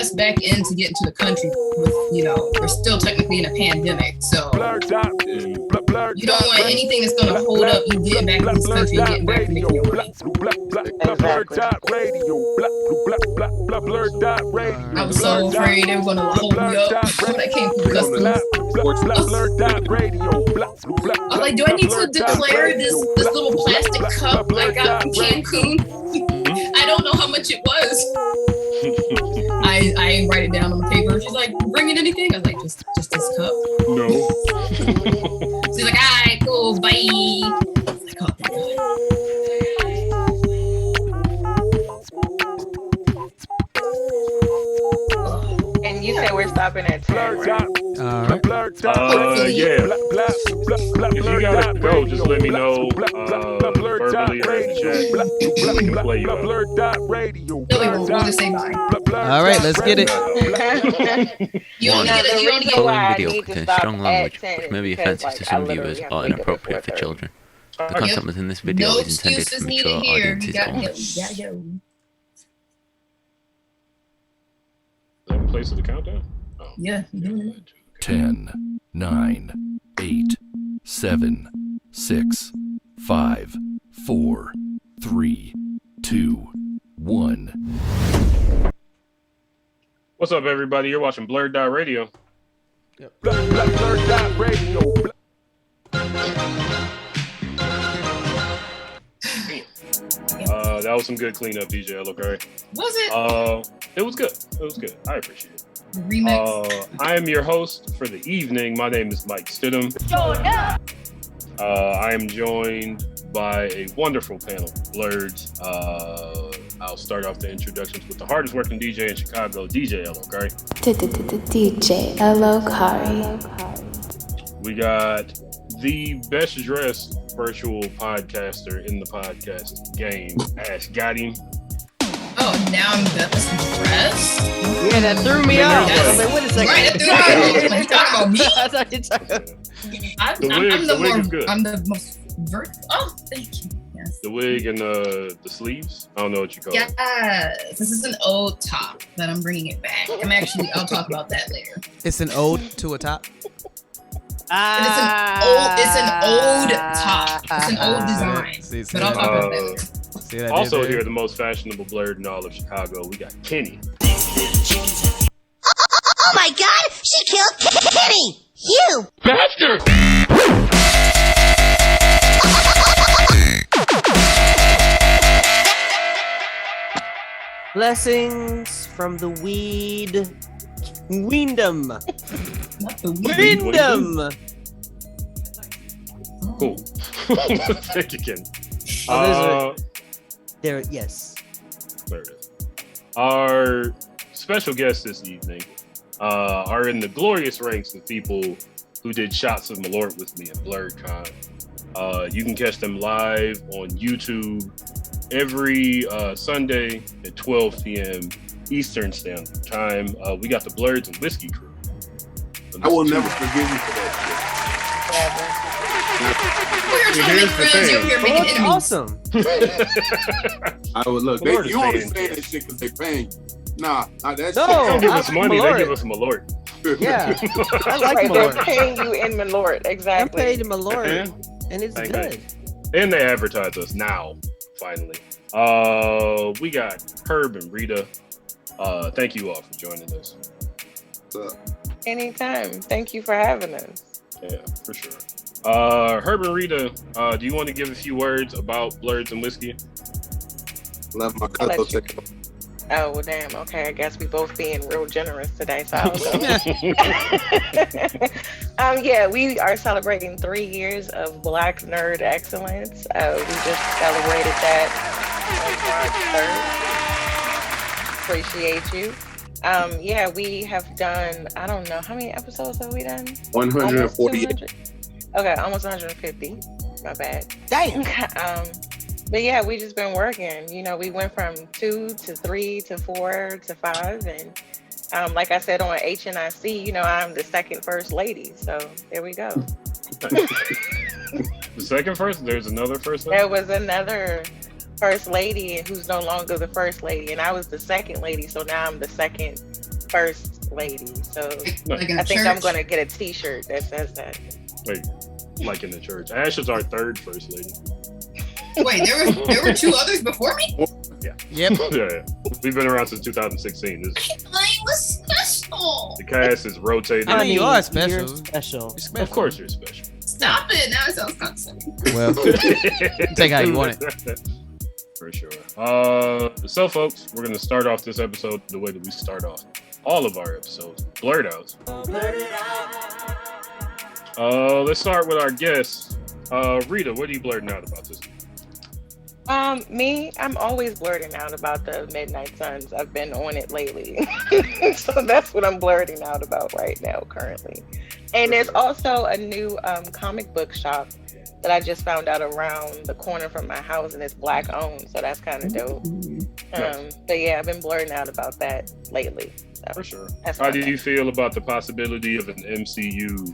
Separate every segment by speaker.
Speaker 1: just back into getting to the country with, we're still technically in a pandemic. So you don't want anything that's going to hold up you getting back to this country and getting back to making your money. I was so afraid they were going to hold me up when I came through customs. I was like, do I need to declare this little plastic cup I got from Cancun? I don't know how much it was. I ain't write it down on the paper. She's like, bringing anything? I was like, just this cup.
Speaker 2: No.
Speaker 1: She's like, all right, cool, bye. I was like, oh, thank God.
Speaker 3: And you said we're stopping at 10, right?
Speaker 2: Yeah. If you gotta go, just let me know verbally or in the chat. We can play you out.
Speaker 1: No, we won't. We'll just say bye.
Speaker 4: All right, let's get it.
Speaker 1: You only get
Speaker 3: the reason
Speaker 5: Following
Speaker 3: why I
Speaker 5: video
Speaker 3: need to
Speaker 5: contains
Speaker 3: stop
Speaker 5: strong
Speaker 3: at
Speaker 5: language
Speaker 3: 10
Speaker 5: which may be
Speaker 3: is because,
Speaker 5: offensive to some viewers or inappropriate for children. The content within this video
Speaker 1: No
Speaker 5: is intended
Speaker 1: excuses
Speaker 5: for
Speaker 1: needed
Speaker 5: mature
Speaker 1: here.
Speaker 5: audiences
Speaker 1: You gotta
Speaker 5: only.
Speaker 1: go. You gotta go.
Speaker 2: Is that the place of the countdown? Oh.
Speaker 1: Yeah.
Speaker 6: 10, 9, 8, 7, 6, 5, 4, 3, 2, 1.
Speaker 2: What's up, everybody? You're watching BlurdDotRadio.
Speaker 4: Yep.
Speaker 6: BlurdDotRadio.
Speaker 2: That was some good cleanup, DJ. I look right.
Speaker 1: Was it?
Speaker 2: It was good. It was good. I appreciate it.
Speaker 1: The remix.
Speaker 2: I am your host for the evening. My name is Mike Stidham. I am joined by a wonderful panel of Blerds. I'll start off the introductions with the hardest working DJ in Chicago, DJ Elokari.
Speaker 7: DJ Elokari.
Speaker 2: We got the best dressed virtual podcaster in the podcast game, Ash got him.
Speaker 1: Oh, now I'm best dressed?
Speaker 4: Yeah, that threw me off. I was like, wait a second.
Speaker 1: Right, that threw me off. Like, you talking about me?
Speaker 4: I thought you talking
Speaker 2: The wig is good.
Speaker 1: I'm the most oh, thank you. Yes.
Speaker 2: The wig and the sleeves. I don't know what you call it.
Speaker 1: Yes, this is an old top that I'm bringing it back. I'll talk about that later.
Speaker 4: It's an ode to a top.
Speaker 1: And it's an old top. It's an old design. But I'll talk about that later.
Speaker 4: See that
Speaker 2: Also
Speaker 4: there?
Speaker 2: here, the most fashionable Blerd in all of Chicago, we got Kenny.
Speaker 8: Oh my God! She killed Kenny! You
Speaker 2: Bastard!
Speaker 4: Blessings from the Weendom.
Speaker 1: Not the
Speaker 4: Weendom.
Speaker 2: Cool. Thank you, Kenny.
Speaker 4: There, yes.
Speaker 2: There it is. Our special guests this evening are in the glorious ranks of people who did shots of Malort with me at BlerdCon. You can catch them live on YouTube every Sunday at 12 p.m. Eastern Standard Time. We got the Blerds and Whiskey Crew.
Speaker 9: I will never forgive you for that.
Speaker 2: Here's the thing.
Speaker 4: That's awesome.
Speaker 9: I would look.
Speaker 2: Malort is
Speaker 9: You only
Speaker 2: paying.
Speaker 9: say that shit because they paying you. Nah, that's
Speaker 2: They don't give us money,
Speaker 4: Malort.
Speaker 2: they give us Malort.
Speaker 4: Yeah, I like
Speaker 3: Right, they're
Speaker 4: Malort.
Speaker 3: paying you in Malort,
Speaker 4: I'm
Speaker 3: exactly.
Speaker 4: paid in Malort, and it's
Speaker 2: Thank
Speaker 4: good.
Speaker 2: And they advertise us now, finally. We got Herb and Rita. Thank you all for joining us.
Speaker 3: Anytime. Thank you for having us.
Speaker 2: Yeah, for sure. Herb and Rita, do you want to give a few words about Blerds and Whiskey?
Speaker 9: Love my
Speaker 3: I'll let
Speaker 9: cousin.
Speaker 3: you- Oh, well, damn. Okay, I guess we both being real generous today, so I'll go. Yeah, we are celebrating 3 years of Black Nerd Excellence. We just celebrated that on March 3rd. Appreciate you. Yeah, we have done, I don't know, how many episodes have we done?
Speaker 9: 148.
Speaker 3: Okay, almost 150. My bad.
Speaker 4: Damn.
Speaker 3: But yeah, we just been working. You know, we went from 2 to 3 to 4 to 5, and like I said on HNIC, you know, I'm the second first lady. So there we go.
Speaker 2: The second first? There's another first lady?
Speaker 3: There was another first lady who's no longer the first lady, and I was the second lady. So now I'm the second first lady. So
Speaker 1: Like in
Speaker 3: I
Speaker 1: a
Speaker 3: think I'm
Speaker 1: church?
Speaker 3: gonna get a T-shirt that says that.
Speaker 2: Like in the church. Ash is our third first lady.
Speaker 1: Wait, there were two others before me?
Speaker 5: Yep.
Speaker 2: Yeah. We've been around since 2016.
Speaker 1: I was special.
Speaker 2: The cast is rotating.
Speaker 5: I mean, you are special.
Speaker 4: You're special.
Speaker 5: You're special.
Speaker 2: Of course you're special.
Speaker 1: Stop it. Now it sounds condescending.
Speaker 5: Well, take how you want it.
Speaker 2: For sure. So folks, we're gonna start off this episode the way that we start off all of our episodes. Blerd out. Let's start with our guests. Rita, what are you blurting out about this?
Speaker 3: Me, I'm always blurting out about the Midnight Suns. I've been on it lately. So that's what I'm blurting out about right now, currently. And there's also a new comic book shop that I just found out around the corner from my house, and it's Black owned, so that's kind of dope. But yeah, I've been blurting out about that lately. So
Speaker 2: For sure.
Speaker 3: that's
Speaker 2: How
Speaker 3: my
Speaker 2: do
Speaker 3: thing.
Speaker 2: you feel about the possibility of an MCU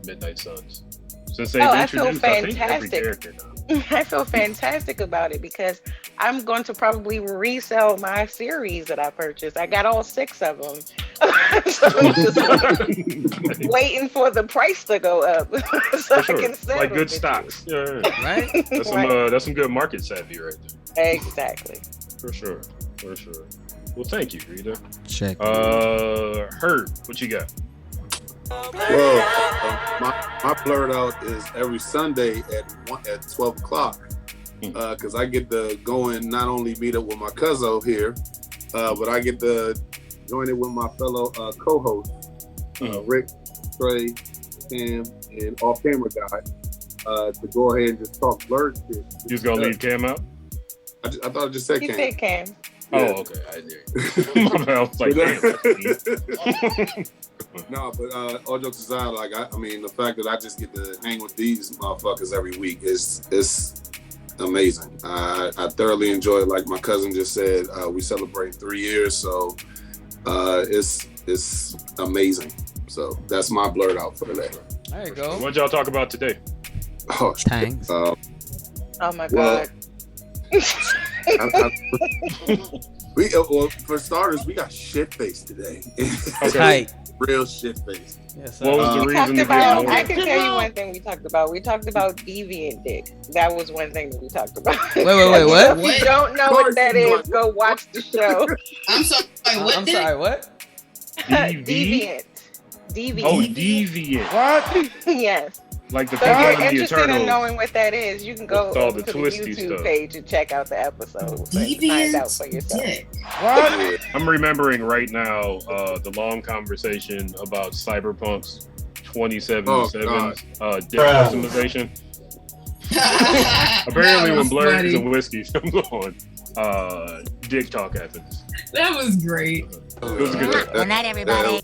Speaker 2: Midnight Suns? Since they've
Speaker 3: I feel
Speaker 2: introduced, I think, every
Speaker 3: fantastic.
Speaker 2: character now.
Speaker 3: I feel fantastic about it because I'm going to probably resell my series that I purchased. I got all 6 of them. So I'm just waiting for the price to go up so
Speaker 2: For sure.
Speaker 3: I can sell
Speaker 2: Like
Speaker 3: them
Speaker 2: good
Speaker 3: bitches.
Speaker 2: stocks. Yeah.
Speaker 5: Right?
Speaker 2: That's some good market savvy right there.
Speaker 3: Exactly.
Speaker 2: For sure. Well, thank you, Rita.
Speaker 5: Check.
Speaker 2: Herb, what you got?
Speaker 9: Well, my blurred out is every Sunday at 12 o'clock because I get to go and not only meet up with my cousin here, but I get to join it with my fellow co-hosts, Rick, Trey, Cam, and off-camera guy to go ahead and just talk blurred shit.
Speaker 2: You just gonna leave Cam out?
Speaker 9: I thought I just said
Speaker 3: You
Speaker 9: Cam.
Speaker 3: said Cam.
Speaker 2: Oh, okay. I hear you. My bad. I was like, damn.
Speaker 9: No, but all jokes aside, like I mean, the fact that I just get to hang with these motherfuckers every week is amazing. I thoroughly enjoy it. Like my cousin just said, we celebrate 3 years, so it's amazing. So that's my blurt out for today.
Speaker 5: There you go.
Speaker 2: What y'all talk about today?
Speaker 9: Oh,
Speaker 5: Tanks.
Speaker 3: Oh my
Speaker 9: Well,
Speaker 3: God.
Speaker 9: well, for starters, we got shit face today.
Speaker 2: Okay.
Speaker 5: Tight.
Speaker 9: Real shit face.
Speaker 5: Yes,
Speaker 2: What was the
Speaker 3: We
Speaker 2: reason
Speaker 3: talked
Speaker 2: to
Speaker 3: about,
Speaker 2: get
Speaker 3: I
Speaker 2: more?
Speaker 3: can tell you one thing we talked about. We talked about deviant dick. That was one thing that we talked about.
Speaker 5: Wait, what?
Speaker 3: If you don't know what that is, go watch the show.
Speaker 1: I'm sorry. What?
Speaker 5: I'm sorry, what?
Speaker 3: Deviant.
Speaker 2: Oh, deviant.
Speaker 9: What?
Speaker 3: Yes.
Speaker 2: Like the
Speaker 3: So
Speaker 2: people
Speaker 3: if
Speaker 2: in
Speaker 3: you're
Speaker 2: the
Speaker 3: interested in
Speaker 2: Eternals.
Speaker 3: knowing what that is, you can go
Speaker 2: With all
Speaker 3: over
Speaker 2: the
Speaker 3: to the
Speaker 2: twisty
Speaker 3: YouTube
Speaker 2: stuff.
Speaker 3: page and check out the episode so you can find out for
Speaker 1: Deviant
Speaker 3: yourself.
Speaker 1: dick.
Speaker 9: What?
Speaker 2: I'm remembering right now the long conversation about Cyberpunk's 2077 dick customization. Apparently, when Blurs and whiskey comes on, dick talk happens.
Speaker 1: That was great.
Speaker 2: It was a good one.
Speaker 8: Good night, everybody.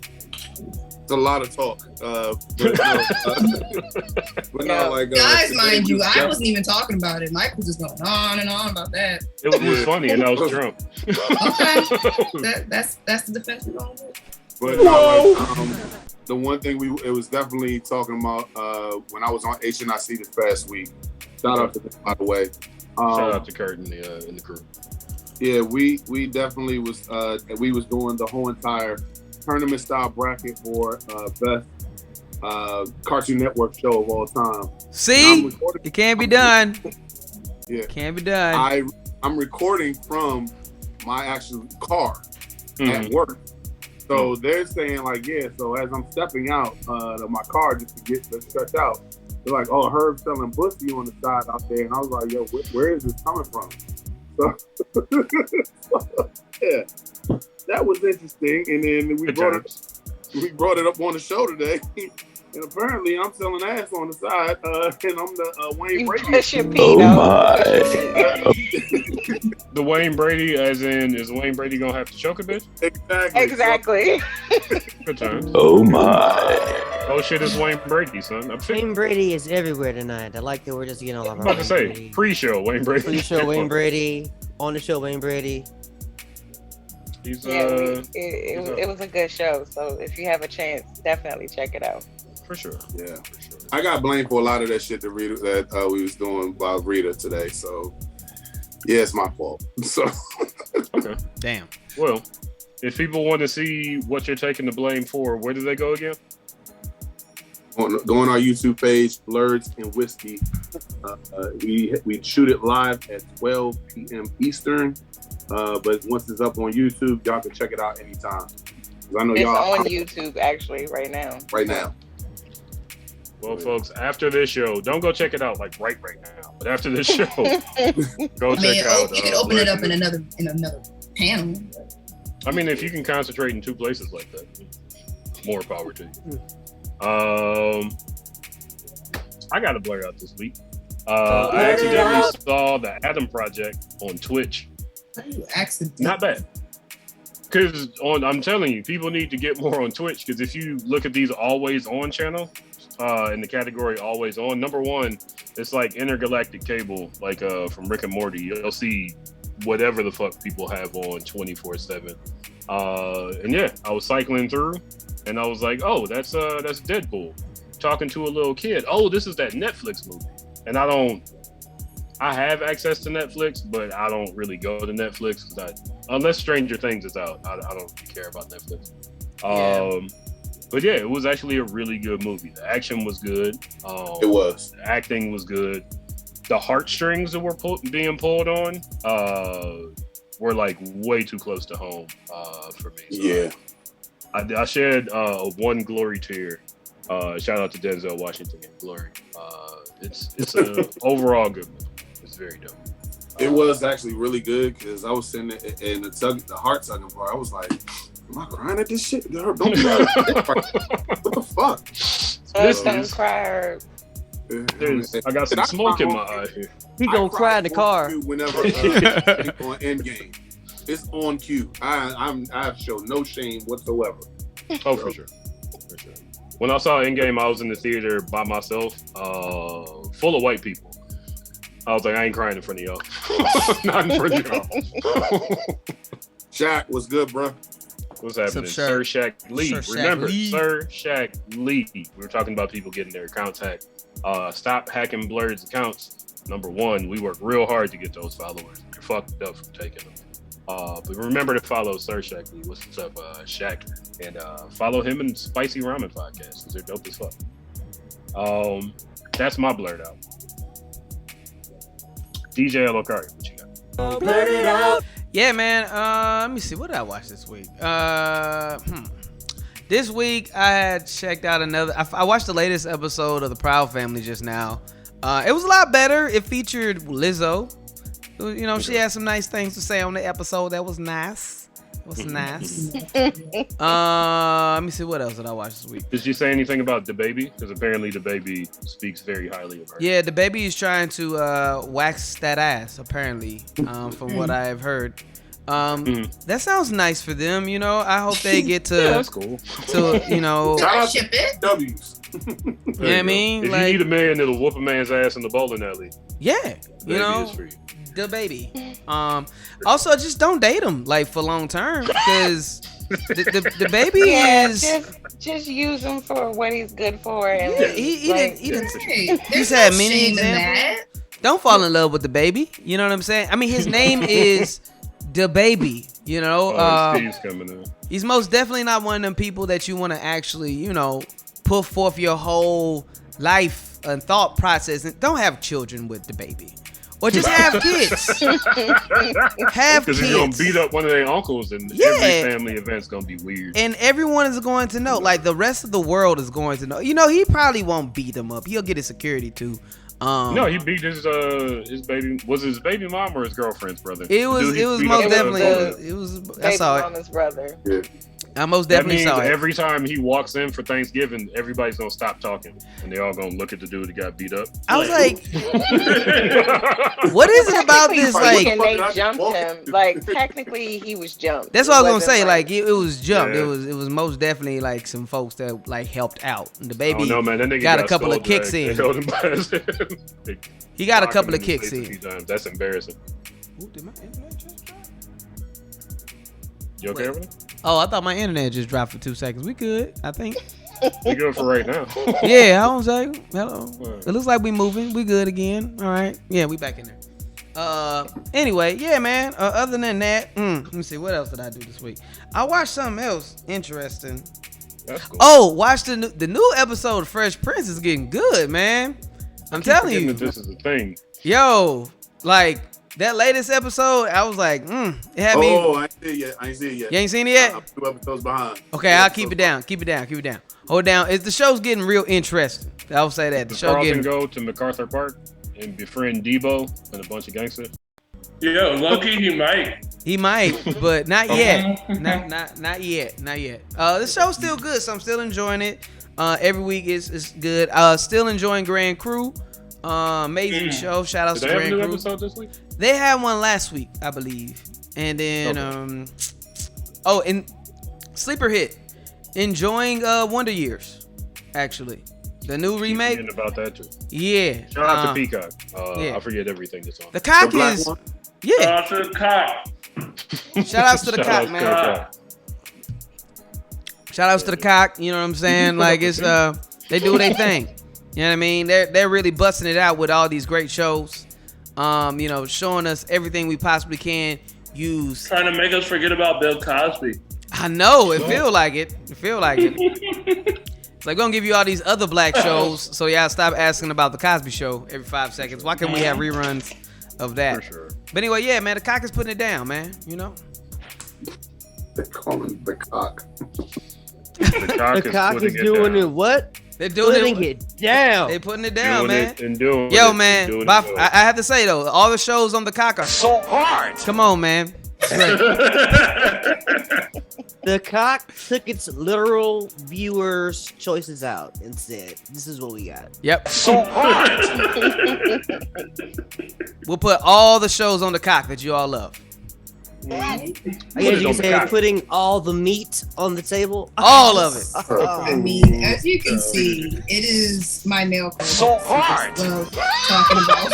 Speaker 9: It's a lot of talk. But no, like
Speaker 1: Guys,
Speaker 9: today
Speaker 1: mind you,
Speaker 9: was
Speaker 1: I wasn't even talking about it. Mike was just going on and on about that.
Speaker 2: It was funny, and I was drunk.
Speaker 1: Okay. That's the defense we're going with.
Speaker 9: But the one thing it was definitely talking about when I was on HNIC this past week. Shout out to them, by the way.
Speaker 2: Shout out to Kurt and the crew.
Speaker 9: Yeah, we definitely was we was doing the whole entire tournament style bracket for best Cartoon Network show of all time.
Speaker 5: See? It can't be done.
Speaker 9: Yeah,
Speaker 5: Can't be done.
Speaker 9: I'm recording from my actual car at work. So they're saying like, yeah. So as I'm stepping out of my car just to get the stretch out, they're like, oh, Herb's selling pussy on the side out there, and I was like, yo, where is this coming from? So yeah, that was interesting. And then we brought it up on the show today. And apparently, I'm selling ass on the side, and I'm the Wayne Brady.
Speaker 2: The Wayne Brady, as in, is Wayne Brady gonna have to choke a bitch?
Speaker 3: Exactly.
Speaker 2: Good times.
Speaker 10: Oh my.
Speaker 2: Oh shit, it's Wayne Brady, son.
Speaker 4: Wayne Brady is everywhere tonight. I like that we're just getting all of
Speaker 2: I'm
Speaker 4: our
Speaker 2: about to say, pre-show Wayne Brady.
Speaker 4: Pre-show Wayne Brady, on the show Wayne Brady.
Speaker 2: He's
Speaker 3: it was a good show. So if you have a chance, definitely check it out.
Speaker 2: For sure.
Speaker 9: Yeah, for sure. I got blamed for a lot of that shit that we was doing by Rita today. So yeah, it's my fault. So
Speaker 2: okay.
Speaker 5: Damn.
Speaker 2: Well, if people want to see what you're taking the blame for, where do they go again?
Speaker 9: Go on our YouTube page, Blerds and Whiskey. We shoot it live at 12 p.m. Eastern. But once it's up on YouTube, y'all can check it out anytime. I know
Speaker 3: it's
Speaker 9: y'all
Speaker 3: on YouTube actually right now.
Speaker 9: Right now.
Speaker 2: Well, folks, after this show, don't go check it out like right now. But after this show, go check out.
Speaker 1: You can open it up in another panel.
Speaker 2: I mean, if you can concentrate in two places like that, more power to you. I got a blur out this week. I accidentally saw the Adam Project on Twitch. Not bad. Because I'm telling you, people need to get more on Twitch. Because if you look at these always on channel, in the category always on, number one, it's like intergalactic cable, like from Rick and Morty. You'll see whatever the fuck people have on 24/7. And yeah, I was cycling through, and I was like, oh, that's Deadpool talking to a little kid. Oh, this is that Netflix movie. And I have access to Netflix, but I don't really go to Netflix unless Stranger Things is out. I don't really care about Netflix. But yeah, it was actually a really good movie. The action was good.
Speaker 9: It was.
Speaker 2: The acting was good. The heartstrings that were being pulled on were like way too close to home for me. So
Speaker 9: yeah.
Speaker 2: I shed one glory tear. Shout out to Denzel Washington and Glory. It's an overall good movie. It's very dope.
Speaker 9: It was actually really good because I was sitting in the heart tugging part. I was like, am I crying at this shit? Don't cry. What the fuck?
Speaker 3: Don't cry.
Speaker 2: I got some smoke in my eye here.
Speaker 4: He gonna cry in the car.
Speaker 9: Whenever on Endgame, it's on cue. I show no shame whatsoever.
Speaker 2: Oh, for sure. When I saw Endgame, I was in the theater by myself, full of white people. I was like, I ain't crying in front of y'all. Not in front of y'all.
Speaker 9: Shaq, what's good, bro?
Speaker 2: What's happening? Sir Shaq Lee. Remember, Sir Shaq Lee. We were talking about people getting their accounts hacked. Stop hacking Blerd's accounts. Number one, we work real hard to get those followers. You're fucked up from taking them. But remember to follow Sir Shaq Lee. What's up, Shaq? And follow him and Spicy Ramen Podcast because they're dope as fuck. That's my Blerd out. DJ Elokari, what you got?
Speaker 10: Blerd it out. Yeah, man. Let me see. What did I watch this week? This week I had checked out I watched the latest episode of The Proud Family just now. It was a lot better. It featured Lizzo. You know, she had some nice things to say on the episode. That was nice. Let me see, what else did I watch this week?
Speaker 2: Did you say anything about DaBaby? Because apparently DaBaby speaks very highly of her.
Speaker 10: Yeah, DaBaby is trying to wax that ass, apparently, from what I have heard. That sounds nice for them, you know. I hope they get to.
Speaker 2: Yeah, that's cool.
Speaker 10: To, you know.
Speaker 1: Ship it.
Speaker 9: W's.
Speaker 10: You know what I mean?
Speaker 2: If
Speaker 10: like,
Speaker 2: you need a man that'll whoop a man's ass in the bowling alley.
Speaker 10: Yeah, you know.
Speaker 2: Is for you.
Speaker 10: DaBaby. Also, just don't date him like for long term because the baby is
Speaker 3: just use him for what he's good for. And
Speaker 10: he's had many examples. Don't fall in love with DaBaby. You know what I'm saying? I mean, his name is DaBaby. You know,
Speaker 2: Steve's coming in.
Speaker 10: He's most definitely not one of them people that you want to actually, you know, put forth your whole life and thought process. And don't have children with DaBaby. Or just have kids. Have kids.
Speaker 2: Because he's going to beat up one of their uncles and every family event's going to be weird.
Speaker 10: And everyone is going to know. Like, the rest of the world is going to know. You know, he probably won't beat him up. He'll get his security, too.
Speaker 2: No, he beat his baby. Was it his baby mom or his girlfriend's brother?
Speaker 10: It was most definitely. It was. I saw it.
Speaker 3: Mama's brother.
Speaker 9: Yeah.
Speaker 10: I most definitely saw it.
Speaker 2: Every time he walks in for Thanksgiving, everybody's gonna stop talking, and they all gonna look at the dude that got beat up.
Speaker 10: I was like, "What is it about this?" Like,
Speaker 3: and they jumped him. Like, technically, he was jumped.
Speaker 10: That's what I was gonna say. Like, it was jumped. Yeah. It was most definitely like some folks that like helped out. And the baby got a couple of kicks in. He got a couple of kicks in.
Speaker 2: That's embarrassing.
Speaker 10: Ooh, did my internet just drop?
Speaker 2: You okay with it?
Speaker 10: Oh, I thought my internet just dropped for 2 seconds. We good, I think.
Speaker 2: We good for right now.
Speaker 10: Yeah, I was like, hello. It looks like we moving. We good again. All right. Yeah, we back in there. Anyway, yeah, man. Other than that, let me see. What else did I do this week? I watched something else interesting.
Speaker 2: That's cool.
Speaker 10: Oh, watch the new episode of Fresh Prince is getting good, man. I'm telling you.
Speaker 2: That this is a thing.
Speaker 10: Yo, like that latest episode, I was like, it had me.
Speaker 9: Oh, I ain't seen it yet.
Speaker 10: You ain't seen it yet?
Speaker 9: I'm 2 episodes behind.
Speaker 10: Okay, I'll keep it down. Keep it down. Hold down. The show's getting real interesting. I will say that. The show
Speaker 2: Carlton
Speaker 10: getting.
Speaker 2: go to MacArthur Park and befriend Debo and a bunch of gangsters.
Speaker 11: Yo, low-key, he might.
Speaker 10: He might, but not yet. Not yet. The show's still good, so I'm still enjoying it. Every week is good. Still enjoying Grand Crew. Amazing show. Shout out to Grand Crew. Did they have a new
Speaker 2: episode this week?
Speaker 10: They had one last week, I believe. And then, and Sleeper Hit. Enjoying Wonder Years, actually. The new remake.
Speaker 2: Keep about that too.
Speaker 10: Yeah.
Speaker 2: Shout out to Peacock.
Speaker 10: Yeah.
Speaker 2: I forget everything that's on.
Speaker 10: The cock is. Yeah.
Speaker 11: Shout out to the cock.
Speaker 10: Shout outs to the cock, man. Shout outs to the cock. You know what I'm saying? Like it's they do their thing. You know what I mean? They're really busting it out with all these great shows. Showing us everything we possibly can use.
Speaker 11: Trying to make us forget about Bill Cosby.
Speaker 10: I know it feel like it. It's like we're gonna give you all these other black shows, so y'all stop asking about the Cosby Show every 5 seconds. Why can't we have reruns of that?
Speaker 2: For sure.
Speaker 10: But anyway, yeah, man, the cock is putting it down, man. You know.
Speaker 9: They call him the cock.
Speaker 2: The
Speaker 4: cock is doing it. What?
Speaker 10: They're doing
Speaker 4: putting it down.
Speaker 10: They're putting it down,
Speaker 2: doing
Speaker 10: man.
Speaker 2: It and doing
Speaker 10: Yo,
Speaker 2: it
Speaker 10: man,
Speaker 2: and doing
Speaker 10: I have to say though, all the shows on the cock are
Speaker 6: So hard.
Speaker 10: Come on, man.
Speaker 4: The cock took its literal viewers' choices out and said, "This is what we got."
Speaker 10: Yep.
Speaker 6: So hard.
Speaker 10: We'll put all the shows on the cock that you all love.
Speaker 4: I guess you can say putting all the meat on the table.
Speaker 10: All of it.
Speaker 1: I mean, as you can see, it is my male
Speaker 6: So hard.
Speaker 1: love talking about.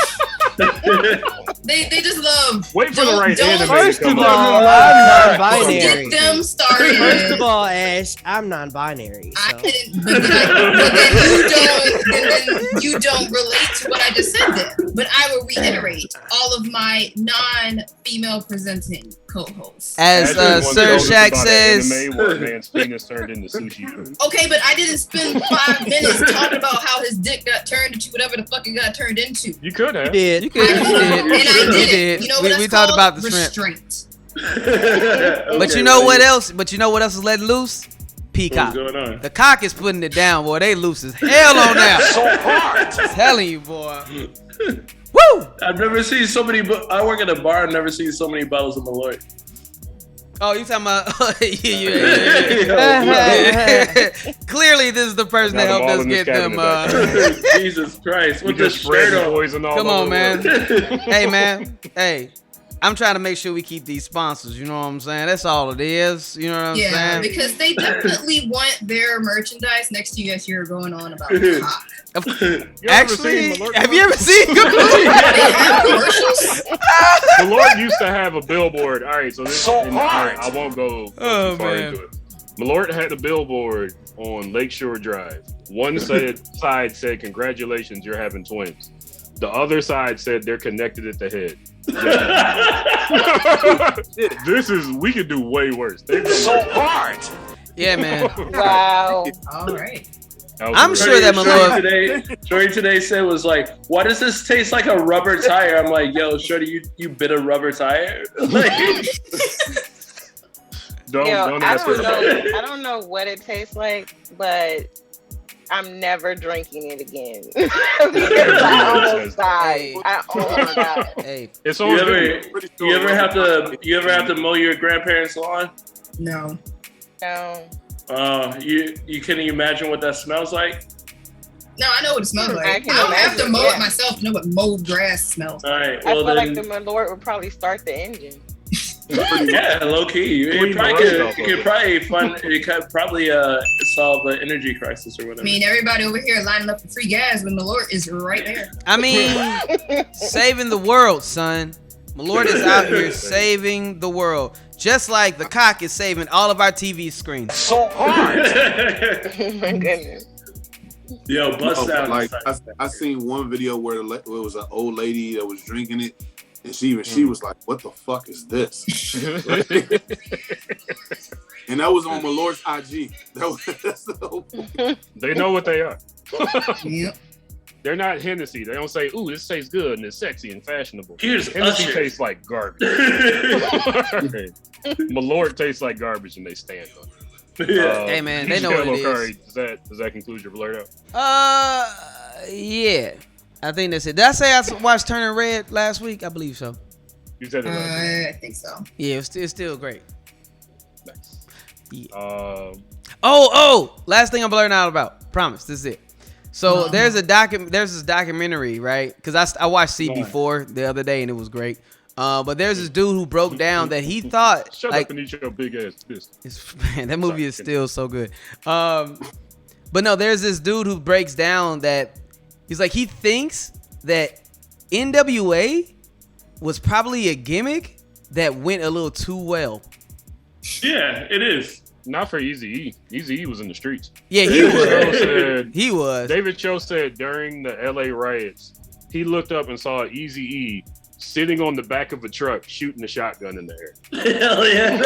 Speaker 1: they just love.
Speaker 2: Wait for the right anime.
Speaker 4: First of all, I'm non-binary.
Speaker 1: Get them started.
Speaker 4: First of all, Ash, I'm non-binary. So.
Speaker 1: I didn't, but then you don't relate to what I just said then. But I will reiterate all of my non-female presenting co-hosts.
Speaker 10: As Sir Shaq says,
Speaker 2: anime where a man's penis turned into sushi food.
Speaker 1: Okay, but I didn't spend 5 minutes talking about how his dick got turned into whatever the fuck it got turned into.
Speaker 2: You could have.
Speaker 10: You did.
Speaker 1: And I did. You know what
Speaker 10: we
Speaker 1: that's
Speaker 10: talked
Speaker 1: called?
Speaker 10: about the shrimp.
Speaker 1: Restraint.
Speaker 10: But you know what else? But you know what else is letting loose? Peacock.
Speaker 11: What's going on?
Speaker 10: The cock is putting it down, boy. They loose as hell on that.
Speaker 6: So hard.
Speaker 10: Telling you, boy. Woo!
Speaker 11: I've never seen so many. I work at a bar. I've never seen so many bottles of Malloy.
Speaker 10: Oh, you talking about? Yeah. Clearly, this is the person that helped us get them.
Speaker 11: Jesus Christ! With
Speaker 2: You
Speaker 11: the
Speaker 2: just spread
Speaker 11: shirt
Speaker 2: the
Speaker 11: on.
Speaker 2: poison all
Speaker 10: Come
Speaker 2: over
Speaker 10: on,
Speaker 2: the
Speaker 10: man.
Speaker 2: world.
Speaker 10: Hey, man. Hey. I'm trying to make sure we keep these sponsors. You know what I'm saying? That's all it is. You know what I'm
Speaker 1: Yeah,
Speaker 10: saying?
Speaker 1: because they definitely want their merchandise next to you as you're going on about the cock.
Speaker 10: Actually,
Speaker 2: Malort
Speaker 10: have you ever seen?
Speaker 1: They have commercials.
Speaker 2: Malort used to have a billboard. All right, so this
Speaker 6: So
Speaker 2: and
Speaker 6: hard.
Speaker 2: I won't go too
Speaker 10: Oh,
Speaker 2: far
Speaker 10: man.
Speaker 2: into it. Malort had a billboard on Lakeshore Drive. One side said, "Congratulations, you're having twins." The other side said they're connected at the head. We could do way worse.
Speaker 6: So hard.
Speaker 10: Yeah, man.
Speaker 3: Wow.
Speaker 1: All right.
Speaker 10: I'm sure that
Speaker 11: Shorty today said was like, "Why does this taste like a rubber tire?" I'm like, "Yo, Shorty, you bit a rubber tire?" Like,
Speaker 2: don't
Speaker 3: I
Speaker 2: ask her
Speaker 3: don't
Speaker 2: about
Speaker 3: know.
Speaker 2: it.
Speaker 3: I don't know what it tastes like, but I'm never drinking it again. Because I almost died. I almost died.
Speaker 10: Hey,
Speaker 2: It's
Speaker 11: you
Speaker 2: always
Speaker 11: ever have to mow your grandparents' lawn?
Speaker 1: No.
Speaker 3: No.
Speaker 11: You can you imagine what that smells like?
Speaker 1: No, I know what it smells
Speaker 3: I
Speaker 1: like.
Speaker 3: can
Speaker 1: I don't have to
Speaker 3: imagine,
Speaker 1: mow
Speaker 3: yeah.
Speaker 1: it myself to know what mowed grass smells.
Speaker 11: All right.
Speaker 3: I
Speaker 11: Well,
Speaker 3: feel
Speaker 11: then,
Speaker 3: like the Malort would probably start the engine.
Speaker 11: yeah, low key. It could probably solve the energy crisis or
Speaker 1: I
Speaker 11: whatever.
Speaker 1: mean, everybody over here lining up for free gas when Malort is right there.
Speaker 10: I mean, saving the world, son. Malort is out here saving the world. Just like the cock is saving all of our TV screens.
Speaker 6: So hard.
Speaker 3: Oh my goodness.
Speaker 11: Yo, bust down.
Speaker 9: Like I seen one video where it was an old lady that was drinking it, And she was like, "What the fuck is this?" And that was on Malort's IG. That's the whole point.
Speaker 2: They know what they are.
Speaker 1: Yep.
Speaker 2: They're not Hennessy. They don't say, "Ooh, this tastes good and it's sexy and fashionable."
Speaker 11: Here's
Speaker 2: Hennessy
Speaker 11: Usher.
Speaker 2: tastes like garbage. Malort tastes like garbage, and they stand on it.
Speaker 10: Hey man, they know what it is.
Speaker 2: Does that conclude your blurt out?
Speaker 10: Yeah, I think that's it. Did I say I watched Turning Red last week? I believe so.
Speaker 2: You said it.
Speaker 1: I think so.
Speaker 10: Yeah, it's still great.
Speaker 2: Nice.
Speaker 10: Yeah. Last thing I'm blurting out about. Promise, this is it. So there's this documentary, right? Because I watched CB4 the other day and it was great. But there's this dude who broke down that he thought
Speaker 2: Shut up and eat your big ass fist.
Speaker 10: Man, that movie is still so good. But no, there's this dude who breaks down that he's like, he thinks that NWA was probably a gimmick that went a little too well.
Speaker 11: Yeah, it is.
Speaker 2: Not for Eazy-E. Eazy-E was in the streets.
Speaker 10: Yeah, he was.
Speaker 2: David Cho said during the LA riots, he looked up and saw Eazy-E sitting on the back of a truck shooting a shotgun in the air.
Speaker 11: Hell yeah.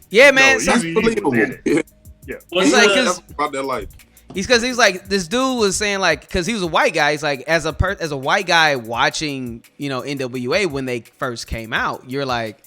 Speaker 10: Yeah, man.
Speaker 2: No, Eazy-E was in it. Yeah.
Speaker 10: It's like,
Speaker 9: about that life.
Speaker 10: Because he's like, this dude was saying like, because he was a white guy. He's like, as a white guy watching, NWA when they first came out, you're like,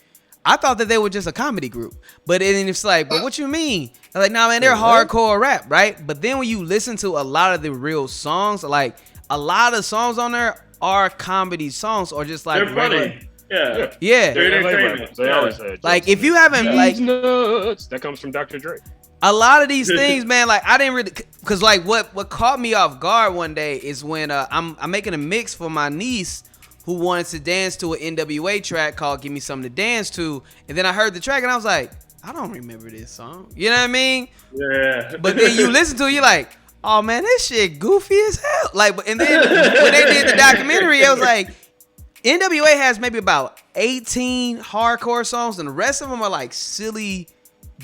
Speaker 10: I thought that they were just a comedy group. But then it's like, but what you mean? I'm like, nah, man, they're hardcore rap, right? But then when you listen to a lot of the real songs, like a lot of songs on there are comedy songs or just like
Speaker 11: they're funny. Yeah.
Speaker 10: Yeah.
Speaker 2: They're entertainment. They always had
Speaker 10: like if you haven't like
Speaker 2: nuts, that comes from Dr. Dre.
Speaker 10: A lot of these things, man, like I didn't really, cause like what caught me off guard one day is when I'm making a mix for my niece who wanted to dance to an NWA track called "Give Me Something to Dance To," and then I heard the track and I was like, I don't remember this song. You know what I mean?
Speaker 11: Yeah.
Speaker 10: But then you listen to it, you're like, oh man, this shit goofy as hell. Like, and then when they did the documentary, it was like NWA has maybe about 18 hardcore songs, and the rest of them are like silly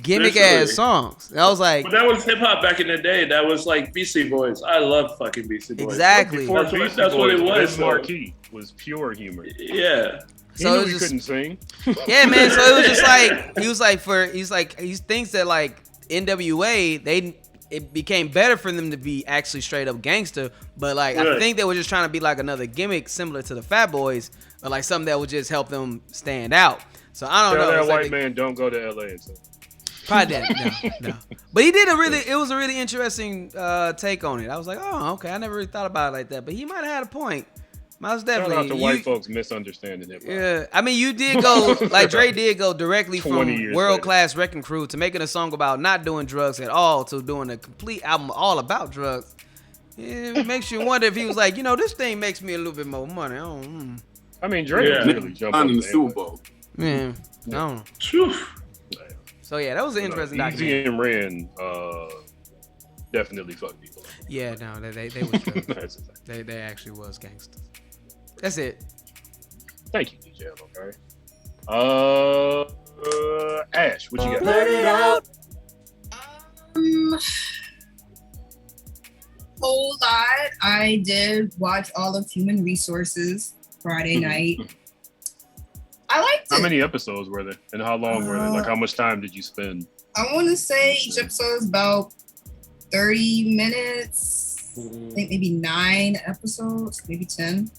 Speaker 10: gimmick ass songs. And I was like,
Speaker 11: but that was hip hop back in the day. That was like Beastie Boys. I love fucking Beastie Boys.
Speaker 10: Exactly.
Speaker 11: That's what it was.
Speaker 2: Marquee was pure humor.
Speaker 11: Yeah.
Speaker 10: So
Speaker 2: he couldn't sing.
Speaker 10: Yeah, man. So it was just like he thinks that like NWA it became better for them to be actually straight up gangster, but like I think they were just trying to be like another gimmick similar to the Fat Boys, or like something that would just help them stand out. So I don't know.
Speaker 2: That white man don't go to LA and stuff.
Speaker 10: Probably that. No. But he did it was a really interesting take on it. I was like, oh, okay. I never really thought about it like that. But he might have had a point. Most definitely.
Speaker 2: Shout out to white folks misunderstanding it.
Speaker 10: Yeah. I mean, you did go, like Dre did go directly from World Class Wrecking Crew to making a song about not doing drugs at all to doing a complete album all about drugs. It makes you wonder if he was like, this thing makes me a little bit more money.
Speaker 2: I mean, Dre really jumped on
Speaker 9: in the Super Bowl.
Speaker 10: Man, I don't know. So yeah, that was an interesting documentary.
Speaker 2: Eazy and Ren definitely fucked people.
Speaker 10: Yeah, no, they was they actually was gangsters. That's it.
Speaker 2: Thank you, DJ. Okay. Ash, what you got?
Speaker 1: Blurt it out. Whole lot. I did watch all of Human Resources Friday night. I liked it.
Speaker 2: How many episodes were there, and how long were they? Like, how much time did you spend?
Speaker 1: I want to say each episode is about 30 minutes. I think maybe 9 episodes, maybe 10.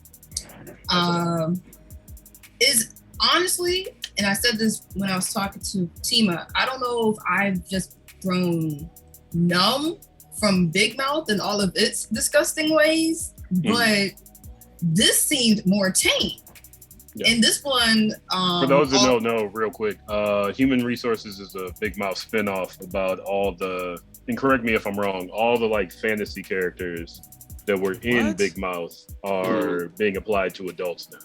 Speaker 1: Is honestly, and I said this when I was talking to Tima, I don't know if I've just grown numb from Big Mouth and all of its disgusting ways, but this seemed more tame. Yeah. And this one,
Speaker 2: for those that don't know, real quick, Human Resources is a Big Mouth spinoff about all the, and correct me if I'm wrong, all the like fantasy characters that were in Big Mouth are being applied to adults now.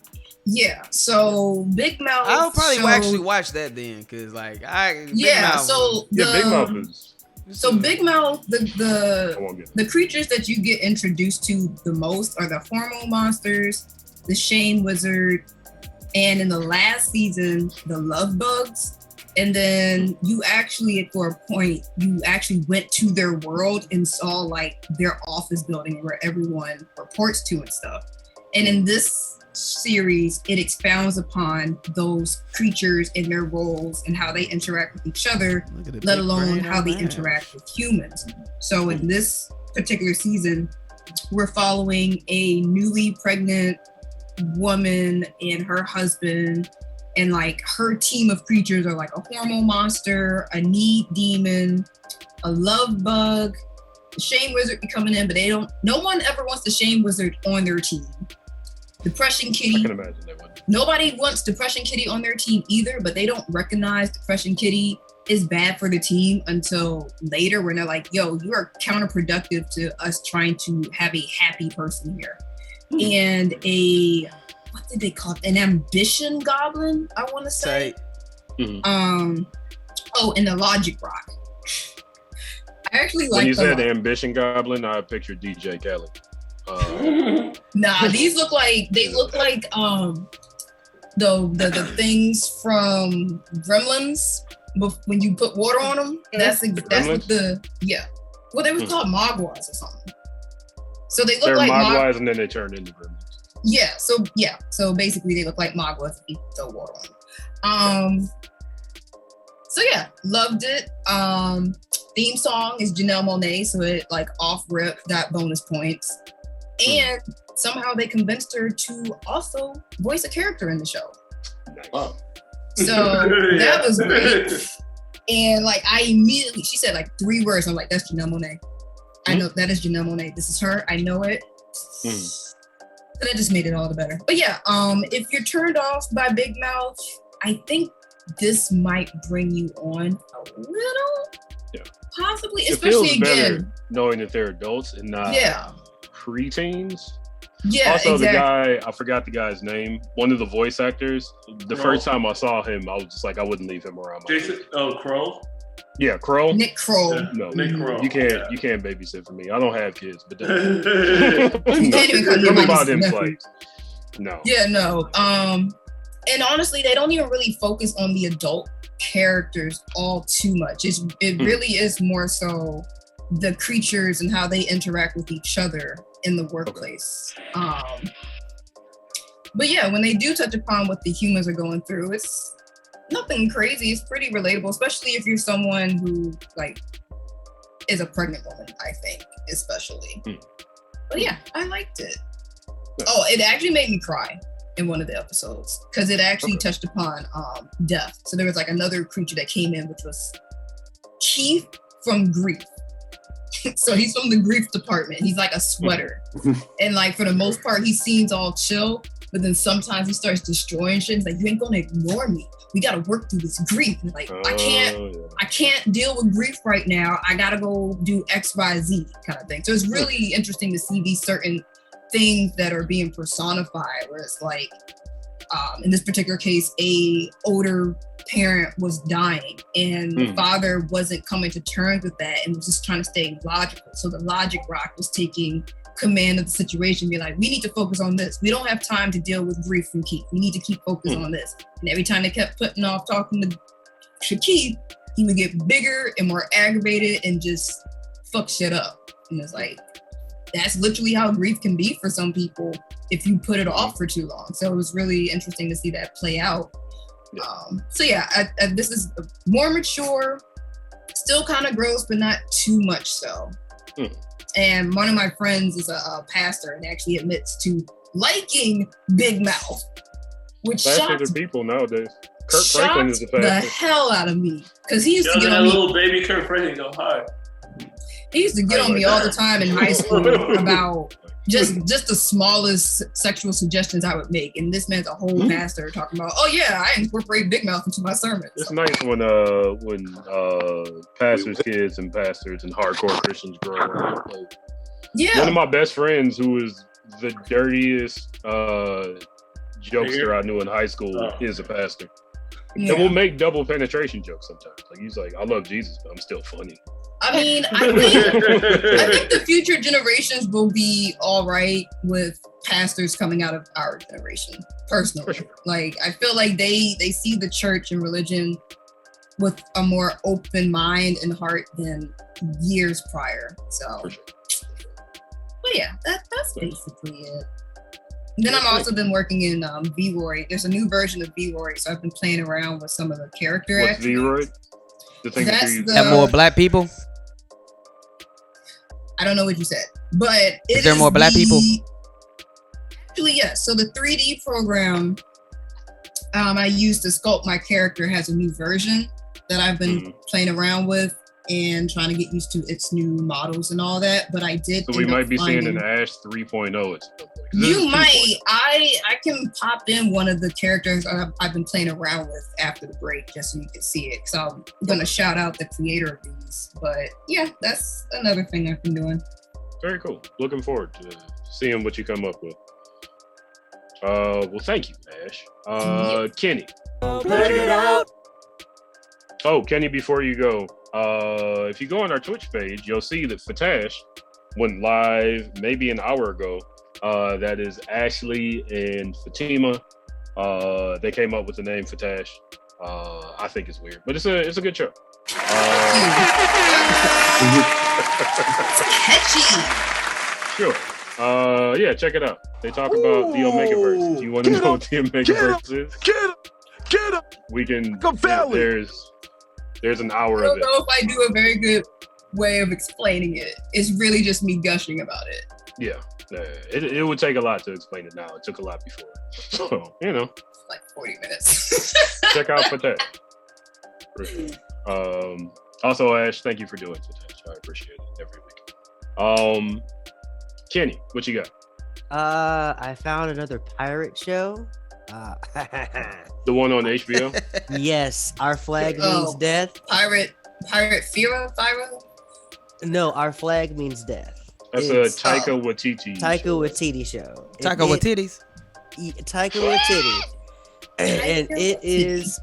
Speaker 1: Yeah, so Big Mouth.
Speaker 10: I'll probably actually watch that then, cause like
Speaker 1: Big Mouth is. So Big Mouth, the creatures that you get introduced to the most are the hormone monsters, the Shane Wizard, and in the last season, the love bugs. And then you actually, for a point, you actually went to their world and saw like their office building where everyone reports to and stuff. And in this series, it expounds upon those creatures and their roles and how they interact with each other, let alone how they interact with humans. So in this particular season, we're following a newly pregnant woman and her husband, and like her team of creatures are like a hormone monster, a need demon, a love bug, the shame wizard be coming in, but no one ever wants the shame wizard on their team. Depression Kitty.
Speaker 2: I can imagine they would.
Speaker 1: Nobody wants Depression Kitty on their team either, but they don't recognize Depression Kitty is bad for the team until later when they're like, yo, you are counterproductive to us trying to have a happy person here. And what did they call it? An ambition goblin, I want to say. And the logic rock. I actually like.
Speaker 2: When you said the ambition goblin, I pictured DJ Khaled.
Speaker 1: Nah, these look like the things from Gremlins, but when you put water on them, that's what well, they were called Mogwais or something. So they look
Speaker 2: They're
Speaker 1: like
Speaker 2: Mogwais, and then they turned into Gremlins.
Speaker 1: So basically they look like Mogwais if you throw water on them. So yeah, loved it. Theme song is Janelle Monáe, so it like off rip got bonus points. And somehow they convinced her to also voice a character in the show.
Speaker 11: Wow.
Speaker 1: So that was great. And like she said like 3 words. I'm like, that's Janelle Monáe. I know that is Janelle Monáe. This is her. I know it. And it just made it all the better. But yeah, if you're turned off by Big Mouth, I think this might bring you on a little. Yeah. Possibly,
Speaker 2: it
Speaker 1: especially
Speaker 2: feels better
Speaker 1: again
Speaker 2: knowing that they're adults and not preteens.
Speaker 1: Yeah,
Speaker 2: also,
Speaker 1: exactly.
Speaker 2: The guy, I forgot the guy's name, one of the voice actors. The first time I saw him, I was just like, I wouldn't leave him around.
Speaker 11: Jason, Kroll?
Speaker 2: Yeah, Kroll.
Speaker 1: Nick Kroll.
Speaker 11: Yeah.
Speaker 2: No,
Speaker 11: Nick Kroll.
Speaker 2: You can't babysit for me. I don't have kids, but
Speaker 1: You can't even call
Speaker 2: something
Speaker 1: me
Speaker 2: about him
Speaker 1: nephew.
Speaker 2: like, no.
Speaker 1: Yeah, no. And honestly, they don't even really focus on the adult characters all too much. It really is more so the creatures and how they interact with each other in the workplace. But yeah, when they do touch upon what the humans are going through, it's nothing crazy. It's pretty relatable, especially if you're someone who like is a pregnant woman, I think, especially. But yeah, I liked it. Oh, it actually made me cry in one of the episodes because it actually touched upon death. So there was like another creature that came in, which was Keith from Grief. So he's from the grief department. He's like a sweater. And like for the most part, he seems all chill, but then sometimes he starts destroying shit. He's like, you ain't gonna ignore me. We gotta work through this grief. And like, I can't deal with grief right now. I gotta go do X, Y, Z kind of thing. So it's really interesting to see these certain things that are being personified, where it's like, in this particular case, a older parent was dying and the father wasn't coming to terms with that and was just trying to stay logical. So the logic rock was taking command of the situation, be like, we need to focus on this. We don't have time to deal with grief from Keith. We need to keep focused on this. And every time they kept putting off talking to Keith, he would get bigger and more aggravated and just fuck shit up. And it's like, that's literally how grief can be for some people if you put it off for too long. So it was really interesting to see that play out. So yeah, this is more mature, still kind of gross, but not too much so. And one of my friends is a pastor and actually admits to liking Big Mouth, which
Speaker 2: Pastors are people nowadays. Kirk Franklin is a pastor.
Speaker 1: The hell out of me, because he used to get
Speaker 11: that
Speaker 1: on me.
Speaker 11: little baby Kirk Franklin go hard.
Speaker 1: He used to get on me all the time in high school about just the smallest sexual suggestions I would make. And this man's a whole pastor talking about, oh yeah, I incorporate Big Mouth into my sermons.
Speaker 2: It's nice when pastors' kids and pastors and hardcore Christians grow up. Like, one of my best friends, who was the dirtiest jokester I knew in high school, is a pastor. And we'll make double penetration jokes sometimes. Like, he's like, I love Jesus, but I'm still funny.
Speaker 1: I mean, I think the future generations will be all right with pastors coming out of our generation, personally. Sure. Like, I feel like they see the church and religion with a more open mind and heart than years prior. So, but yeah, that's basically it. Then I've also been working in V-Roy. There's a new version of V-Roy, so I've been playing around with some of the character
Speaker 2: What's
Speaker 1: attributes.
Speaker 2: V-Roy? The thing that you
Speaker 10: Have more black people?
Speaker 1: I don't know what you said, but
Speaker 10: Is there more black people?
Speaker 1: Actually, yes. So the 3D program I used to sculpt my character has a new version that I've been playing around with and trying to get used to its new models and all that. But I did.
Speaker 2: So we might be seeing an Ash 3.0 at some point.
Speaker 1: You might. I can pop in one of the characters I've been playing around with after the break just so you can see it. So I'm gonna shout out the creator of these. But yeah, that's another thing I've been doing.
Speaker 2: Very cool. Looking forward to seeing what you come up with. Well, thank you, Ash. Kenny. Oh, Kenny, before you go, if you go on our Twitch page, you'll see that Fatash went live maybe an hour ago. That is Ashley and Fatima. They came up with the name Fatash. I think it's weird, but it's a good show.
Speaker 1: Catchy.
Speaker 2: Sure. Yeah, check it out. They talk about the Omegaverse. If you want to know what the Omegaverse is,
Speaker 6: get him.
Speaker 2: We can. There's an hour
Speaker 1: I
Speaker 2: of
Speaker 1: don't
Speaker 2: it.
Speaker 1: know if I do a very good way of explaining it. It's really just me gushing about it.
Speaker 2: Yeah, it would take a lot to explain it now. It took a lot before. So,
Speaker 1: like 40 minutes.
Speaker 2: Check out for that. For sure. Also, Ash, thank you for doing it. I appreciate it every week. Kenny, what you got?
Speaker 4: I found another pirate show.
Speaker 2: The one on HBO?
Speaker 4: Yes, Our Flag Means Death.
Speaker 1: Pirate Fira?
Speaker 4: No, Our Flag Means Death.
Speaker 2: That's a Taika Waititi.
Speaker 4: Waititi show.
Speaker 10: Taika Waititi.
Speaker 4: Taika Waititi. And it is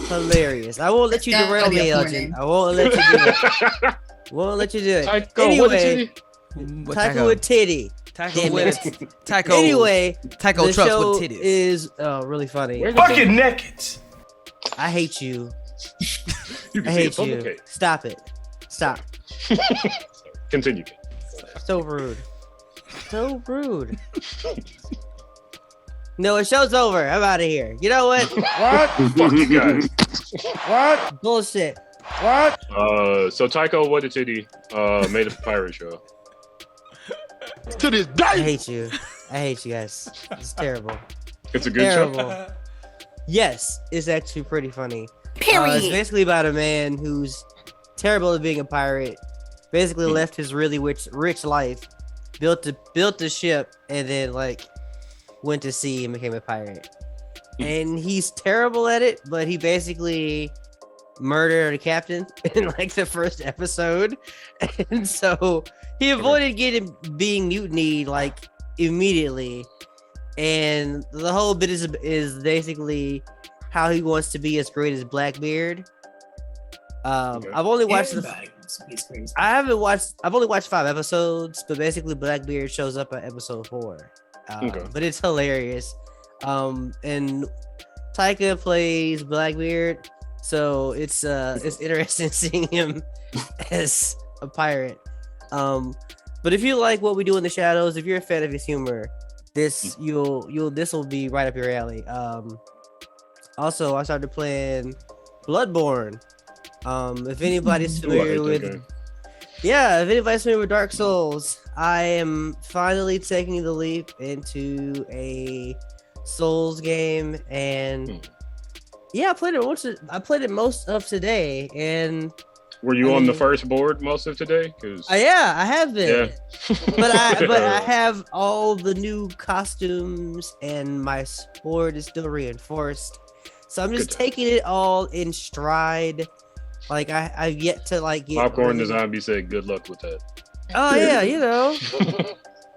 Speaker 4: hilarious. I won't let you derail me, Elgin. I won't let you do it. Won't let you do it. Anyway, Taika Waititi. Anyway,
Speaker 10: Taco
Speaker 4: the
Speaker 10: trucks
Speaker 4: show
Speaker 10: with titties.
Speaker 4: is really funny.
Speaker 6: Fucking naked.
Speaker 4: I hate you.
Speaker 2: You
Speaker 4: I hate you. Stop it. Stop.
Speaker 2: Continue.
Speaker 4: So rude. So rude. No, the show's over. I'm out of here. You know what?
Speaker 6: What?
Speaker 2: Fuck you guys.
Speaker 4: What? Bullshit.
Speaker 6: What?
Speaker 2: So Taika Waititi made a pirate show.
Speaker 6: To this day.
Speaker 4: I hate you. I hate you guys. It's terrible.
Speaker 2: It's a good show.
Speaker 4: Yes, it's actually pretty funny.
Speaker 8: Period.
Speaker 4: It's basically about a man who's terrible at being a pirate. Basically left his really rich life, built a ship, and then went to sea and became a pirate. And he's terrible at it, but he basically murdered a captain in the first episode, and so he avoided being mutinied immediately. And the whole bit is basically how he wants to be as great as Blackbeard. I've only watched I've only watched 5 episodes, but basically Blackbeard shows up at episode 4. But it's hilarious. And Taika plays Blackbeard, so it's interesting seeing him as a pirate. But if you like what we do in the shadows, if you're a fan of his humor, this will be right up your alley. Also, I started playing Bloodborne. If anybody's familiar with Dark Souls, I am finally taking the leap into a Souls game, and I played it most of today. And
Speaker 2: were you on the first board most of today?
Speaker 4: I have been. Yeah. but I have all the new costumes, and my sword is still reinforced. So I'm just taking it all in stride. I've yet to get
Speaker 2: Popcorn the Zombie said good luck with that.
Speaker 4: Oh yeah,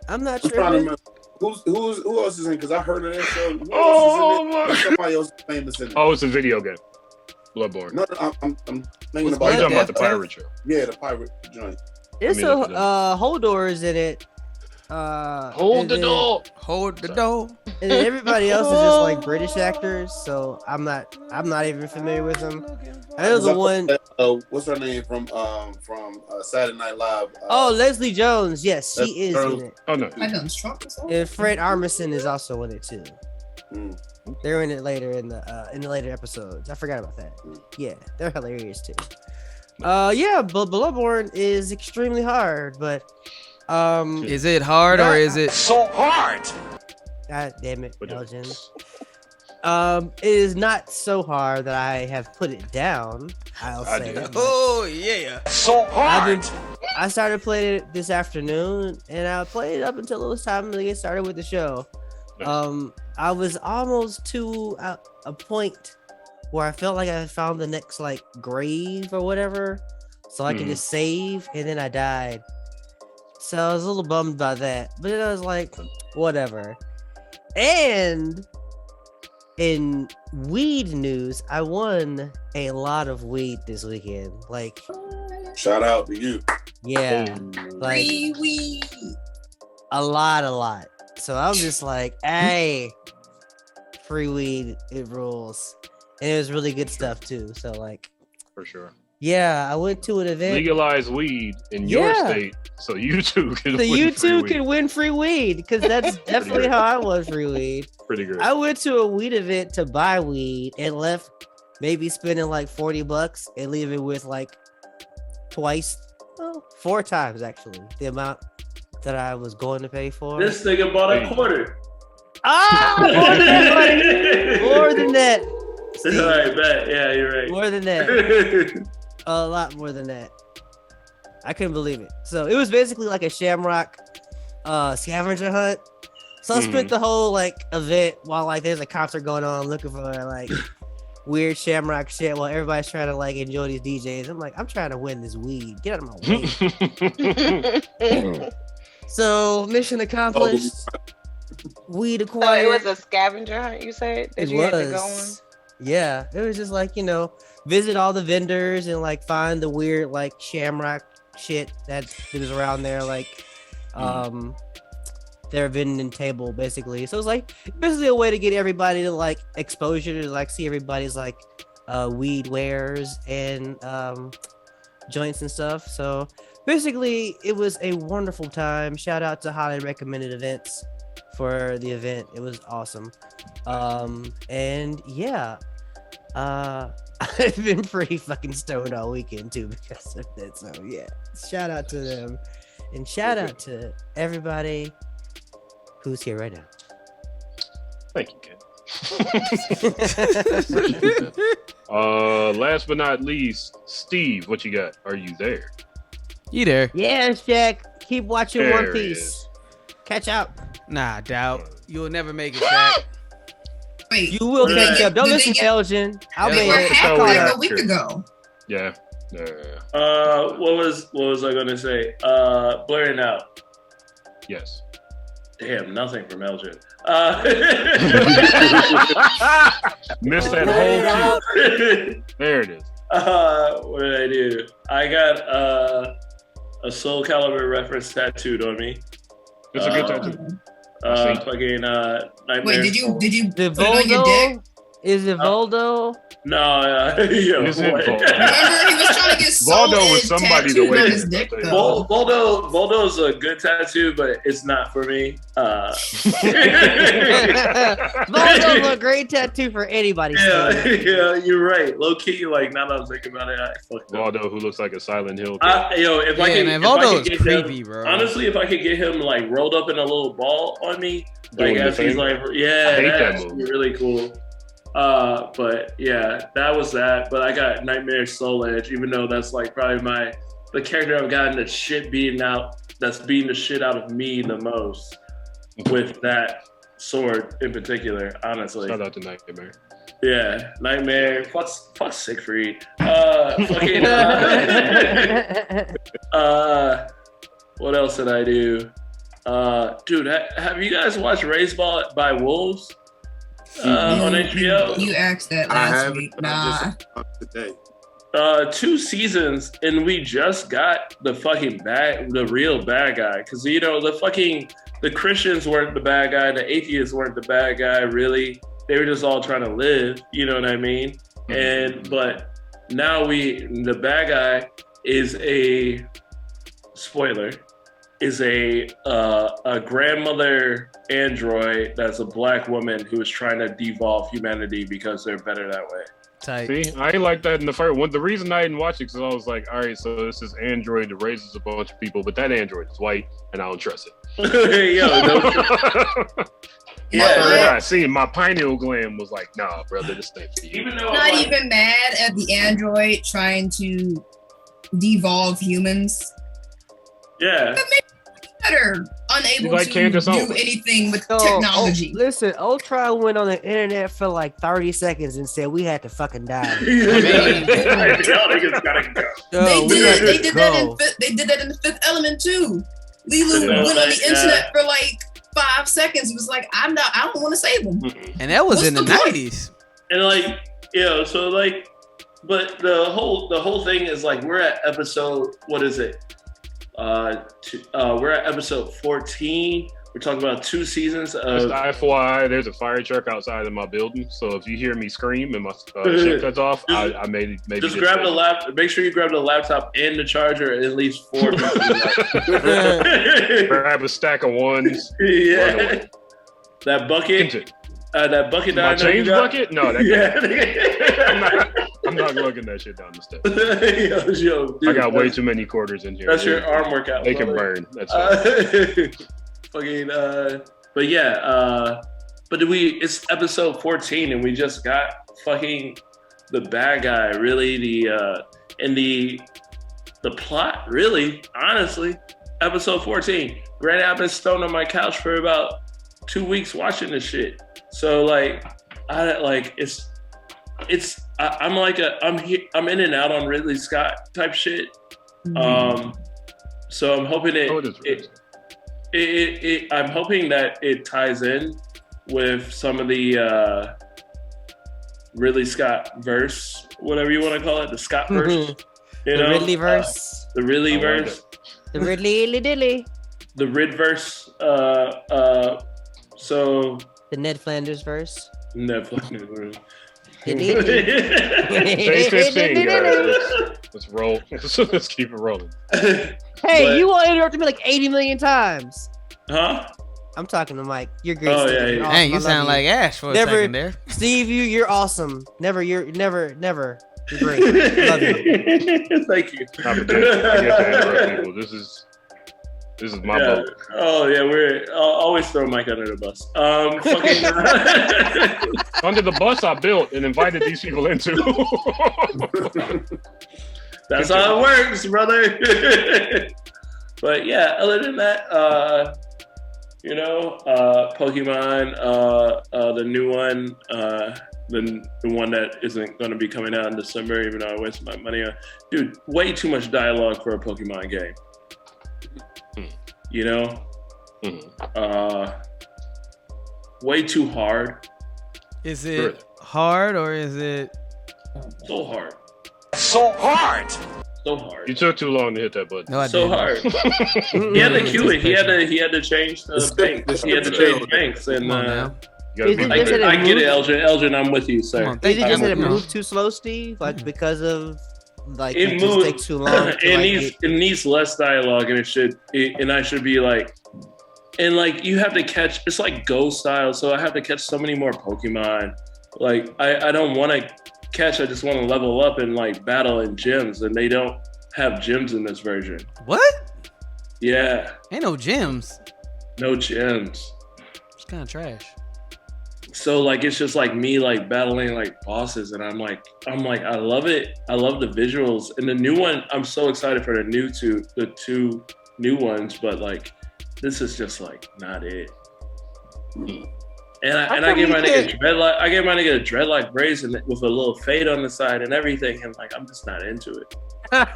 Speaker 4: I'm not sure.
Speaker 9: Who else is in? Because I heard of that show. Somebody else famous in it.
Speaker 2: Oh, it's a video game. Bloodborne.
Speaker 9: No, I'm thinking
Speaker 2: about. You're talking about the pirate show.
Speaker 9: Yeah, the pirate joint.
Speaker 4: It's Holdor is in it.
Speaker 2: Hold the door.
Speaker 10: Hold the door.
Speaker 4: And then everybody else is just like British actors, so I'm not even familiar with them. I know the one.
Speaker 9: What's her name from Saturday Night Live?
Speaker 4: Leslie Jones. Yes, she is in it.
Speaker 2: Oh no.
Speaker 4: And Fred Armisen is also in it too. They're in it later in the later episodes. I forgot about that. Yeah, they're hilarious too. But Bloodborne is extremely hard, but
Speaker 10: is it hard or is it
Speaker 6: so hard?
Speaker 4: God damn it, Elgin. It is not so hard that I have put it down. I'll say.
Speaker 10: Oh yeah,
Speaker 6: so hard.
Speaker 4: I started playing it this afternoon, and I played it up until it was time to get started with the show. I was almost to a point where I felt like I found the next like grave or whatever, so I could just save, and then I died. So I was a little bummed by that, but then I was like, whatever. And in weed news, I won a lot of weed this weekend. Like,
Speaker 9: shout out to you.
Speaker 4: Yeah, like
Speaker 1: weed.
Speaker 4: A lot. So I'm just like, hey, free weed, it rules. And it was really good stuff too. So like,
Speaker 2: for sure.
Speaker 4: Yeah, I went to an event.
Speaker 2: Legalize weed in your state, so you too can.
Speaker 4: So you too can win free weed, because that's definitely how I won free weed.
Speaker 2: Pretty good.
Speaker 4: I went to a weed event to buy weed and left, maybe spending like $40 and leaving with like 4 times actually the amount that I was going to pay for.
Speaker 11: This nigga bought a quarter.
Speaker 4: More than that.
Speaker 11: Steve. All right, bet. Yeah, you're right.
Speaker 4: More than that. A lot more than that. I couldn't believe it. So it was basically like a Shamrock scavenger hunt. So I spent the whole like event while like there's a concert going on looking for like weird Shamrock shit while everybody's trying to like enjoy these DJs. I'm like, I'm trying to win this weed. Get out of my way. So mission accomplished. Weed acquired.
Speaker 3: So it was a scavenger hunt, you said? That you had to go on?
Speaker 4: Yeah, it was just like, visit all the vendors and like find the weird like Shamrock shit that was around there, like their vending table basically. So it's like basically a way to get everybody to like exposure to like see everybody's like weed wares and joints and stuff. So basically it was a wonderful time. Shout out to highly recommended events for the event. It was awesome. And yeah, I've been pretty fucking stoned all weekend too because of that. So yeah, shout out to them and shout out to everybody who's here right now.
Speaker 2: Thank you, Ken. Last but not least, Steve, what you got? Are you there?
Speaker 10: You there?
Speaker 4: Yes, Jack. Keep watching One Piece. Catch up.
Speaker 10: Nah, doubt. You'll never make it, Jack.
Speaker 1: Wait,
Speaker 4: you will catch up. Don't listen to Elgin. I'll make it.
Speaker 1: Like a week ago.
Speaker 2: Yeah.
Speaker 11: What was I gonna say? Blurring out.
Speaker 2: Yes.
Speaker 11: Damn, nothing from Elgin.
Speaker 2: Missed that whole cue. There it is.
Speaker 11: What did I do? I got a Soul Calibur reference tattooed on me.
Speaker 2: It's a good tattoo.
Speaker 11: Fucking Nightmare.
Speaker 1: Wait, did you
Speaker 4: the
Speaker 1: put it on your dick?
Speaker 4: Is it Voldo?
Speaker 11: No,
Speaker 2: Is it
Speaker 1: Remember, he was trying to get
Speaker 2: Voldo was somebody to win
Speaker 1: his dick.
Speaker 11: Voldo's a good tattoo, but it's not for me.
Speaker 4: Voldo's a great tattoo for anybody.
Speaker 11: Yeah, you're right. Low key, like now that I'm thinking about it, I fucked up.
Speaker 2: Voldo, who looks like a Silent Hill.
Speaker 11: If I could,
Speaker 10: Voldo is creepy, bro.
Speaker 11: Honestly, if I could get him like rolled up in a little ball on me, like as he's like,
Speaker 2: I hate that
Speaker 11: that'd
Speaker 2: movie.
Speaker 11: be really cool. But yeah, that was that. But I got Nightmare Soul Edge, even though that's like probably the character I've gotten the shit beaten out. That's beating the shit out of me the most with that sword in particular. Honestly,
Speaker 2: shout out to Nightmare.
Speaker 11: Yeah, Nightmare. Fuck Siegfried. What else did I do? Dude, have you guys watched Raised by Wolves? On HBO.
Speaker 1: You asked that last week. Nah.
Speaker 9: Today.
Speaker 11: 2 seasons, and we just got the real bad guy. Because the Christians weren't the bad guy, the atheists weren't the bad guy. Really, they were just all trying to live. You know what I mean? But now the bad guy is a spoiler. Is a grandmother android that's a black woman who is trying to devolve humanity because they're better that way.
Speaker 10: Tight.
Speaker 2: See, I ain't like that in the first one. The reason I didn't watch it because I was like, all right, so this is android that raises a bunch of people, but that android is white, and I don't trust it. My pineal gland was like, nah, brother, this thing for you.
Speaker 1: Not even mad at the android trying to devolve humans.
Speaker 11: Yeah.
Speaker 1: Better unable to do anything with technology.
Speaker 4: Listen, Ultron went on the internet for like 30 seconds and said we had to fucking die.
Speaker 1: They did that in the Fifth Element too. Lilu went on the internet for like 5 seconds. It was like, I don't want to save them.
Speaker 10: And that was in the 90s.
Speaker 11: And but the whole thing is like, we're at episode, what is it? We're at episode 14. We're talking about 2 seasons of.
Speaker 2: FYI, there's a fire truck outside of my building, so if you hear me scream and my shit cuts off, I maybe
Speaker 11: just grab the laptop. Make sure you grab the laptop and the charger at least 4 people.
Speaker 2: Grab a stack of ones.
Speaker 11: Yeah, that bucket. That bucket.
Speaker 2: My change bucket? No, that I'm not lugging that shit down the steps.
Speaker 11: Yo, dude,
Speaker 2: I got way too many quarters in here.
Speaker 11: That's your arm workout.
Speaker 2: They can burn. That's
Speaker 11: fucking. But yeah. It's episode 14, and we just got fucking the bad guy. Really, the plot. Really, honestly, episode 14. Granted, I've been stoned on my couch for about 2 weeks watching this shit. So I'm in and out on Ridley Scott type shit. So I'm hoping I'm hoping that it ties in with some of the Ridley Scott verse, whatever you want to call it, the Scott verse.
Speaker 4: The Ridley verse.
Speaker 11: The Ridley verse.
Speaker 4: The Ridley dilly.
Speaker 11: The Rid verse. So
Speaker 4: the Ned Flanders verse.
Speaker 11: Ned Flanders verse.
Speaker 2: Phase 15, guys. Let's roll. Let's keep it rolling.
Speaker 4: Hey, you all interrupted me like 80 million times.
Speaker 11: Huh?
Speaker 4: I'm talking to Mike. You're great.
Speaker 11: Oh,
Speaker 4: Steve.
Speaker 11: yeah.
Speaker 4: You're awesome.
Speaker 10: Dang, you sound like Ash for a second there.
Speaker 4: Steve, you're awesome. Never. You're great. Love you.
Speaker 11: Thank you.
Speaker 2: I get to interrupt people. This is my boat.
Speaker 11: Oh yeah, I'll always throw Mike under the bus.
Speaker 2: Under the bus I built and invited these people into.
Speaker 11: That's how it works, brother. But yeah, other than that, Pokemon, the new one, the one that isn't going to be coming out in December, even though I wasted my money on. Dude, way too much dialogue for a Pokemon game. You know? Way too hard.
Speaker 10: Is it hard or is it
Speaker 11: so hard?
Speaker 6: So hard.
Speaker 11: So hard.
Speaker 2: You took too long to hit that button.
Speaker 10: No, I
Speaker 11: so
Speaker 10: didn't.
Speaker 11: hard. He had to queue it. He had to change the banks. He had to change banks, and I get it, Elgin. I'm with you, sir.
Speaker 4: Is it just that it moved too slow, Steve? Like because of like it
Speaker 11: moves,
Speaker 4: just takes too long.
Speaker 11: It needs less dialogue, and I should be like, and like you have to catch. It's like Go style, so I have to catch so many more Pokemon. Like I don't want to catch. I just want to level up and like battle in gyms, and they don't have gyms in this version.
Speaker 10: What?
Speaker 11: Yeah.
Speaker 10: Ain't no gyms.
Speaker 11: No gyms.
Speaker 10: It's kind of trash.
Speaker 11: So like it's just like me like battling like bosses, and I'm like I love it. I love the visuals, and the new one. I'm so excited for the two new ones, but like this is just like not it. And I gave my nigga dreadlock. I gave my nigga a dreadlock braids and with a little fade on the side and everything. And like I'm just not into it.
Speaker 10: Like,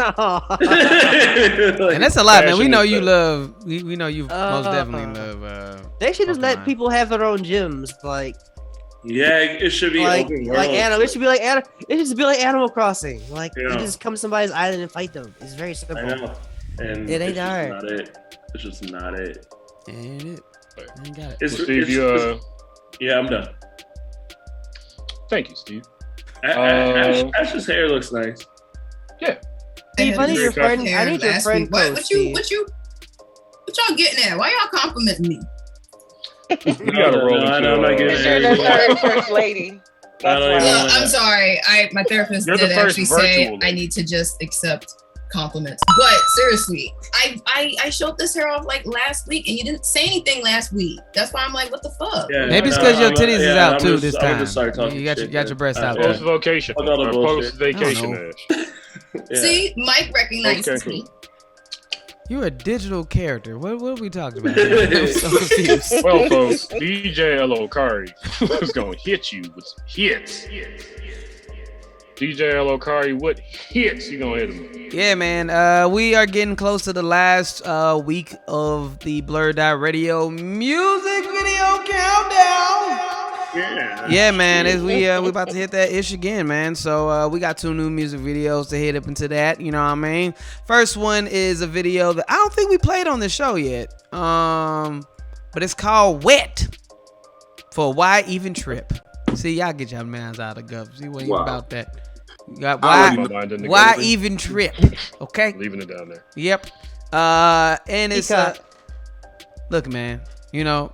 Speaker 10: and that's a lot, man. We know you love. We know you most definitely love.
Speaker 4: They should just
Speaker 10: Pokemon.
Speaker 4: let people have their own gyms. Like
Speaker 11: Yeah, it should be open world.
Speaker 4: It should be like Animal Crossing. Like you just come to somebody's island and fight them. It's very simple.
Speaker 11: I know. And
Speaker 4: it ain't hard.
Speaker 11: Not it. It's just not it.
Speaker 10: Ain't it? I ain't got
Speaker 2: Steve,
Speaker 10: it.
Speaker 11: Yeah, I'm done.
Speaker 2: Thank you, Steve.
Speaker 11: Ash's hair looks nice.
Speaker 2: Yeah.
Speaker 4: Steve, I need your friend. I need your friend.
Speaker 1: What y'all getting at? Why y'all complimenting me?
Speaker 2: We gotta roll into.
Speaker 11: I'm not getting
Speaker 3: That's our first lady.
Speaker 1: I'm sorry. My therapist did actually say I need to just accept compliments. But seriously, I showed this hair off like last week, and you didn't say anything last week. That's why I'm like, what the fuck?
Speaker 10: Yeah, maybe it's because your titties is out too this time. You got your breast out.
Speaker 2: Post vacation. Post vacation.
Speaker 1: See, Mike recognizes me.
Speaker 10: You're a digital character. What are we talking about? I'm so confused.
Speaker 2: Well, folks, DJ L.O.Kari is going to hit you with some hits. DJ L.O.Kari, what hits you going to hit him with?
Speaker 10: Yeah, man. We are getting close to the last week of the BlurdDotRadio music video countdown. Yeah, man. We about to hit that ish again, man. So we got 2 new music videos to hit up into that. You know what I mean? First one is a video that I don't think we played on the show yet. But it's called Wet for Why Even Trip. See, y'all get your mans out of guff. See what you about that. You got why even trip? Okay,
Speaker 2: leaving it down there.
Speaker 10: Yep. And it's look, man. You know,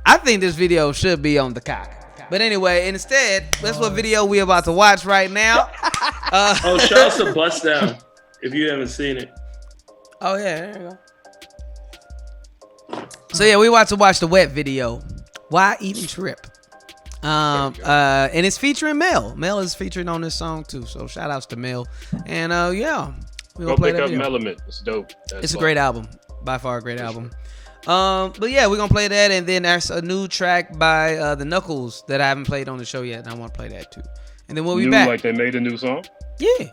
Speaker 10: I think this video should be on the cock. But anyway, instead, that's what video we about to watch right now.
Speaker 11: Shout out to Bust Down if you haven't seen it.
Speaker 10: Oh yeah, there you go. So yeah, we about to watch the Wet video. Why even trip? And it's featuring Mel. Mel is featured on this song too. So shout outs to Mel. And yeah, we
Speaker 2: go
Speaker 10: play
Speaker 2: pick
Speaker 10: that
Speaker 2: up
Speaker 10: video.
Speaker 2: Melamint. It's dope.
Speaker 10: It's a great album. By far a great album. But yeah, we're gonna play that, and then there's a new track by the Knuckles that I haven't played on the show yet, and I want to play that too. And then we'll be back.
Speaker 2: Like they made a new song?
Speaker 10: Yeah.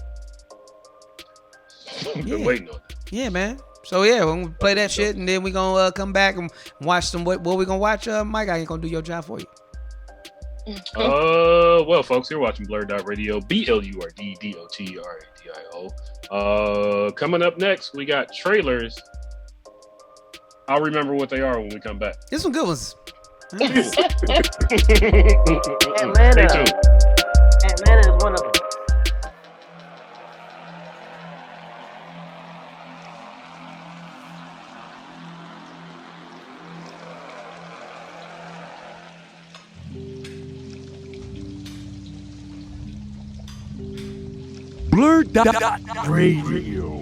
Speaker 2: Been waiting on it.
Speaker 10: Yeah, man. So yeah, we're gonna play that shit, and then we're gonna come back and watch some. What we gonna watch? Mike, I ain't gonna do your job for you.
Speaker 2: Well, folks, you're watching BlurdDotRadio, BlurdDotRadio. Coming up next, we got trailers. I'll remember what they are when we come back.
Speaker 10: There's some good ones.
Speaker 2: Stay tuned.
Speaker 12: Atlanta is one of them.
Speaker 6: BlurdDotRadio.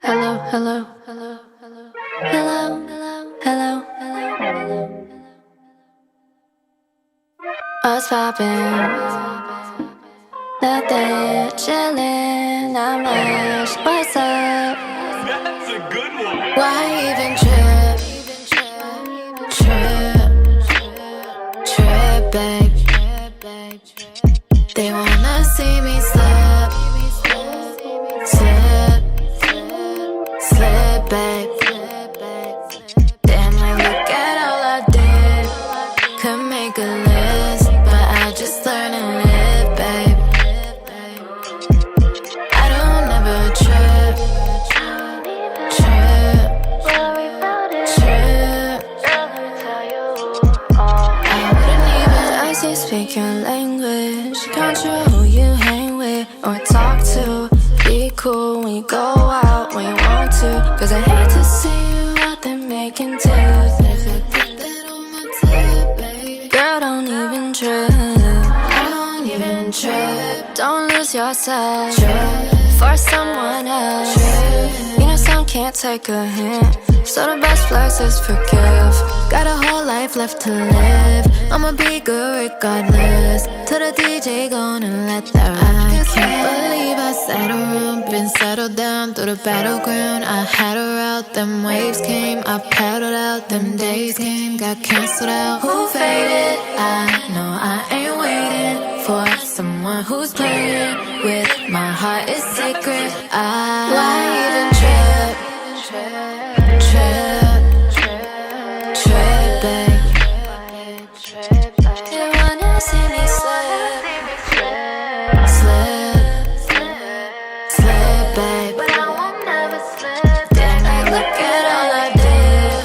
Speaker 7: Hello, hello, hello, hello, hello, hello, hello, hello. What's poppin'? Nothing, chillin', I'm like, what's up?
Speaker 6: That's a good one.
Speaker 7: Why even trip, babe? They wanna see me slip, babe. Damn, like look at all I did. Could make a list, but I just learned to live, babe. I don't ever trip. I wouldn't even ask you speak your language. Control who you hang with or talk to. Be cool when you go out, when you want to. Cause I hate to see you out there making tunes. Girl, don't even trip. I don't even trip. Don't lose yourself for someone else. You know some can't take a hint, so the best flex is forgive. Got a whole life left to live. I'ma be good regardless. Till the DJ gone and let that ride. I can't believe I sat around, been settled down through the battleground. I had a route, them waves came, I paddled out, them days came, got canceled out. Who faded? I know I ain't waiting for someone who's playing with my heart is sacred. Why even trip, babe? You wanna see me slip, babe? But I won't never slip. Damn it, look at all I did.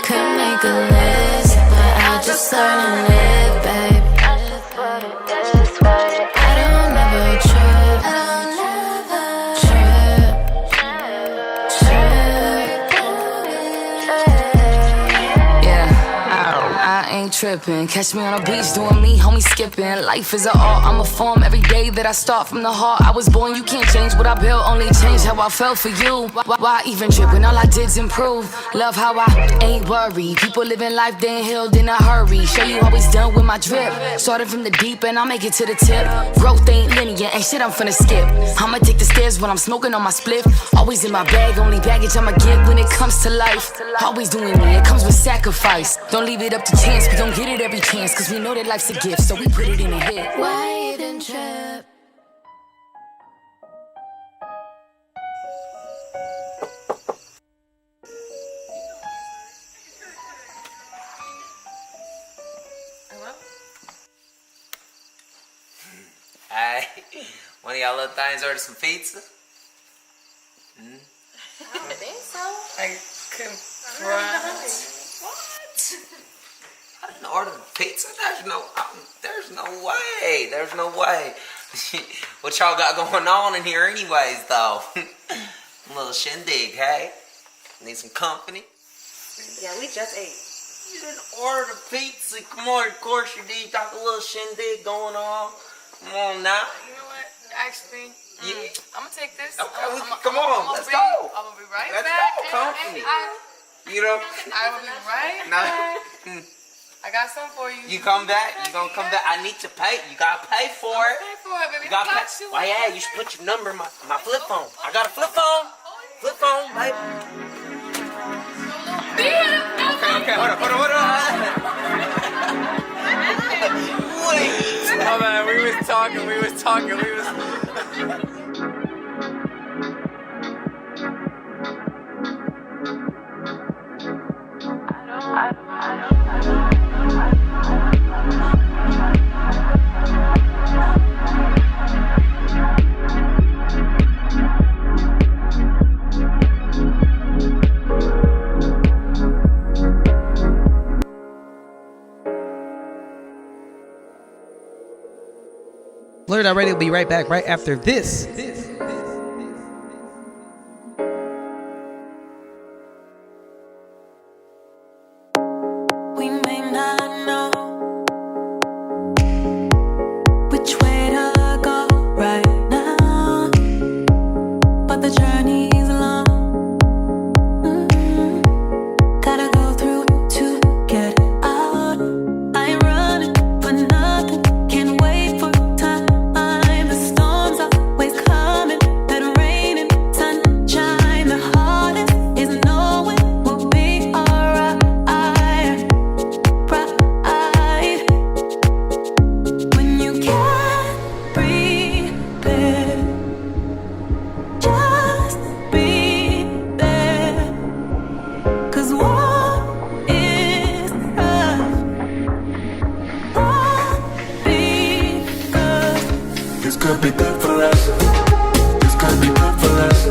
Speaker 7: Could make a list, but I'll just learn and live, babe. I don't ever trip. Tripping, catch me on a beach doing me, homie skipping. Life is an art, I'm a form every day that I start from the heart. I was born, you can't change what I built, only change how I felt for you. Why even tripping? All I did's improve. Love how I ain't worried. People living life, then healed in a hurry. Show you always done with my drip. Started from the deep and I'll make it to the tip. Growth ain't linear, ain't shit I'm finna skip. I'ma take the stairs when I'm smoking on my spliff. Always in my bag, only baggage I'ma get when it comes to life. Always doing me, it comes with sacrifice. Don't leave it up to chance, we don't get it every chance, cause we know that life's a gift, so we put it in a hit. Why even trip?
Speaker 13: Alright, one of y'all little things order some pizza?
Speaker 14: I don't think so.
Speaker 13: I confront. I didn't order pizza. There's no way. There's no way. What y'all got going on in here anyways, though? A little shindig, hey? Need some company?
Speaker 14: Yeah, we just ate.
Speaker 13: You didn't order the pizza. Come on, of course you did. You got a little shindig going on. Come on now.
Speaker 14: You know what? Actually, I'm gonna take this.
Speaker 13: Okay, come on, let's go.
Speaker 14: I'm gonna be right back.
Speaker 13: Let's go, company.
Speaker 14: You know? I will be right back. I got some for you.
Speaker 13: You come back? You gonna come back? I need to pay. You gotta pay for it.
Speaker 14: Pay for it, baby.
Speaker 13: You gotta pay. Why, yeah, you should put your number in my flip phone. I got a flip phone. Flip phone, baby. Okay, hold on. Wait.
Speaker 15: Oh man, we was talking.
Speaker 10: BlurdDotRadio will be right back right after this.
Speaker 7: We may not know which way to go right now, but the journey is long. Gotta go through to get out. I ain't running for nothing, can't wait for time. The storms always coming, that rain and sunshine. The hardest is knowing we'll be alright. When you can't prepare, just be there. 'Cause war is rough, won't be good.
Speaker 16: This could be good for us. This could be good for us.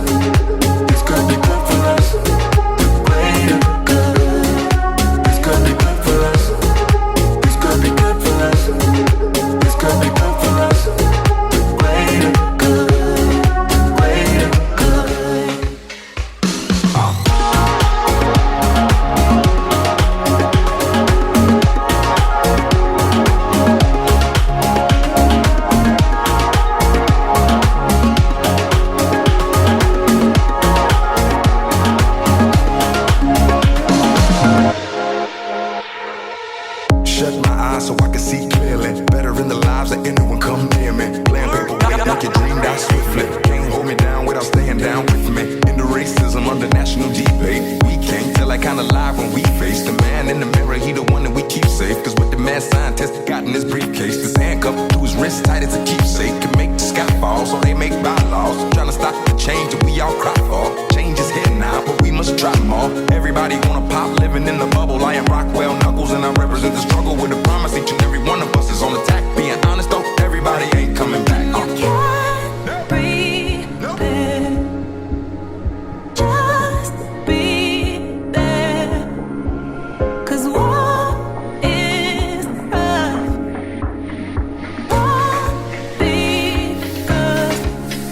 Speaker 16: This could be good for us. The greater good. This could be good for us. This could be good for us. This could be good for us. The greater good. The greater good. eyes so I can see clearly. Better in the lives of anyone come near me. Playing paper weight, make your dream die swiftly. Can't hold me down without staying down with me. Into racism under national debate. We can't tell that kind of lie when we face the man in the mirror. He the one that we keep safe. Cause what the mad scientist got in his briefcase, this handcuff to his wrist tight as a keepsake, can make the sky fall, so they make bylaws. Trying to stop the change that we all cry for. Change is here now, but we must try more. Everybody wanna pop, living in the bubble. I am Rockwell Knuckles and I represent the struggle with a promise. Each and every one of us is on attack. Being honest though, everybody ain't coming back.
Speaker 7: Can't breathe there. Just be there. Cause war is rough. Won't be good.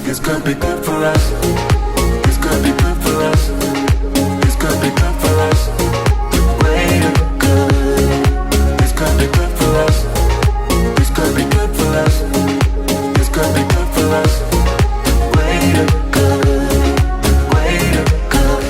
Speaker 16: This could be good for us. This could be good for us. This could be good for us. The greater good. This could be good for us. This could be good for us. This could be good for us. The greater good. The greater good.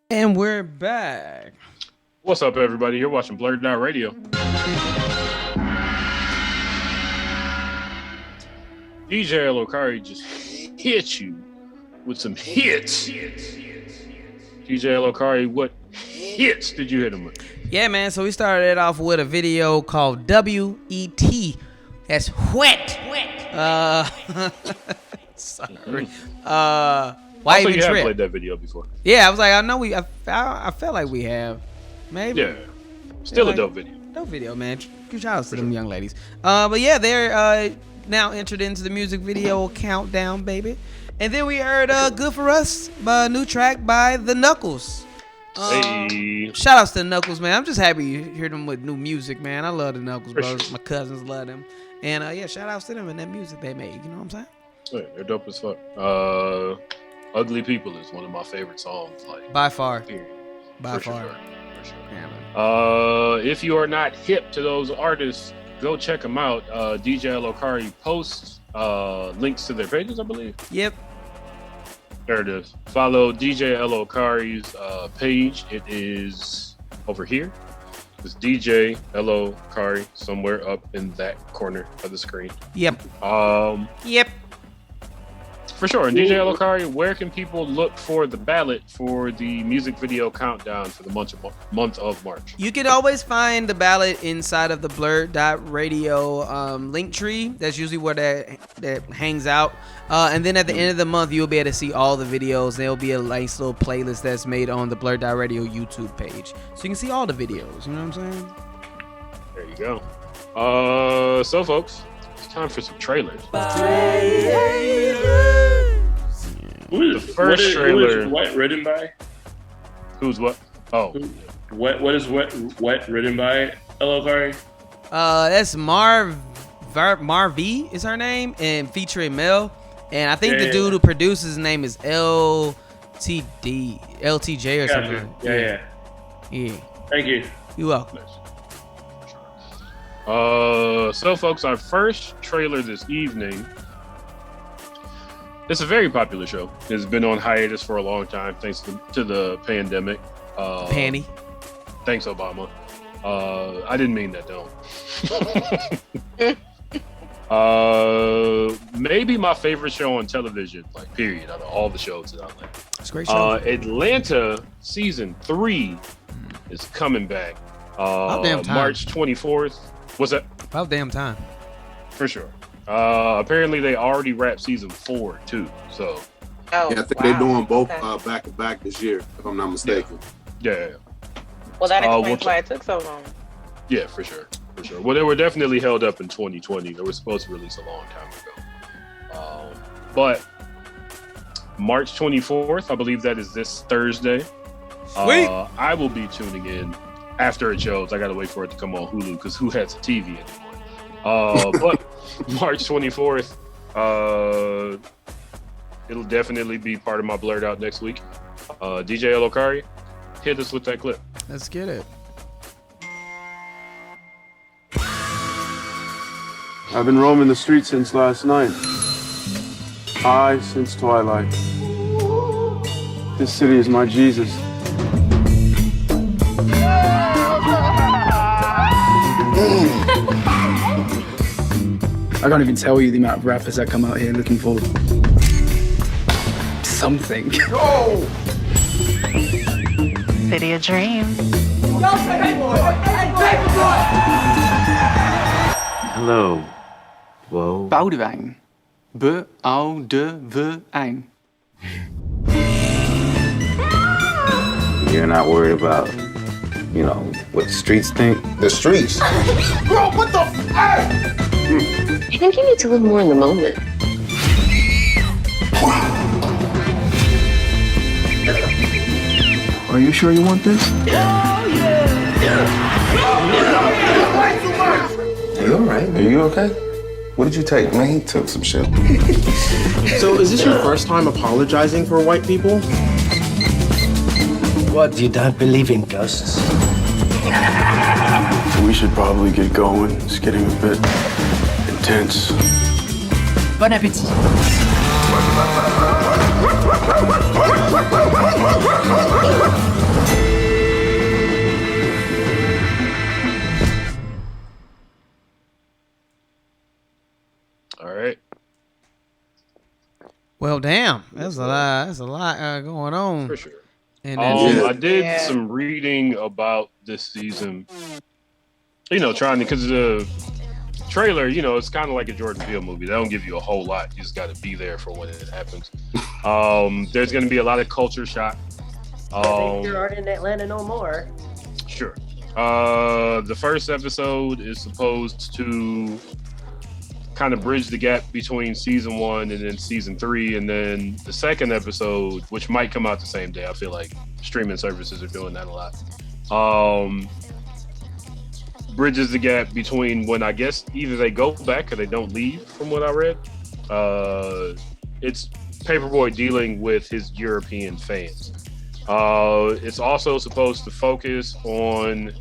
Speaker 10: And we're back.
Speaker 2: What's up, everybody? You're watching BlurdDotRadio. DJ Lokari just hit you with some hits. DJ Lokari, what hits did you hit him with?
Speaker 10: Yeah, man. So we started it off with a video called W.E.T. That's wet. Sorry. Why
Speaker 2: Also,
Speaker 10: even
Speaker 2: you have
Speaker 10: trip?
Speaker 2: played that video before.
Speaker 10: Yeah, I was like, I know I felt like we have. Maybe.
Speaker 2: Yeah. Still
Speaker 10: Yeah,
Speaker 2: a dope video.
Speaker 10: Dope video, man. Good shout outs to them young ladies. But yeah, they're now entered into the music video countdown, baby. And then we heard Good For Us, a new track by The Knuckles.
Speaker 2: Hey.
Speaker 10: Shout outs to The Knuckles, man. I'm just happy you hear them with new music, man. I love The Knuckles,
Speaker 2: For
Speaker 10: bro.
Speaker 2: sure.
Speaker 10: My cousins love them. And yeah, shout outs to them and that music they make. You know what I'm saying?
Speaker 2: Yeah, they're dope as fuck. Ugly People is one of my favorite songs. Like
Speaker 10: By far.
Speaker 2: Period.
Speaker 10: By
Speaker 2: For
Speaker 10: far.
Speaker 2: sure. For sure.
Speaker 10: Yeah, man.
Speaker 2: If you are not hip to those artists, go check them out. DJ Lokari posts links to their pages, I believe.
Speaker 10: Yep.
Speaker 2: There it is. Follow DJ Lokari's page. It is over here. It's DJ Lokari somewhere up in that corner of the screen.
Speaker 10: Yep.
Speaker 2: Yep. For sure. And DJ Lokari, where can people look for the ballot for the music video countdown for the month of March?
Speaker 10: You can always find the ballot inside of the BlurdDotRadio link tree. That's usually where that hangs out. And then at the end of the month, you'll be able to see all the videos. There'll be a nice little playlist that's made on the BlurdDotRadio YouTube page. So you can see all the videos. You know what I'm saying?
Speaker 2: There you go. So, folks, it's time for some trailers. The first trailer.
Speaker 11: Who is Wet written by?
Speaker 2: Who's what? Oh.
Speaker 11: What is Wet written by Lokari?
Speaker 10: That's Marv is her name, and featuring Mel. And I think the dude who produces his name is LTJ or something.
Speaker 11: Yeah. Thank you.
Speaker 10: You're welcome.
Speaker 2: So, folks, our first trailer this evening. It's a very popular show. It's been on hiatus for a long time thanks to the pandemic.
Speaker 10: Panty.
Speaker 2: Thanks, Obama. I didn't mean that, don't. Maybe my favorite show on television, like, period, out of all the shows that I like.
Speaker 10: It's a great show.
Speaker 2: Atlanta season 3 is coming back.
Speaker 10: Damn time.
Speaker 2: March 24th. What's that?
Speaker 10: About damn time.
Speaker 2: For sure. Apparently they already wrapped season 4 too. So
Speaker 3: Oh,
Speaker 9: Yeah, I think
Speaker 3: wow.
Speaker 9: they're doing both
Speaker 3: Okay.
Speaker 9: back to back this year, if I'm not mistaken.
Speaker 2: yeah.
Speaker 3: Well, that
Speaker 2: we'll
Speaker 3: explains why it took so long.
Speaker 2: Yeah, for sure. Well, they were definitely held up in 2020. They were supposed to release a long time ago. But March 24th, I believe that is this Thursday.
Speaker 10: Sweet.
Speaker 2: I will be tuning in after it shows. I gotta wait for it to come on Hulu because who has a TV anymore? But March 24th, it'll definitely be part of my Blerd out next week. DJ Elokari, hit us with that clip.
Speaker 10: Let's get it.
Speaker 17: I've been roaming the streets since last night. I since twilight. This city is my Jesus.
Speaker 18: I can't even tell you the amount of rappers that come out here looking for something.
Speaker 19: City of Dreams.
Speaker 18: Hello. Whoa. Boudewijn. Boudewijn.
Speaker 20: You're not worried about, what the streets think? The streets?
Speaker 8: Bro, what the fuck? I think you need to live more in the moment.
Speaker 18: Are you sure you want this?
Speaker 20: Are you alright? Are you okay? What did you take? Man, he took some shit.
Speaker 21: So is this your first time apologizing for white people?
Speaker 22: What, you don't believe in ghosts?
Speaker 17: We should probably get going. It's getting a bit intense.
Speaker 22: Bon appétit.
Speaker 2: All right.
Speaker 10: Well, damn, that's a lot. That's a lot going on.
Speaker 2: For sure.
Speaker 10: And
Speaker 2: I did some reading about this season. Trying to, because the trailer, it's kind of like a Jordan Peele movie. They don't give you a whole lot. You just got to be there for when it happens. There's going to be a lot of culture shock.
Speaker 4: You're already in Atlanta no more.
Speaker 2: Sure. The first episode is supposed to kind of bridge the gap between season 1 and then season 3, and then the second episode, which might come out the same day. I feel like streaming services are doing that a lot. Bridges the gap between when I guess either they go back or they don't leave, from what I read. It's Paperboy dealing with his European fans. It's also supposed to focus on,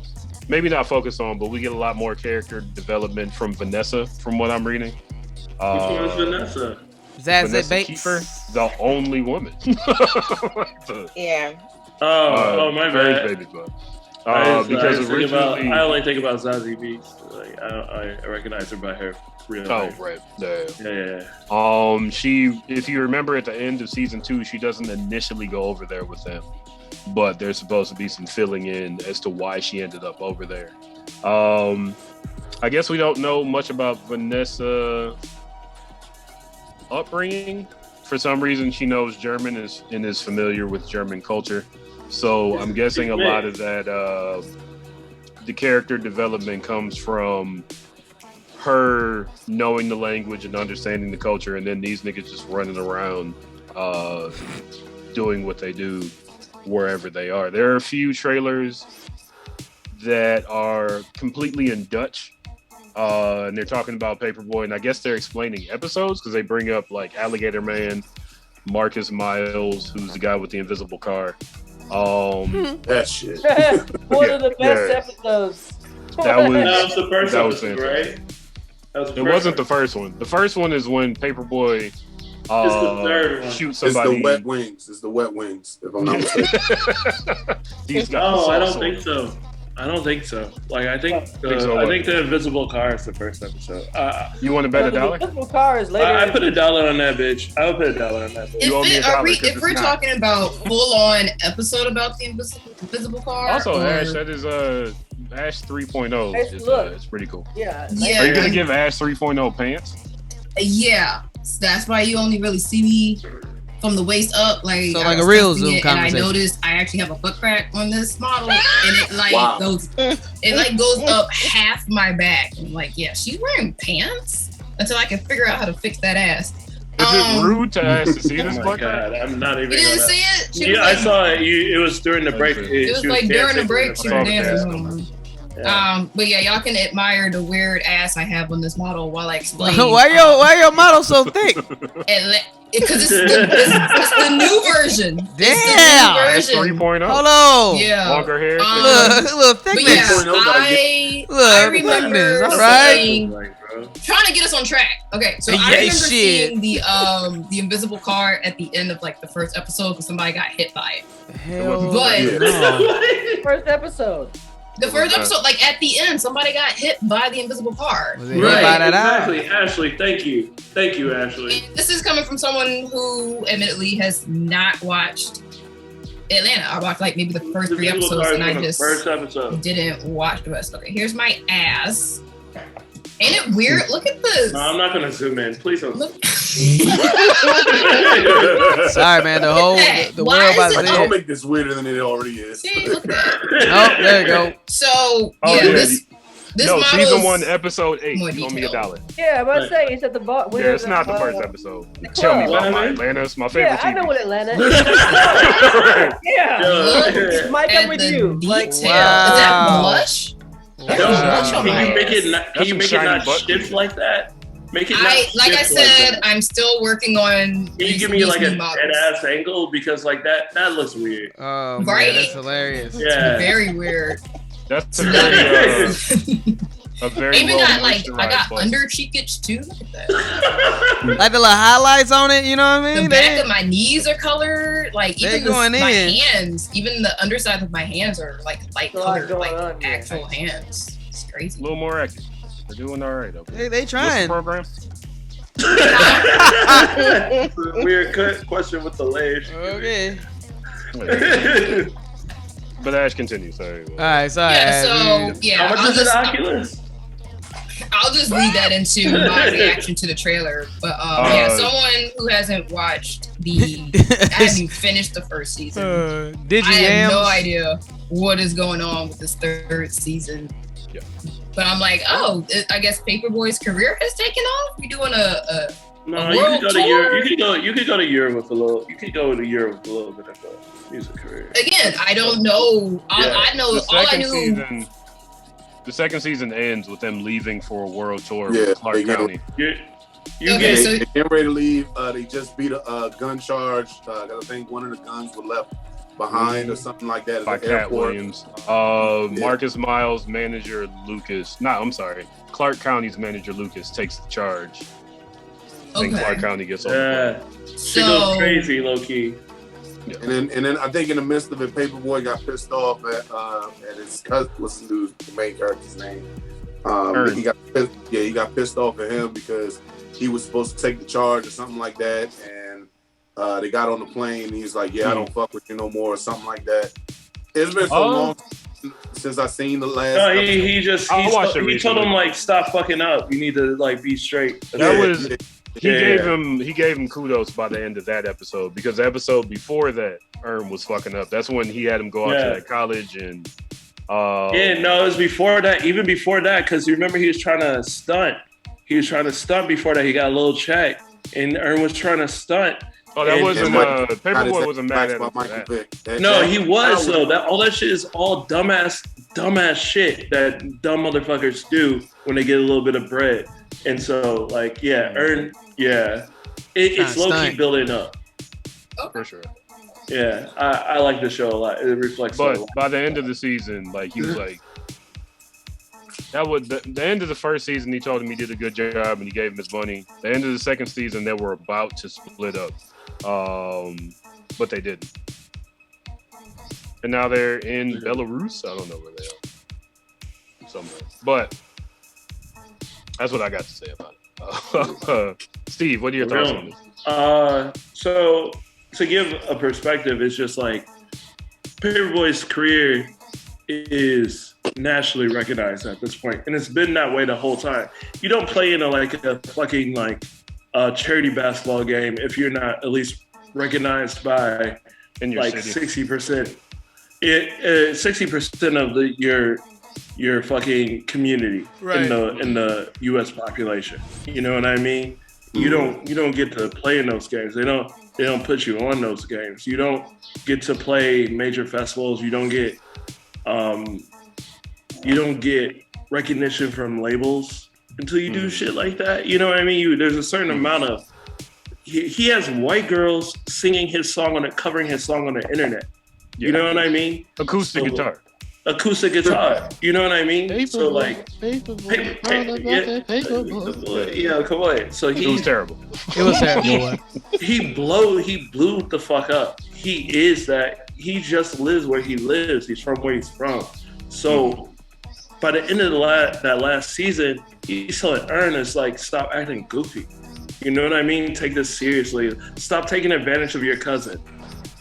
Speaker 2: maybe not focus on, but we get a lot more character development from Vanessa, from what I'm reading.
Speaker 11: Who's Vanessa?
Speaker 10: Vanessa
Speaker 2: Kiefer, the only woman.
Speaker 3: Yeah.
Speaker 11: My
Speaker 2: very
Speaker 11: bad.
Speaker 2: baby boy.
Speaker 11: Because
Speaker 2: originally,
Speaker 11: I only think about Zazie Beetz. Like I recognize her by her real name.
Speaker 2: Right.
Speaker 11: Yeah.
Speaker 2: She, if you remember at the end of season 2, she doesn't initially go over there with them, but there's supposed to be some filling in as to why she ended up over there. I guess we don't know much about Vanessa upbringing. For some reason, she knows German and is familiar with German culture. So I'm guessing a lot of that, the character development comes from her knowing the language and understanding the culture, and then these niggas just running around doing what they do wherever they are. There are a few trailers that are completely in Dutch, and they're talking about Paperboy, and I guess they're explaining episodes because they bring up like Alligator Man, Marcus Miles, who's the guy with the invisible car.
Speaker 9: That shit.
Speaker 4: One of the best episodes.
Speaker 2: That was
Speaker 11: the first
Speaker 2: episode,
Speaker 11: right?
Speaker 2: It wasn't the first one. The first one is when Paperboy
Speaker 11: It's the third one.
Speaker 2: shoots somebody.
Speaker 9: It's the wet wings. If I'm not mistaken.
Speaker 11: I don't think so. Like I think the invisible car is the first episode.
Speaker 2: You want to bet
Speaker 4: The
Speaker 2: $1?
Speaker 4: invisible car is later.
Speaker 11: I put $1 on that bitch. I would put $1 on that bitch.
Speaker 1: If we're talking about full-on episode about the invisible car,
Speaker 2: Also, Ash, that is Ash 3.0. It's pretty cool.
Speaker 4: Yeah.
Speaker 1: Yeah.
Speaker 2: Are you gonna give Ash 3.0 pants?
Speaker 1: Yeah, that's why you only really see me from the waist up, like
Speaker 10: So
Speaker 1: I
Speaker 10: like
Speaker 1: was
Speaker 10: a real
Speaker 1: testing
Speaker 10: Zoom
Speaker 1: it, and I
Speaker 10: conversation.
Speaker 1: noticed I actually have a foot crack on this model, and it like
Speaker 9: Wow.
Speaker 1: goes up half my back. And I'm like, yeah, she's wearing pants until I can figure out how to fix that ass.
Speaker 2: Is it rude to ask to see this?
Speaker 11: Oh my god, I'm not even.
Speaker 1: You didn't
Speaker 11: gonna...
Speaker 1: see it? She
Speaker 11: Yeah,
Speaker 1: was
Speaker 11: I
Speaker 1: like-
Speaker 11: saw it. It was during the break.
Speaker 1: It was
Speaker 11: she
Speaker 1: like during the
Speaker 11: dancing
Speaker 1: break, she was dancing.
Speaker 11: Yeah.
Speaker 1: But yeah, y'all can admire the weird ass I have on this model while I explain.
Speaker 10: Why your model so thick?
Speaker 1: Because it's the new version.
Speaker 10: Damn.
Speaker 1: It's the new version.
Speaker 2: 3.0.
Speaker 10: Hold on.
Speaker 1: Yeah.
Speaker 2: Longer hair.
Speaker 10: Little
Speaker 1: But
Speaker 10: thickness.
Speaker 1: yeah, I remember
Speaker 10: all right.
Speaker 1: seeing, trying to get us on track. Okay, so I remember seeing the invisible car at the end of like the first episode because somebody got hit by it.
Speaker 10: Hell
Speaker 1: But
Speaker 5: First episode.
Speaker 1: the first episode, like at the end, somebody got hit by the invisible car.
Speaker 11: Right, exactly. Ashley, thank you, Ashley.
Speaker 1: This is coming from someone who admittedly has not watched Atlanta. I watched like maybe the first 3 episodes and I just didn't watch the rest. Okay, here's my ass. Ain't it weird? Look at this.
Speaker 11: No, I'm not gonna zoom in. Please don't.
Speaker 10: Sorry, man. The whole the
Speaker 1: Why
Speaker 10: world
Speaker 1: is
Speaker 10: about
Speaker 1: it-
Speaker 10: to
Speaker 9: Don't
Speaker 10: see.
Speaker 9: make this weirder than it already is.
Speaker 10: Oh, there you go.
Speaker 1: So
Speaker 2: Oh,
Speaker 1: yeah,
Speaker 2: yeah.
Speaker 1: this
Speaker 2: No,
Speaker 1: model
Speaker 2: season
Speaker 1: is
Speaker 2: 1, episode 8.
Speaker 1: more
Speaker 2: Owe me
Speaker 1: detailed.
Speaker 2: $1.
Speaker 5: Yeah, I'm about to say it's at the bottom.
Speaker 2: Yeah, it's not the first episode. Tell me about my Atlanta. It's my favorite
Speaker 5: Yeah, I
Speaker 2: TV.
Speaker 5: know what Atlanta is. Yeah.
Speaker 1: Look
Speaker 5: Mike, I'm
Speaker 1: at
Speaker 5: with
Speaker 1: the
Speaker 5: you. Like,
Speaker 1: detail. Is that blush? That's blush on my
Speaker 11: Can you make
Speaker 1: ass.
Speaker 11: it? Can you make it not shift like that? Make it. Not
Speaker 1: Like I
Speaker 11: shift
Speaker 1: said,
Speaker 11: that.
Speaker 1: I'm still working on.
Speaker 11: Can you give me like a dead ass angle because like that looks weird.
Speaker 10: Oh,
Speaker 1: Right?
Speaker 10: man, that's hilarious.
Speaker 11: Yeah.
Speaker 1: Very weird.
Speaker 2: That's a very, a very
Speaker 1: Even
Speaker 2: well
Speaker 1: got like I
Speaker 2: moisturized
Speaker 1: got
Speaker 2: bust.
Speaker 1: under cheekage too. Look at that.
Speaker 10: Like the little highlights on it, you know what I
Speaker 1: The
Speaker 10: mean?
Speaker 1: back of my knees are colored. Like
Speaker 10: They
Speaker 1: even
Speaker 10: going
Speaker 1: my
Speaker 10: in.
Speaker 1: hands, even the underside of my hands are like light
Speaker 5: a lot
Speaker 1: colored,
Speaker 5: going
Speaker 1: like
Speaker 5: on here.
Speaker 1: actual hands. It's
Speaker 2: A
Speaker 1: crazy.
Speaker 2: little more accurate. We're doing all right. Okay.
Speaker 10: They
Speaker 2: What's
Speaker 10: trying.
Speaker 2: the program?
Speaker 11: Weird question with the ledge.
Speaker 10: Okay.
Speaker 2: But Ash, continue. Sorry.
Speaker 10: All right, sorry.
Speaker 1: Yeah,
Speaker 10: Ash.
Speaker 1: so yeah,
Speaker 11: How much
Speaker 1: I'll
Speaker 11: is an
Speaker 1: just,
Speaker 11: Oculus?
Speaker 1: I'll just leave that into my reaction to the trailer. But yeah, someone who hasn't watched I haven't even finished the first season. I have no idea what is going on with this third season.
Speaker 2: Yeah.
Speaker 1: But I'm like, I guess Paperboy's career has taken off. We doing a
Speaker 11: No,
Speaker 1: a
Speaker 11: you
Speaker 1: world
Speaker 11: could go to
Speaker 1: tour?
Speaker 11: Europe. You could go to Europe with a little. You could go to Europe with a little bit of a music career.
Speaker 1: Again, I don't know. I know.
Speaker 2: The
Speaker 1: All I
Speaker 2: second
Speaker 1: knew.
Speaker 2: season. The second season ends with them leaving for a world tour
Speaker 9: Yeah,
Speaker 2: with Clark
Speaker 9: they get
Speaker 2: County.
Speaker 9: They getting ready to leave. They just beat a gun charge. I think one of the guns was left behind or something like that. At
Speaker 2: By
Speaker 9: the
Speaker 2: Cat
Speaker 9: airport.
Speaker 2: Williams. Marcus Miles' manager Lucas. Clark County's manager Lucas takes the charge. And
Speaker 1: Okay.
Speaker 2: Clark County gets on the
Speaker 11: Yeah,
Speaker 2: plane.
Speaker 11: she goes crazy, low key.
Speaker 9: And then I think in the midst of it, Paperboy got pissed off at his cousin. What's the main character's name? He got pissed off at him because he was supposed to take the charge or something like that, and they got on the plane. And he's like, "Yeah, I don't fuck with you no more," or something like that. It's been so long since I seen the last.
Speaker 11: No, he
Speaker 2: recently.
Speaker 11: told him like stop fucking up. You need to like be straight.
Speaker 2: He gave him kudos by the end of that episode because the episode before that, was fucking up. That's when he had him go out to that college and.
Speaker 11: It was before that. Even before that, because you remember he was trying to stunt. He was trying to stunt before that. He got a little check, and Ern was trying to stunt.
Speaker 2: Oh, that wasn't. Paperboy wasn't mad at him for that.
Speaker 11: No, he was though. All that shit is all dumbass shit that dumb motherfuckers do when they get a little bit of bread. And so, like, Ern, it's low key building up.
Speaker 2: For sure.
Speaker 11: Yeah, I like the show a lot. It reflects.
Speaker 2: But by the end of the season, like he was like, that was the end of the first season. He told him he did a good job and he gave him his money. The end of the second season, they were about to split up, but they didn't. And now they're in Belarus. I don't know where they are. Somewhere, but that's what I got to say about it. Steve, what are your thoughts on this?
Speaker 11: So to give a perspective, it's just like Paperboy's career is nationally recognized at this point, and it's been that way the whole time. You don't play in a fucking charity basketball game if you're not at least recognized by
Speaker 2: in your
Speaker 11: like
Speaker 2: city.
Speaker 11: 60%. 60% of your fucking community in the U.S. population. You know what I mean? you don't get to play in those games. They don't put you on those games. You don't get to play major festivals. You don't get recognition from labels until you do shit like that. You know what I mean? There's a certain amount of he has white girls singing his song covering his song on the internet. You know what I mean?
Speaker 2: Acoustic guitar.
Speaker 11: You know what I mean? So like, yeah, come on. So
Speaker 2: it was terrible.
Speaker 10: It was terrible.
Speaker 11: He blew the fuck up. He just lives where he lives. He's from where he's from. So by the end of that last season, he's telling Ernest, like, stop acting goofy. You know what I mean? Take this seriously. Stop taking advantage of your cousin.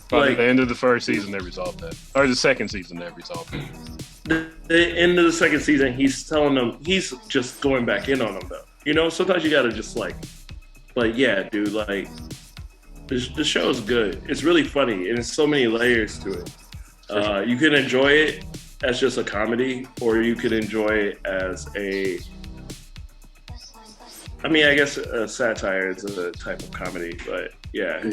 Speaker 2: By the end of the first season, they resolved that. Or the second season, they resolved that.
Speaker 11: The end of the second season, he's telling them, he's just going back in on them, though. You know, sometimes you gotta just like, yeah, dude, like, the show is good. It's really funny, and it's so many layers to it. You can enjoy it as just a comedy, or you could enjoy it as I guess a satire is a type of comedy, but yeah.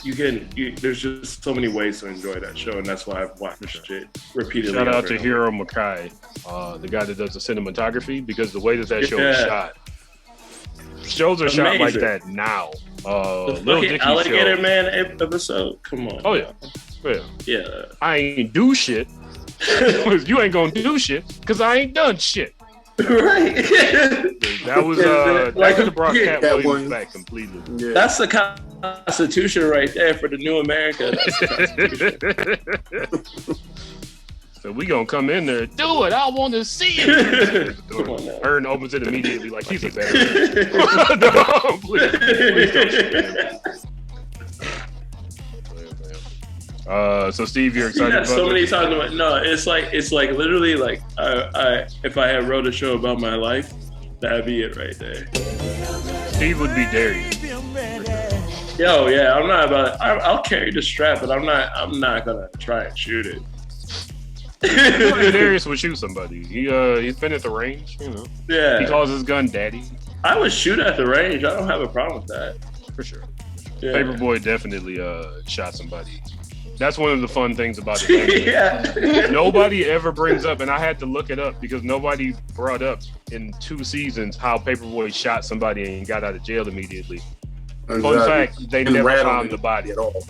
Speaker 11: There's just so many ways to enjoy that show, and that's why I've watched it repeatedly.
Speaker 2: Shout out to Hiro Makai, the guy that does the cinematography, because the way that show is shot. Shows are shot like that now.
Speaker 11: The
Speaker 2: Little
Speaker 11: fucking
Speaker 2: Dicky
Speaker 11: Alligator
Speaker 2: show.
Speaker 11: Man episode? Come on.
Speaker 2: Oh, yeah.
Speaker 11: Yeah.
Speaker 2: I ain't do shit. You ain't gonna do shit, because I ain't done shit.
Speaker 11: Right.
Speaker 2: That was that could have brought Cat Williams back completely.
Speaker 11: Yeah. That's the Constitution right there for the new America. That's the Constitution.
Speaker 2: So we gonna come in there, do it. I want to see it. Ern opens it immediately, like he's a better. No, please don't shoot. So Steve, you're excited about
Speaker 11: so many
Speaker 2: this?
Speaker 11: times. No, it's like literally like if I had wrote a show about my life, that'd be it right there.
Speaker 2: Steve would be Darius.
Speaker 11: Yo, yeah, I'm not about. I'll carry the strap, but I'm not gonna try and shoot it.
Speaker 2: Darius would shoot somebody. He's been at the range, you know.
Speaker 11: Yeah.
Speaker 2: He calls his gun daddy.
Speaker 11: I would shoot at the range. I don't have a problem with that.
Speaker 2: For sure.
Speaker 11: Yeah.
Speaker 2: Paperboy definitely shot somebody. That's one of the fun things about it.
Speaker 11: Yeah.
Speaker 2: Nobody ever brings up, and I had to look it up because nobody brought up in 2 seasons how Paperboy shot somebody and got out of jail immediately. Fun fact, they never found the body at all.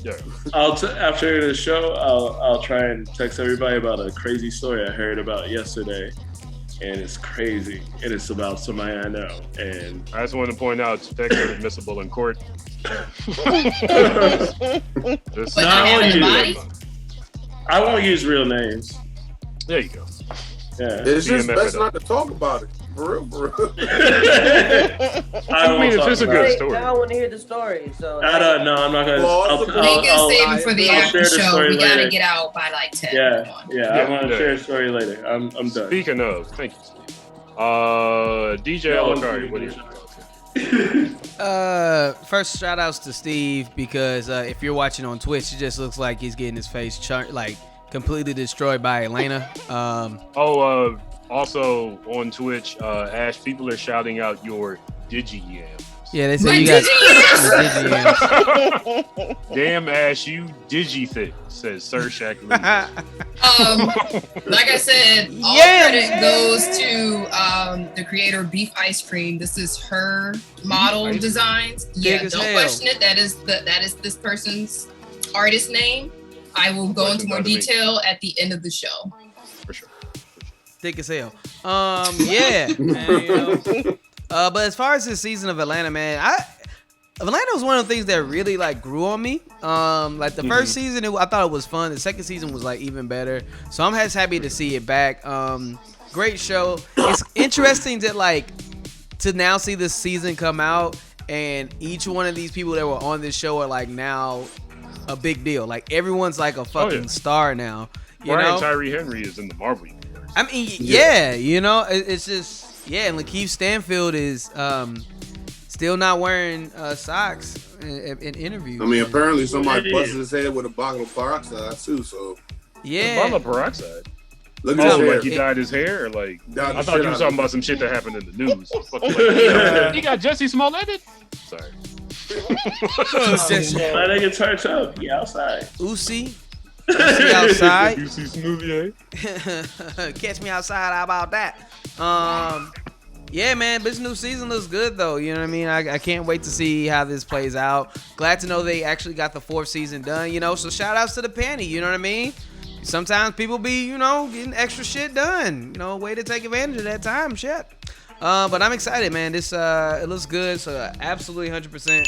Speaker 2: Yeah.
Speaker 11: After the show, I'll try and text everybody about a crazy story I heard about yesterday, and it's crazy, and it's about somebody I know. And
Speaker 2: I just want to point out, texts are admissible in court.
Speaker 11: I won't use real names.
Speaker 2: There you go.
Speaker 11: Yeah.
Speaker 9: It's just best not to talk about it. For real.
Speaker 11: I mean,
Speaker 5: if it's a good story. Now I want to hear the story. So
Speaker 11: I don't know. I'm not gonna.
Speaker 1: We can save it for the after show. We gotta get out by like 10.
Speaker 11: Yeah. I'm gonna share a story later. I'm done.
Speaker 2: Speaking of, thank you, Steve. DJ Alucard, what do you?
Speaker 10: First shout outs to Steve, because if you're watching on Twitch, it just looks like he's getting his face completely destroyed by Elena.
Speaker 2: Also on Twitch, Ash, people are shouting out your Digi-Yams.
Speaker 10: Yeah, they say you got
Speaker 2: Digi-Yams. Damn, Ash, you Digi-thick, says Sir Shaq Lee.
Speaker 1: Like I said, all credit goes to the creator of Beef Ice Cream. This is her model designs. Yeah, don't question it. That is this person's artist name. I will go into more detail at the end of the show.
Speaker 2: For sure.
Speaker 10: Thick as hell. Yeah, man, you know. But as far as this season of Atlanta, man, Atlanta was one of the things that really grew on me. Like the first season, I thought it was fun. The second season was even better. So I'm just happy to see it back. Great show. It's interesting that to now see this season come out, and each one of these people that were on this show are now a big deal. Everyone's a fucking star now. You know?
Speaker 2: Tyree Henry is in the Marvel universe.
Speaker 10: I mean, yeah, you know, it's just, and Lakeith Stanfield is still not wearing socks in interviews.
Speaker 9: I mean, apparently somebody busted his head with a bottle of peroxide too. So
Speaker 2: a bottle of peroxide.
Speaker 9: Look
Speaker 2: Oh,
Speaker 9: at his
Speaker 2: like he
Speaker 9: hair.
Speaker 2: dyed his hair? Or like
Speaker 9: Dyed
Speaker 2: I
Speaker 9: the
Speaker 2: thought
Speaker 9: shit
Speaker 2: you were
Speaker 9: out
Speaker 2: talking
Speaker 9: of
Speaker 2: about some shit that happened in the news. Fucking he got Jesse Smollett. Sorry.
Speaker 11: My nigga turned up. He outside.
Speaker 10: Uzi outside.
Speaker 2: You see Smoothie,
Speaker 10: Catch me outside. How about that? Yeah, man, this new season looks good though. You know what I mean? I can't wait to see how this plays out. Glad to know they actually got the 4th season done. You know, so shout outs to the Penny. You know what I mean? Sometimes people be, you know, getting extra shit done. You know, way to take advantage of that time, shit. But I'm excited, man. This it looks good. So absolutely 100%.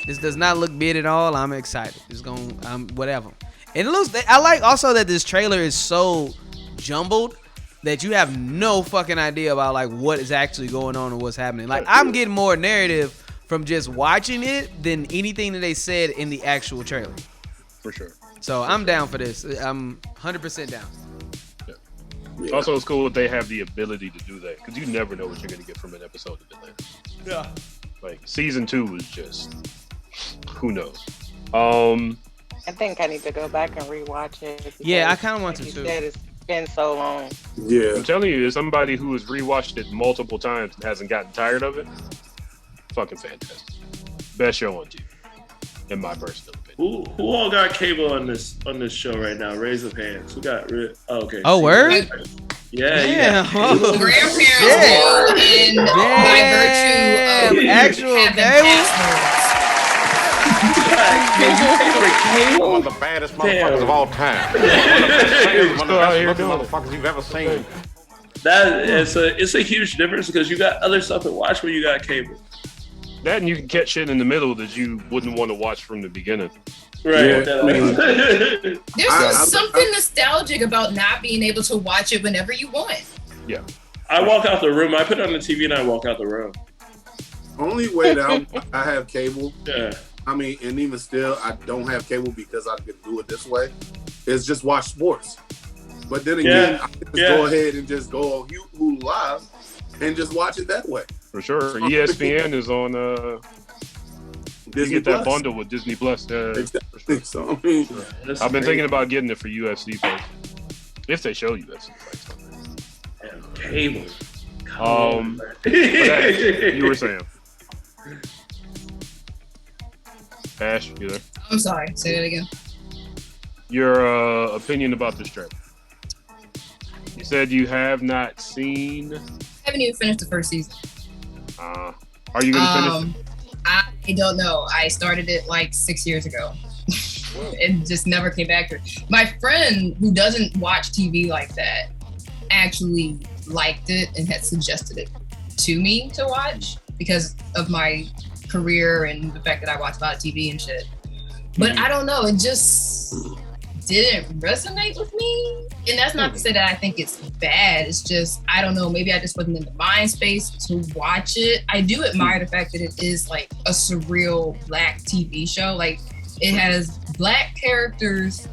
Speaker 10: This does not look bad at all. I'm excited. It's going whatever. And it looks. I like also that this trailer is so jumbled that you have no fucking idea about like what is actually going on and what's happening. Like I'm getting more narrative from just watching it than anything that they said in the actual trailer.
Speaker 2: For sure.
Speaker 10: So I'm down for this. I'm 100% down.
Speaker 2: Yeah. Also, it's cool that they have the ability to do that because you never know what you're gonna get from an episode of Atlanta.
Speaker 10: Yeah.
Speaker 2: Like season 2 was just who knows.
Speaker 3: I think I need to go back and rewatch it.
Speaker 10: Yeah, I kind of want to too.
Speaker 3: It's been so long.
Speaker 9: Yeah.
Speaker 2: I'm telling you, as somebody who has rewatched it multiple times and hasn't gotten tired of it, fucking fantastic. Best show on TV, in my personal opinion.
Speaker 11: Who all got cable on this show right now? Raise up hands. Who got rid? Oh, okay.
Speaker 10: Oh, word?
Speaker 11: Yeah.
Speaker 10: Oh.
Speaker 1: Grandparents do, and by virtue of
Speaker 10: actual
Speaker 1: having passwords.
Speaker 6: One of the baddest motherfuckers of all time. One of the best motherfuckers you've ever seen.
Speaker 11: That it's a huge difference because you got other stuff to watch when you got cable.
Speaker 2: That and you can catch shit in the middle that you wouldn't want to watch from the beginning.
Speaker 11: Right.
Speaker 1: There's something nostalgic about not being able to watch it whenever you want.
Speaker 2: Yeah.
Speaker 11: I walk out the room. I put it on the TV and I walk out the room.
Speaker 9: Only way that I have cable.
Speaker 11: Yeah.
Speaker 9: I mean, and even still, I don't have cable because I can do it this way. Is just watch sports. But then again, I can just go ahead and just go on Hulu Live and just watch it that way.
Speaker 2: For sure. ESPN is on.
Speaker 9: Disney
Speaker 2: you get that
Speaker 9: Plus.
Speaker 2: bundle with Disney Plus.
Speaker 9: Exactly. So I mean,
Speaker 2: I've been thinking about getting it for UFC fights if they show UFC fights.
Speaker 11: And cable.
Speaker 2: But Ash, you were saying. Ash, you there?
Speaker 1: I'm sorry. Say that again.
Speaker 2: Your opinion about this trailer. You said you have not seen.
Speaker 1: I haven't even finished the first season.
Speaker 2: Are you gonna finish?
Speaker 1: I don't know. I started it like 6 years ago. and just never came back to it. My friend who doesn't watch TV like that actually liked it and had suggested it to me to watch because of my career and the fact that I watch a lot of TV and shit. But I don't know, it just didn't resonate with me. And that's not to say that I think it's bad. It's just, I don't know, maybe I just wasn't in the mind space to watch it. I do admire the fact that it is like a surreal Black TV show. Like it has Black characters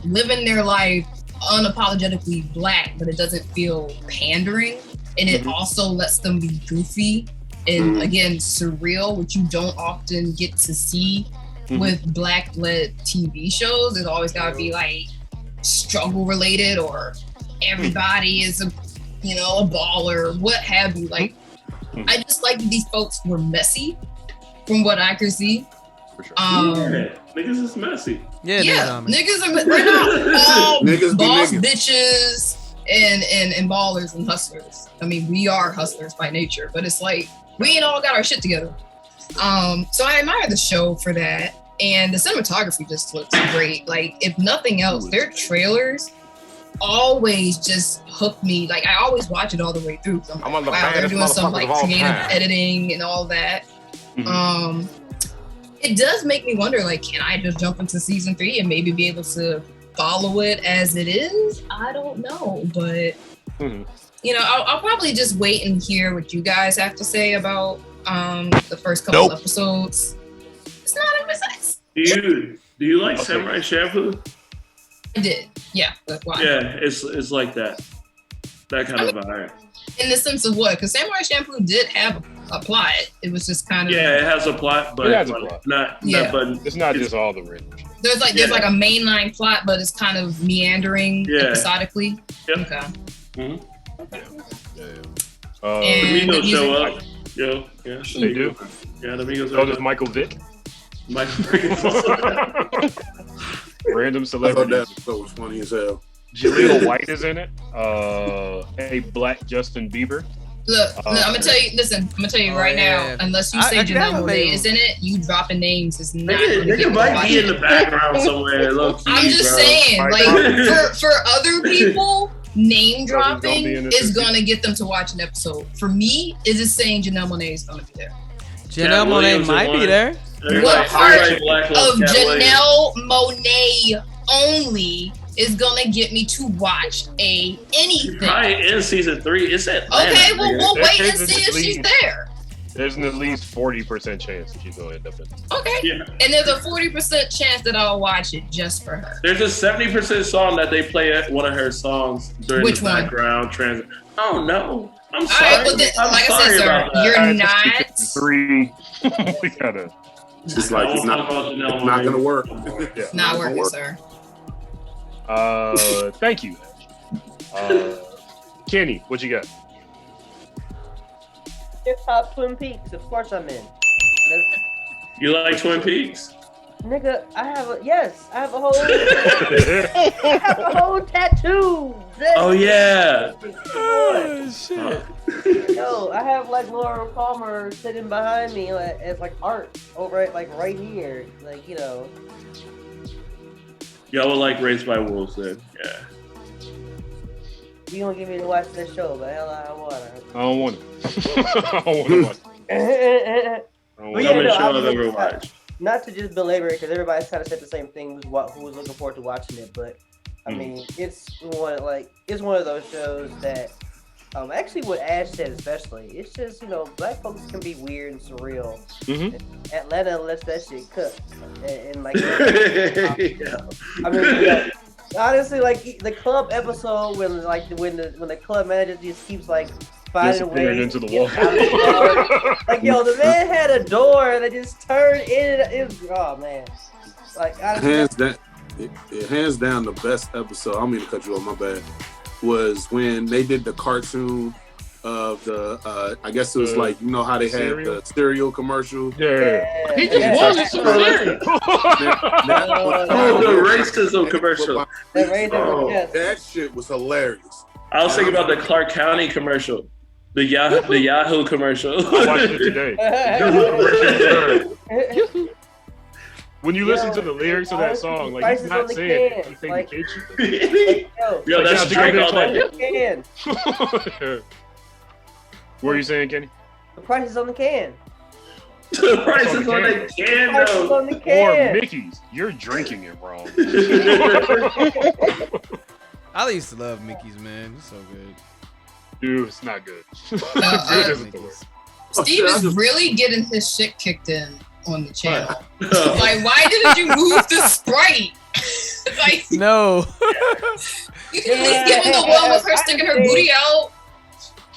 Speaker 1: living their life unapologetically Black, but it doesn't feel pandering. And it also lets them be goofy and again, surreal, which you don't often get to see with Black-led TV shows. It's always gotta be like struggle related or everybody is a baller, what have you. Like I just like that these folks were messy from what I could see.
Speaker 11: Niggas is messy.
Speaker 1: Niggas are they're not all
Speaker 11: Niggas be
Speaker 1: boss
Speaker 11: niggas.
Speaker 1: bitches and ballers and hustlers. I mean, we are hustlers by nature, but it's like we ain't all got our shit together. So I admire the show for that, and the cinematography just looks great. Like if nothing else, their trailers always just hook me. Like I always watch it all the way through. So I'm like, wow, they're doing some like creative editing and all that. It does make me wonder, like, can I just jump into season 3 and maybe be able to follow it as it is? I don't know, but I'll probably just wait and hear what you guys have to say about the first couple episodes. It's not a business.
Speaker 11: Do you like Samurai Shampoo?
Speaker 1: I did, yeah. That's why.
Speaker 11: Yeah, it's like that kind of vibe.
Speaker 1: In the sense of what? Because Samurai Shampoo did have a plot. It was just kind of
Speaker 11: it has a plot, but
Speaker 2: it has a plot.
Speaker 11: It's
Speaker 2: not just all the random.
Speaker 1: There's like a mainline plot, but it's kind of meandering episodically.
Speaker 11: Yep.
Speaker 1: Okay.
Speaker 11: The Migos show up. Yeah,
Speaker 2: they do.
Speaker 11: Yeah, the Migos.
Speaker 2: So does Michael Vick.
Speaker 11: Michael Vick is also
Speaker 2: Random celebrity.
Speaker 9: That was funny as hell.
Speaker 2: Jaleel White is in it. A black Justin Bieber.
Speaker 1: Look, I'm gonna tell you. Listen, I'm gonna tell you right now. Unless you say Janelle Monáe is in it, you dropping names is not.
Speaker 11: Nigga might be in the background somewhere. Low key,
Speaker 1: I'm just saying, like for other people, name dropping is gonna get them to watch an episode. For me, is it saying Janelle Monáe is gonna be there?
Speaker 10: Janelle Monáe might be there.
Speaker 1: What part of Janelle Monáe only is gonna get me to watch anything?
Speaker 11: Probably in season 3. It's Atlanta.
Speaker 1: Okay, well we'll wait and see if she's there.
Speaker 2: There's an at least 40% chance that she's gonna end up in.
Speaker 1: Okay. Yeah. And there's a 40% chance that I'll watch it just for her.
Speaker 11: There's a 70% song that they play at one of her songs during the background transit. Oh no. I'm sorry.
Speaker 1: All right, well, like I said, sir, you're not.
Speaker 2: 3. We gotta.
Speaker 9: It's like it's not gonna work.
Speaker 1: It's not working, sir.
Speaker 2: Thank you. Kenny, what you got?
Speaker 5: Hip Hop Twin Peaks, of course I'm in.
Speaker 11: You like Twin Peaks?
Speaker 5: Nigga, I have a whole tattoo.
Speaker 11: Oh yeah.
Speaker 5: Oh shit. Yo, I have like Laura Palmer sitting behind me as like art over it, like right here, like
Speaker 11: Y'all would like Raised by Wolves then, yeah.
Speaker 5: You don't get me to watch this show, but hell, I want it.
Speaker 2: I don't want it. I don't want to watch it.
Speaker 5: But yeah, not to just belabor it, because everybody's kind of said the same thing. Who was looking forward to watching it, but I mean, it's one of those shows that, actually, what Ash said especially, it's just black folks can be weird and surreal. Mm-hmm. Atlanta lets that shit cook, and like, I mean, honestly, like the club episode when the club manager just keeps like finding ways
Speaker 2: into the wall.
Speaker 5: Like the man had a door that just turned in. It was, oh man, like
Speaker 9: hands down the best episode. I don't mean to cut you off, my bad. Was when they did the cartoon of the I guess it was like how they had the cereal commercial.
Speaker 2: Yeah.
Speaker 11: He just wanted some cereal. The racism commercial.
Speaker 9: That shit was hilarious.
Speaker 11: I was thinking about the Clark County commercial. The Yahoo commercial.
Speaker 2: I watched it today. When you listen to the lyrics of that song, like he's not saying anything to kid you.
Speaker 11: Yo, that's Drake all day.
Speaker 2: What are you saying, Kenny?
Speaker 5: The price is on the can.
Speaker 11: The price is on the can, though.
Speaker 5: On the can.
Speaker 2: Or Mickey's. You're drinking it wrong.
Speaker 10: I used to love Mickey's, man. It's so good.
Speaker 2: Dude, it's not good. Good isn't the word.
Speaker 1: Steve is really getting his shit kicked in on the channel. Like, why didn't you move the Sprite? Like,
Speaker 10: no.
Speaker 1: You can at least give him the one with her sticking her booty out.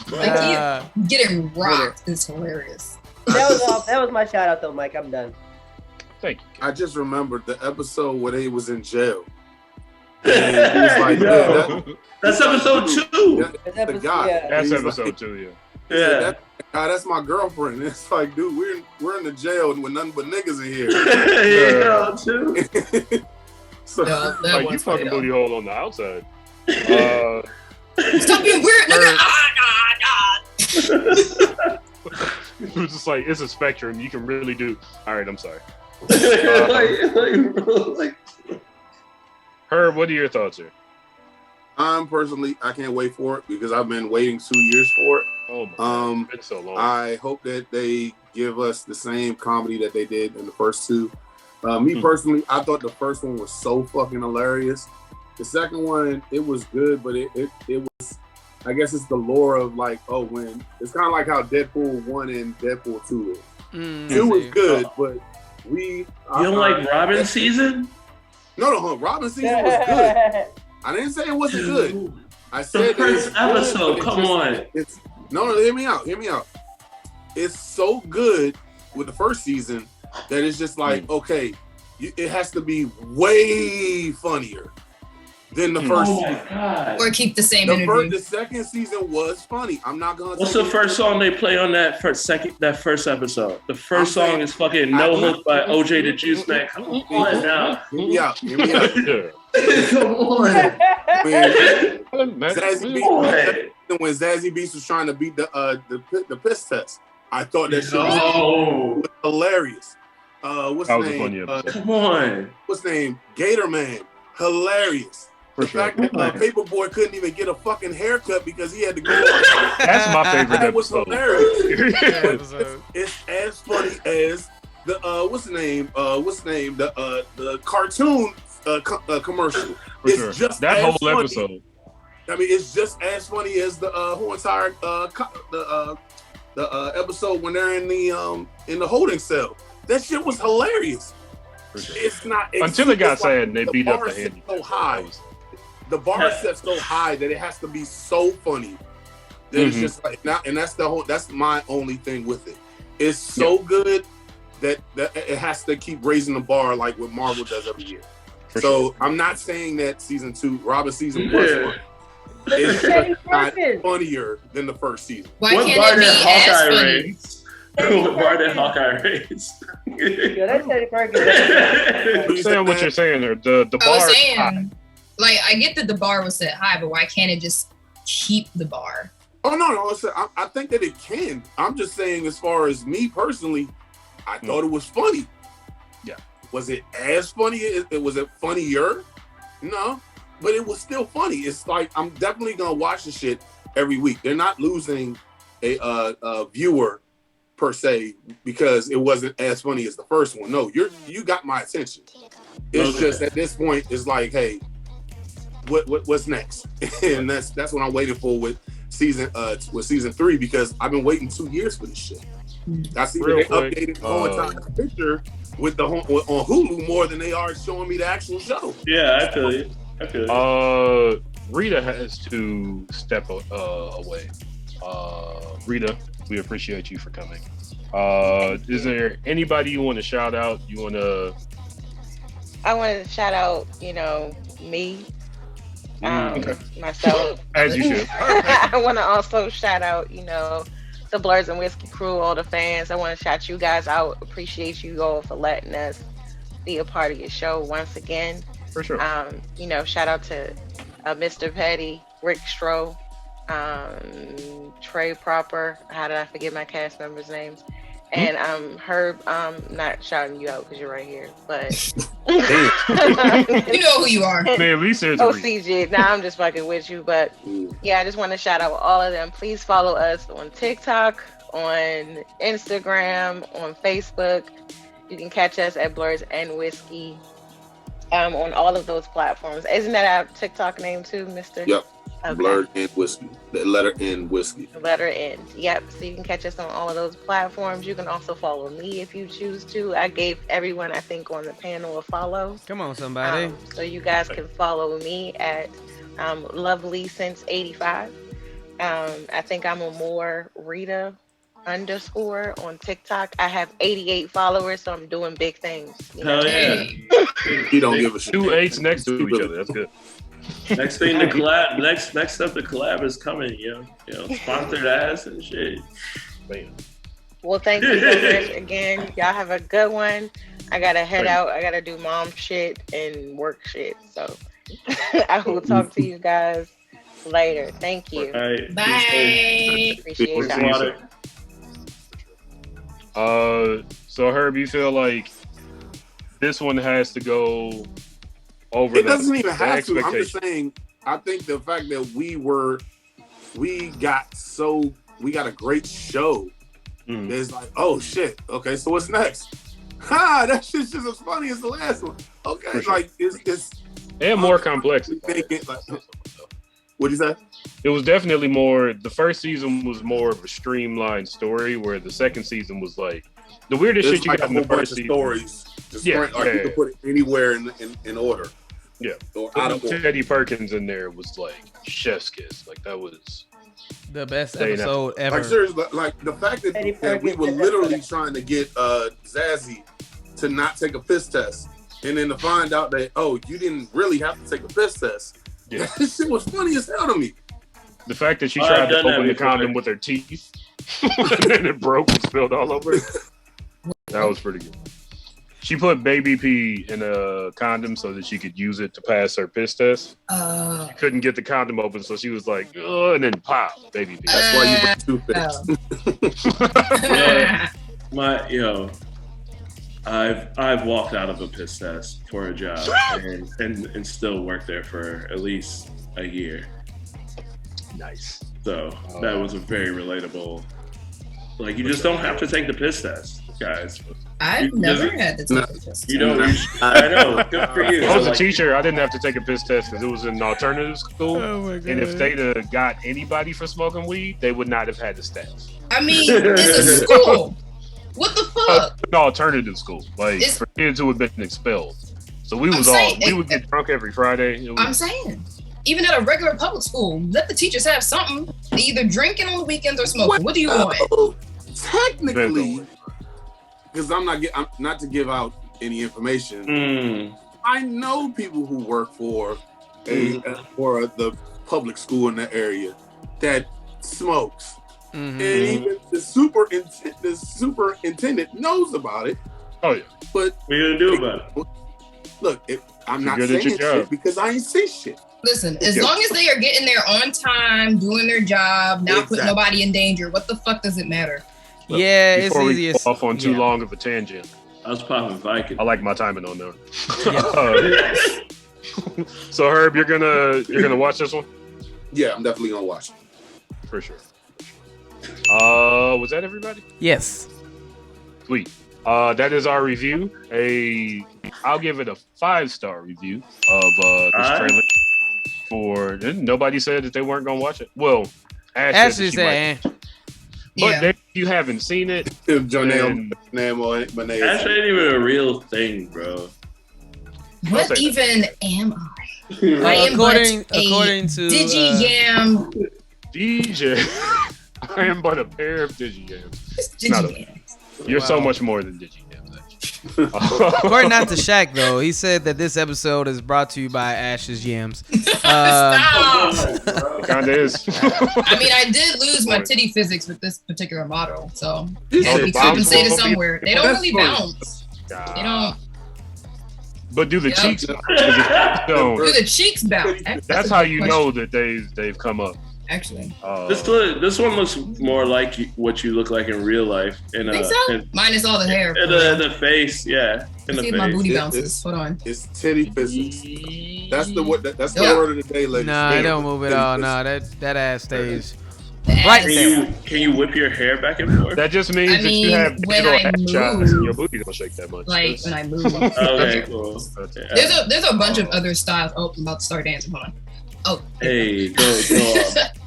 Speaker 1: Like, getting rocked is hilarious.
Speaker 5: That was my shout out though, Mike. I'm done.
Speaker 2: Thank you.
Speaker 9: I just remembered the episode where they was in jail. And he was like,
Speaker 11: that's episode 2.
Speaker 9: The guy.
Speaker 2: That's episode 2,
Speaker 11: yeah.
Speaker 9: That's my girlfriend. It's like, dude, we're in the jail with nothing but niggas in here.
Speaker 11: Yeah, too.
Speaker 9: So,
Speaker 2: like you fucking booty hole on the outside.
Speaker 1: Stop being weird, nigga.
Speaker 2: It was just like, it's a spectrum. You can really do. All right, I'm sorry. Herb, what are your thoughts here?
Speaker 9: Personally, I can't wait for it because I've been waiting 2 years for it.
Speaker 2: Oh my God, it's been so long.
Speaker 9: I hope that they give us the same comedy that they did in the first 2. Me personally, I thought the first one was so fucking hilarious. The second one, it was good, but it was, I guess it's the lore of like, when it's kind of like how Deadpool 1 and Deadpool 2 is. It was good, but you
Speaker 11: don't like Robin season?
Speaker 9: No, Robin season was good. I didn't say it wasn't good. I said
Speaker 11: the first episode. Come on.
Speaker 9: No, hear me out. it's so good with the first season that it's just like, okay, it has to be way funnier than the first season.
Speaker 11: God.
Speaker 1: Or keep the same energy.
Speaker 9: The second season was funny. I'm not gonna.
Speaker 11: What's the first song they play on that first episode? The first song is fucking "No Hook" by OJ the Juice Man. Come on now.
Speaker 9: Hear me out.
Speaker 11: Come on.
Speaker 9: When Zazie Beetz was trying to beat the piss test, I thought that shit was hilarious. What's his name?
Speaker 11: Come on.
Speaker 9: What's his name? Gator Man. Hilarious. The fact that Paperboy couldn't even get a fucking haircut because he had to go.
Speaker 2: That's my favorite
Speaker 9: That was
Speaker 2: episode.
Speaker 9: hilarious. It's as funny as the what's the name? The cartoon commercial. It's just
Speaker 2: that
Speaker 9: as
Speaker 2: whole
Speaker 9: funny.
Speaker 2: episode.
Speaker 9: I mean, it's just as funny as the whole entire episode when they're in the holding cell. That shit was hilarious. It's not
Speaker 2: Until it got sad and they beat up the
Speaker 9: bar
Speaker 2: handy.
Speaker 9: so high. The bar is set so high that it has to be so funny that it's just like now, and that's my only thing with it. It's so good that it has to keep raising the bar like what Marvel does every year. I'm not saying that season 2, Robin season +1, is just not funnier than the first season.
Speaker 1: Why can't it be as funny?
Speaker 11: What bar did Hawkeye raise?
Speaker 2: I'm saying what you're saying there. The
Speaker 1: I
Speaker 2: bar.
Speaker 1: was saying, like, I get that the bar was set high, but why can't it just keep the bar?
Speaker 9: Oh no! I think that it can. I'm just saying, as far as me personally, I thought it was funny.
Speaker 2: Yeah.
Speaker 9: Was it as funny? Was it funnier? No, but it was still funny. It's like I'm definitely gonna watch the shit every week. They're not losing a viewer per se because it wasn't as funny as the first one. No, you got my attention. It's just at this point, it's like, hey, what's next? And that's what I'm waiting for with season 3 because I've been waiting 2 years for this shit. I see they updated the whole entire picture with on Hulu more than they are showing me the actual show.
Speaker 11: Yeah, I feel you.
Speaker 2: Rita has to step away. Rita, we appreciate you for coming. Is there anybody you want to shout out?
Speaker 3: I want to shout out, me, myself.
Speaker 2: As you should.
Speaker 3: I want to also shout out, the Blerds and Whiskey crew, all the fans. I want to shout you guys out. Appreciate you all for letting us be a part of your show once again.
Speaker 2: For sure.
Speaker 3: Shout out to Mr. Petty, Rick Stroh, Trey Proper. How did I forget my cast members' names? And Herb. Not shouting you out because you're right here, but
Speaker 1: you know who you are.
Speaker 2: Man, at least there's
Speaker 3: CJ. Now I'm just fucking with you, but yeah, I just want to shout out all of them. Please follow us on TikTok, on Instagram, on Facebook. You can catch us at Blerds and Whiskey. On all of those platforms. Isn't that our TikTok name too, Mister?
Speaker 9: Yep.
Speaker 3: Okay.
Speaker 9: Blerd and Whiskey. The letter N Whiskey.
Speaker 3: Letter N. Yep. So you can catch us on all of those platforms. You can also follow me if you choose to. I gave everyone, I think, on the panel a follow.
Speaker 10: Come on, somebody.
Speaker 3: So you guys can follow me at Lovely Since 85. I think I'm a more Rita _ on TikTok. I have 88 followers, so I'm doing big things.
Speaker 11: Hell yeah.
Speaker 9: You don't give a shit.
Speaker 2: 2 8s next to each other. That's good.
Speaker 11: Next thing the collab, next up the collab is coming, sponsored ass and shit.
Speaker 2: Man.
Speaker 3: Well, thank you so much again. Y'all have a good one. I gotta head out. I gotta do mom shit and work shit. So I will talk to you guys later. Thank you.
Speaker 11: All right.
Speaker 1: Bye.
Speaker 3: Appreciate y'all.
Speaker 2: So Herb, you feel like this one has to go over?
Speaker 9: It doesn't even have to. I'm just saying. I think the fact that we got a great show. It's like, oh shit. Okay, so what's next? That shit's just as funny as the last one. Okay,
Speaker 2: sure.
Speaker 9: Like it's
Speaker 2: and more complex.
Speaker 9: What'd you say?
Speaker 2: It was definitely more. The first season was more of a streamlined story, where the second season was like the weirdest shit you got in the first season.
Speaker 9: Stories. Just you can put it anywhere in order.
Speaker 2: Yeah.
Speaker 9: Or out of order.
Speaker 2: Teddy Perkins in there was like chef's kiss. Like that was
Speaker 10: The best
Speaker 2: Staying
Speaker 10: episode
Speaker 2: after.
Speaker 10: ever.
Speaker 9: Like seriously, like the fact that we were literally trying to get Zazzy to not take a piss test, and then to find out that you didn't really have to take a piss test.
Speaker 2: Yeah.
Speaker 9: That shit was funny as hell to me.
Speaker 2: The fact that she tried to open the condom with her teeth, and then it broke and spilled all over it. That was pretty good. She put baby pee in a condom so that she could use it to pass her piss test. She couldn't get the condom open, so she was like, "Oh," and then pop, baby pee.
Speaker 9: That's why you put
Speaker 11: toothpaste. I've walked out of a piss test for a job and still worked there for at least a year.
Speaker 2: Nice.
Speaker 11: So that was a very relatable. Like, you just don't have to take the piss test, guys.
Speaker 1: I've never had to take a piss test.
Speaker 11: You don't. I know. Good for you.
Speaker 2: I was a teacher. I didn't have to take a piss test because it was an alternative school.
Speaker 10: Oh my God.
Speaker 2: And if they'd have got anybody for smoking weed, they would not have had the stats.
Speaker 1: I mean, it's a school. What the fuck?
Speaker 2: An alternative school, like for kids who had been expelled. So we would get drunk every Friday.
Speaker 1: I'm saying, even at a regular public school, let the teachers have something. They either drinking on the weekends or smoking. What do you want?
Speaker 9: Technically, because I'm not to give out any information. I know people who work for the public school in that area that smokes. And even the superintendent knows about it.
Speaker 2: Oh yeah.
Speaker 9: But
Speaker 11: what are you gonna do about it?
Speaker 9: Look, I'm not saying shit because I ain't say shit.
Speaker 1: Listen, as long as they are getting there on time, doing their job, not putting nobody in danger, what the fuck does it matter?
Speaker 10: Yeah, it's
Speaker 2: Before we
Speaker 10: easiest.
Speaker 2: go off on too long of a tangent.
Speaker 11: I was popping Viking.
Speaker 2: I like my timing on there. So Herb, you're gonna watch this one?
Speaker 9: Yeah, I'm definitely gonna watch it.
Speaker 2: For sure. Was that everybody?
Speaker 10: Yes.
Speaker 2: Sweet. That is our review. I'll give it a 5-star review of this trailer. Nobody said that they weren't gonna watch it. Well, Ashley said, but if you haven't seen it,
Speaker 11: Ash ain't even a real thing, bro.
Speaker 1: What even am I? I am
Speaker 10: according to
Speaker 1: Digi-Yam.
Speaker 2: DJ. I am but a pair of Digi-Yams. You're so much more than Digi-Yams.
Speaker 10: According not to Shaq though, he said that this episode is brought to you by Ash's Yams.
Speaker 1: Stop.
Speaker 2: It kinda is.
Speaker 1: I mean, I did lose my titty physics with this particular model, so it had to be compensated somewhere. They don't really bounce. They don't.
Speaker 2: But do the cheeks?
Speaker 1: Do the cheeks bounce?
Speaker 2: That's how you know that they've come up.
Speaker 1: Actually,
Speaker 11: this one looks more like what you look like in real life.
Speaker 1: Think so? Minus all the hair.
Speaker 11: In the face, yeah.
Speaker 1: Let's see if my booty bounces. Hold on.
Speaker 9: It's titty physics. That's the word. That's the word of the day, ladies.
Speaker 10: Nah, it don't move at all. Nah, that ass stays right there.
Speaker 11: Can you whip your hair back and forth?
Speaker 2: That just means that you have
Speaker 1: when I
Speaker 2: shots and your booty don't shake that much.
Speaker 1: Like when I move.
Speaker 11: Okay, cool.
Speaker 1: There's a bunch of other styles. Oh, I'm about to start dancing. Hold on. Oh.
Speaker 11: Hey, go.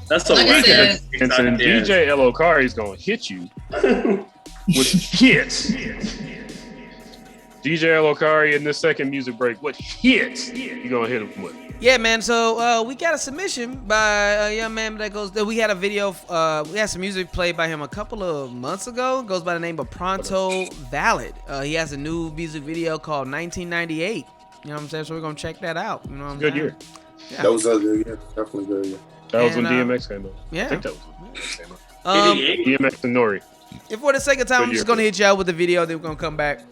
Speaker 11: That's a
Speaker 1: like
Speaker 11: weakness.
Speaker 2: And DJ Elokari is gonna hit you with hits. DJ Elokari in this second music break, what hits you gonna hit him with?
Speaker 10: Yeah, man. So we got a submission by a young man that goes. We had a video. We had some music played by him a couple of months ago. Goes by the name of Pronto Valid. He has a new music video called 1998. You know what I'm saying? So we're gonna check that out. You know what I'm saying?
Speaker 2: Good year.
Speaker 9: Yeah. That was a good year. Definitely good year.
Speaker 2: That was when DMX came out.
Speaker 10: Yeah.
Speaker 2: I think that was when DMX came out. DMX and Nori.
Speaker 10: If for the sake of time, I'm just gonna hit you out with the video. Then we're gonna come back.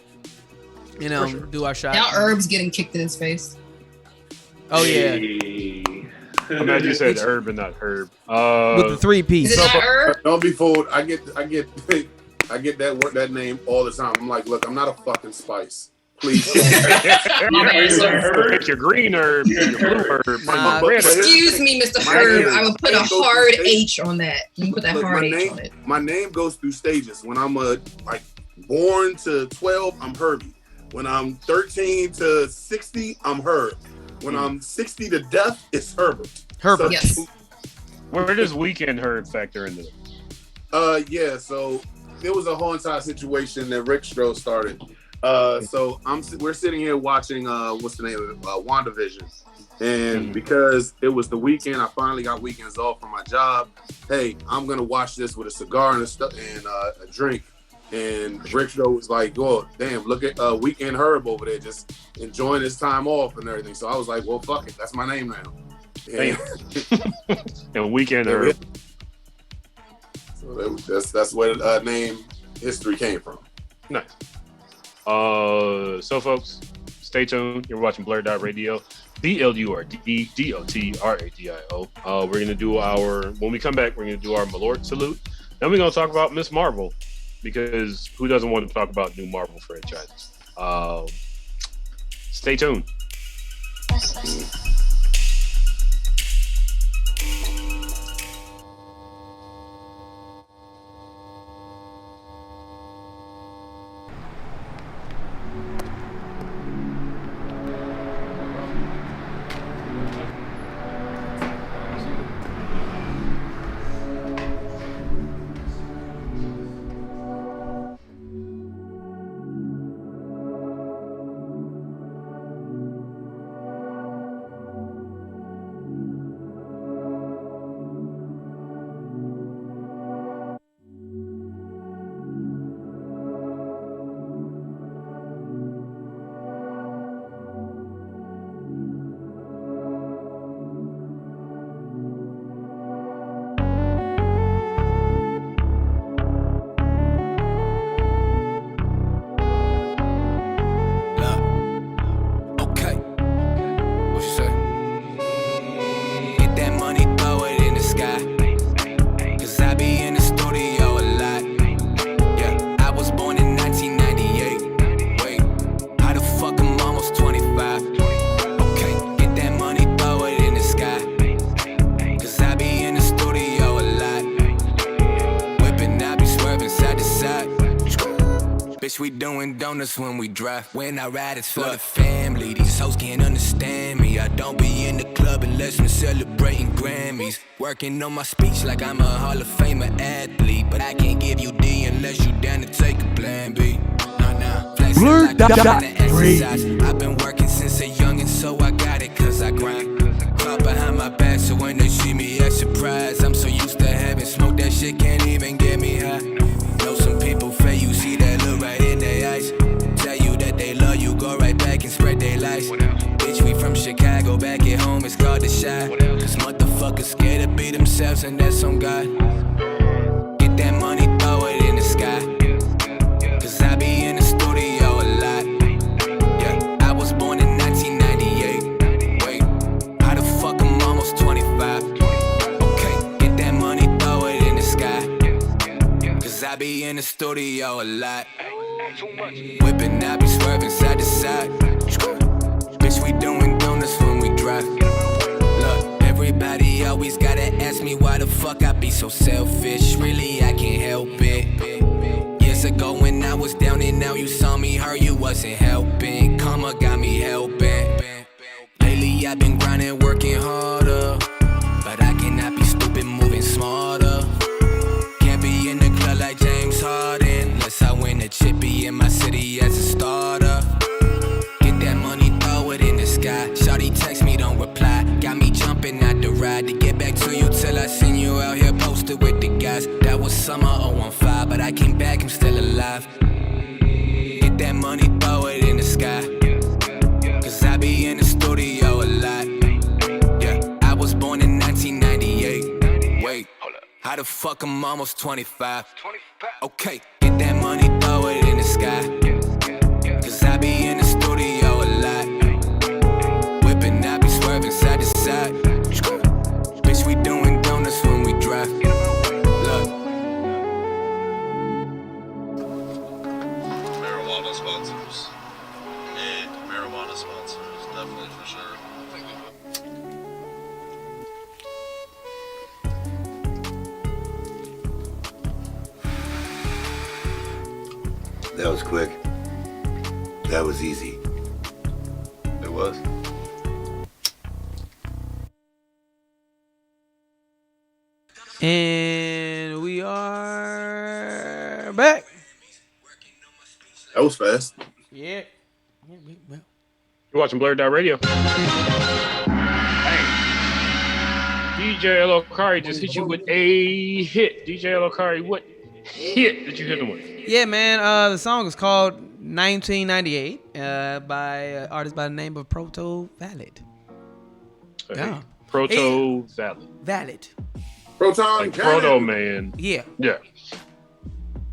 Speaker 10: You know, do our shot.
Speaker 1: Now Herb's getting kicked in his face.
Speaker 10: Oh yeah.
Speaker 2: I'm glad you said Herb and not Herb.
Speaker 10: With the 3 piece.
Speaker 1: Is it not Herb?
Speaker 9: Don't be fooled. I get that name all the time. I'm like, look, I'm not a fucking Spice. Please.
Speaker 2: Pick your green herb, your blue herb, red herb.
Speaker 1: Excuse me, Mr. Herb. I would put a hard H on that. You can put that hard H on it.
Speaker 9: My name goes through stages. When I'm born to 12, I'm Herbie. When I'm 13 to 60, I'm Herb. When I'm 60 to death, it's Herbert.
Speaker 10: Herbert.
Speaker 9: So,
Speaker 1: yes.
Speaker 2: Where does Weekend Herb factor into it?
Speaker 9: Yeah. So there was a whole entire situation that Rick Stroh started. So we're sitting here watching what's the name of it? WandaVision. And because it was the weekend, I finally got weekends off from my job. Hey, I'm gonna watch this with a cigar and a drink. And Rick though was like, "Oh, damn! Look at Weekend Herb over there, just enjoying his time off and everything." So I was like, "Well, fuck it, that's my name now."
Speaker 2: And Weekend Herb.
Speaker 9: So that's where the name history came from.
Speaker 2: Nice. So folks, stay tuned. You're watching BlurdDotRadio. BlurdDotRadio. We're gonna do when we come back, we're gonna do our Malort salute. Then we're gonna talk about Miss Marvel, because who doesn't want to talk about new Marvel franchises? Stay tuned.
Speaker 12: We doing donuts when we drive. When I ride, it's for the family. These hoes can't understand me. I don't be in the club unless I'm celebrating Grammys. Working on my speech like I'm a Hall of Famer athlete. But I can't give you D unless you down to take a plan B. Nah. BlurdDotRadio. I've been working since a youngin', so I got it cause I grind. Caught behind my back, so when they see me, act surprised. I'm so used to having smoke, that shit can't even get me high. Know some people fake, you see that look right in their eyes. Tell you that they love you, go right back and spread their lies. Bitch, we from Chicago, back at home, it's called the shot. Cause motherfuckers scared to be themselves, and that's on God. Get that money, throw it in the sky. Cause I be in the studio a lot. Yeah, I was born in 1998. Wait, how the fuck I'm almost 25? Okay, get that money, throw it in the sky. Cause I be in the studio a lot. Whipping, I be swerving side to side. Bitch, we doing donuts when we drive. Look, everybody always gotta ask me why the fuck I be so selfish. Really, I can't help it. Years ago when I was down and now you saw me, heard you wasn't helping. Karma got me helping. Lately, I've been grinding, working harder. But I cannot be stupid, moving smarter. Can't be in the club like James Harden unless I win a chippy in my city as a starter. Get that money, throw it in the sky. Shawty text me, don't reply. Got me jumping out the ride to get back to you till I seen you out here posted with the guys. That was summer 015, but I came back, I'm still alive. Get that money, throw it in the sky. Cause I be in the studio a lot. Yeah, I was born in 1998. Wait, how the fuck I'm almost 25? Okay, get that money, throw it in the sky. Cause I be in the studio a lot. Whipping, I be swerving side to side. Bitch, we doing donuts when we drive. Look.
Speaker 14: Marijuana sponsors. And marijuana sponsors, definitely for sure.
Speaker 23: That was quick. That was easy.
Speaker 14: It was.
Speaker 10: And we are back.
Speaker 9: That was fast.
Speaker 10: Yeah.
Speaker 2: You're watching BlurdDotRadio. DJ Elokari just hit you with a hit. DJ Elokari, what hit did you hit him with?
Speaker 10: Yeah, man. The song is called 1998 by an artist by the name of Proto Valid. Yeah.
Speaker 2: Proto Valid.
Speaker 10: Valid.
Speaker 9: Proton
Speaker 2: like Proto Man.
Speaker 10: Yeah.
Speaker 2: Yeah.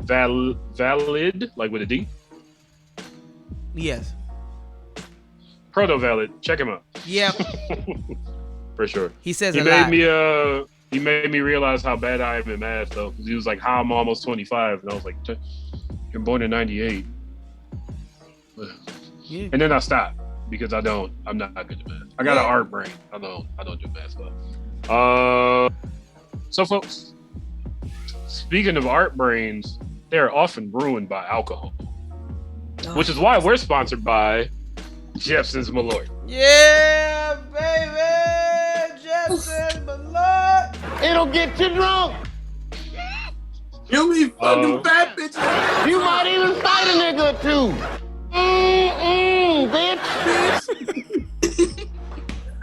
Speaker 2: Valid, like with a D?
Speaker 10: Yes.
Speaker 2: Proto Valid. Check him out.
Speaker 10: Yep.
Speaker 2: For sure.
Speaker 10: He says
Speaker 2: he
Speaker 10: a
Speaker 2: made
Speaker 10: lot.
Speaker 2: me he made me realize how bad I am in math though. Because he was like, how I'm almost 25. And I was like, you're born in 98.
Speaker 10: Yeah.
Speaker 2: And then I stopped because I'm not good at math. I got an art brain. I don't do math stuff. So folks, speaking of art brains, they're often ruined by alcohol. Which is why we're sponsored by Jepson's Malort.
Speaker 10: Yeah, baby! Jepson's Malort!
Speaker 7: It'll get you drunk.
Speaker 9: You mean fucking fat bitch?
Speaker 7: You might even fight a nigga or two. Bitch.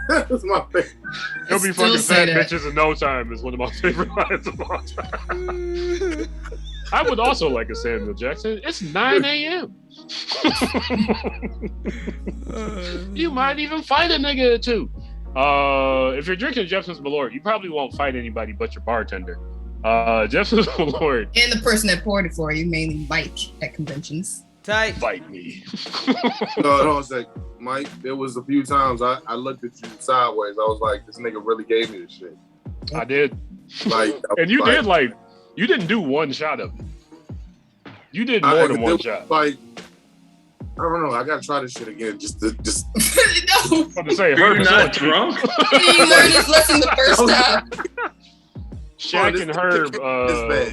Speaker 9: That's my favorite.
Speaker 2: You'll be fucking fat bitches in no time is one of my favorite lines of all time. I would also like a Samuel Jackson. It's 9 a.m. You might even fight a nigga or two. If you're drinking Jepson's Malort, you probably won't fight anybody but your bartender. Jepson's Malort.
Speaker 1: And the person that poured it for you, mainly Mike at conventions.
Speaker 10: Tight.
Speaker 2: Fight me.
Speaker 9: No, hold on a sec. Mike, there was a few times I looked at you sideways. I was like, this nigga really gave me this shit.
Speaker 2: I did.
Speaker 9: Like,
Speaker 2: and you did you didn't do one shot of it. You did more than one shot.
Speaker 9: Like, I don't know. I gotta try this shit again.
Speaker 1: No.
Speaker 2: I'm about to say, Herb is
Speaker 11: not drunk.
Speaker 1: You learned his lesson the first time.
Speaker 2: Shaq and Herb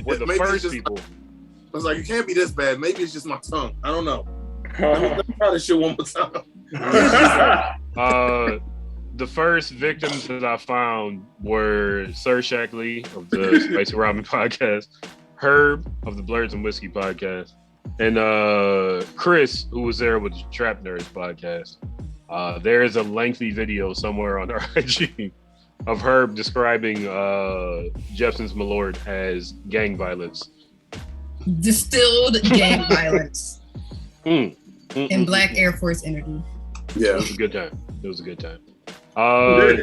Speaker 2: were the first people.
Speaker 9: I was like, it can't be this bad. Maybe it's just my tongue. I don't know. Let me try this shit one more time.
Speaker 2: The first victims that I found were Sir Shaq Lee of the Spicy Ramen podcast, Herb of the Blerds and Whiskey podcast, and Chris, who was there with the Trap Nerds podcast. There is a lengthy video somewhere on our IG of Herb describing Jepson's Malort as gang violence.
Speaker 1: Distilled gang violence. In Black Air Force energy.
Speaker 2: Yeah, it was a good time. It was a good time.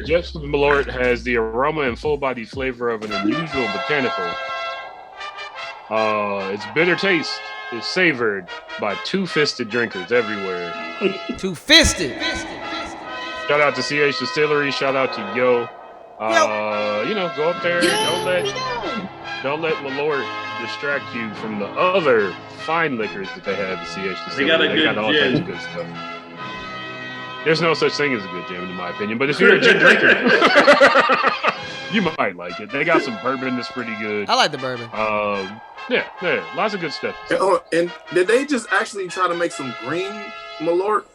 Speaker 2: Jepson's Malort has the aroma and full body flavor of an unusual botanical. Its bitter taste is savored by two-fisted drinkers everywhere.
Speaker 10: Two-fisted.
Speaker 2: Shout out to CH Distillery. Shout out to Yo. Go up there. Don't let Malort distract you from the other fine liquors that they have at CH Distillery. They got all kinds of good stuff. There's no such thing as a good gin, in my opinion. But if you're a gin drinker, you might like it. They got some bourbon that's pretty good.
Speaker 10: I like the bourbon.
Speaker 2: Yeah, lots of good stuff.
Speaker 9: And did they just actually try to make some green Malort?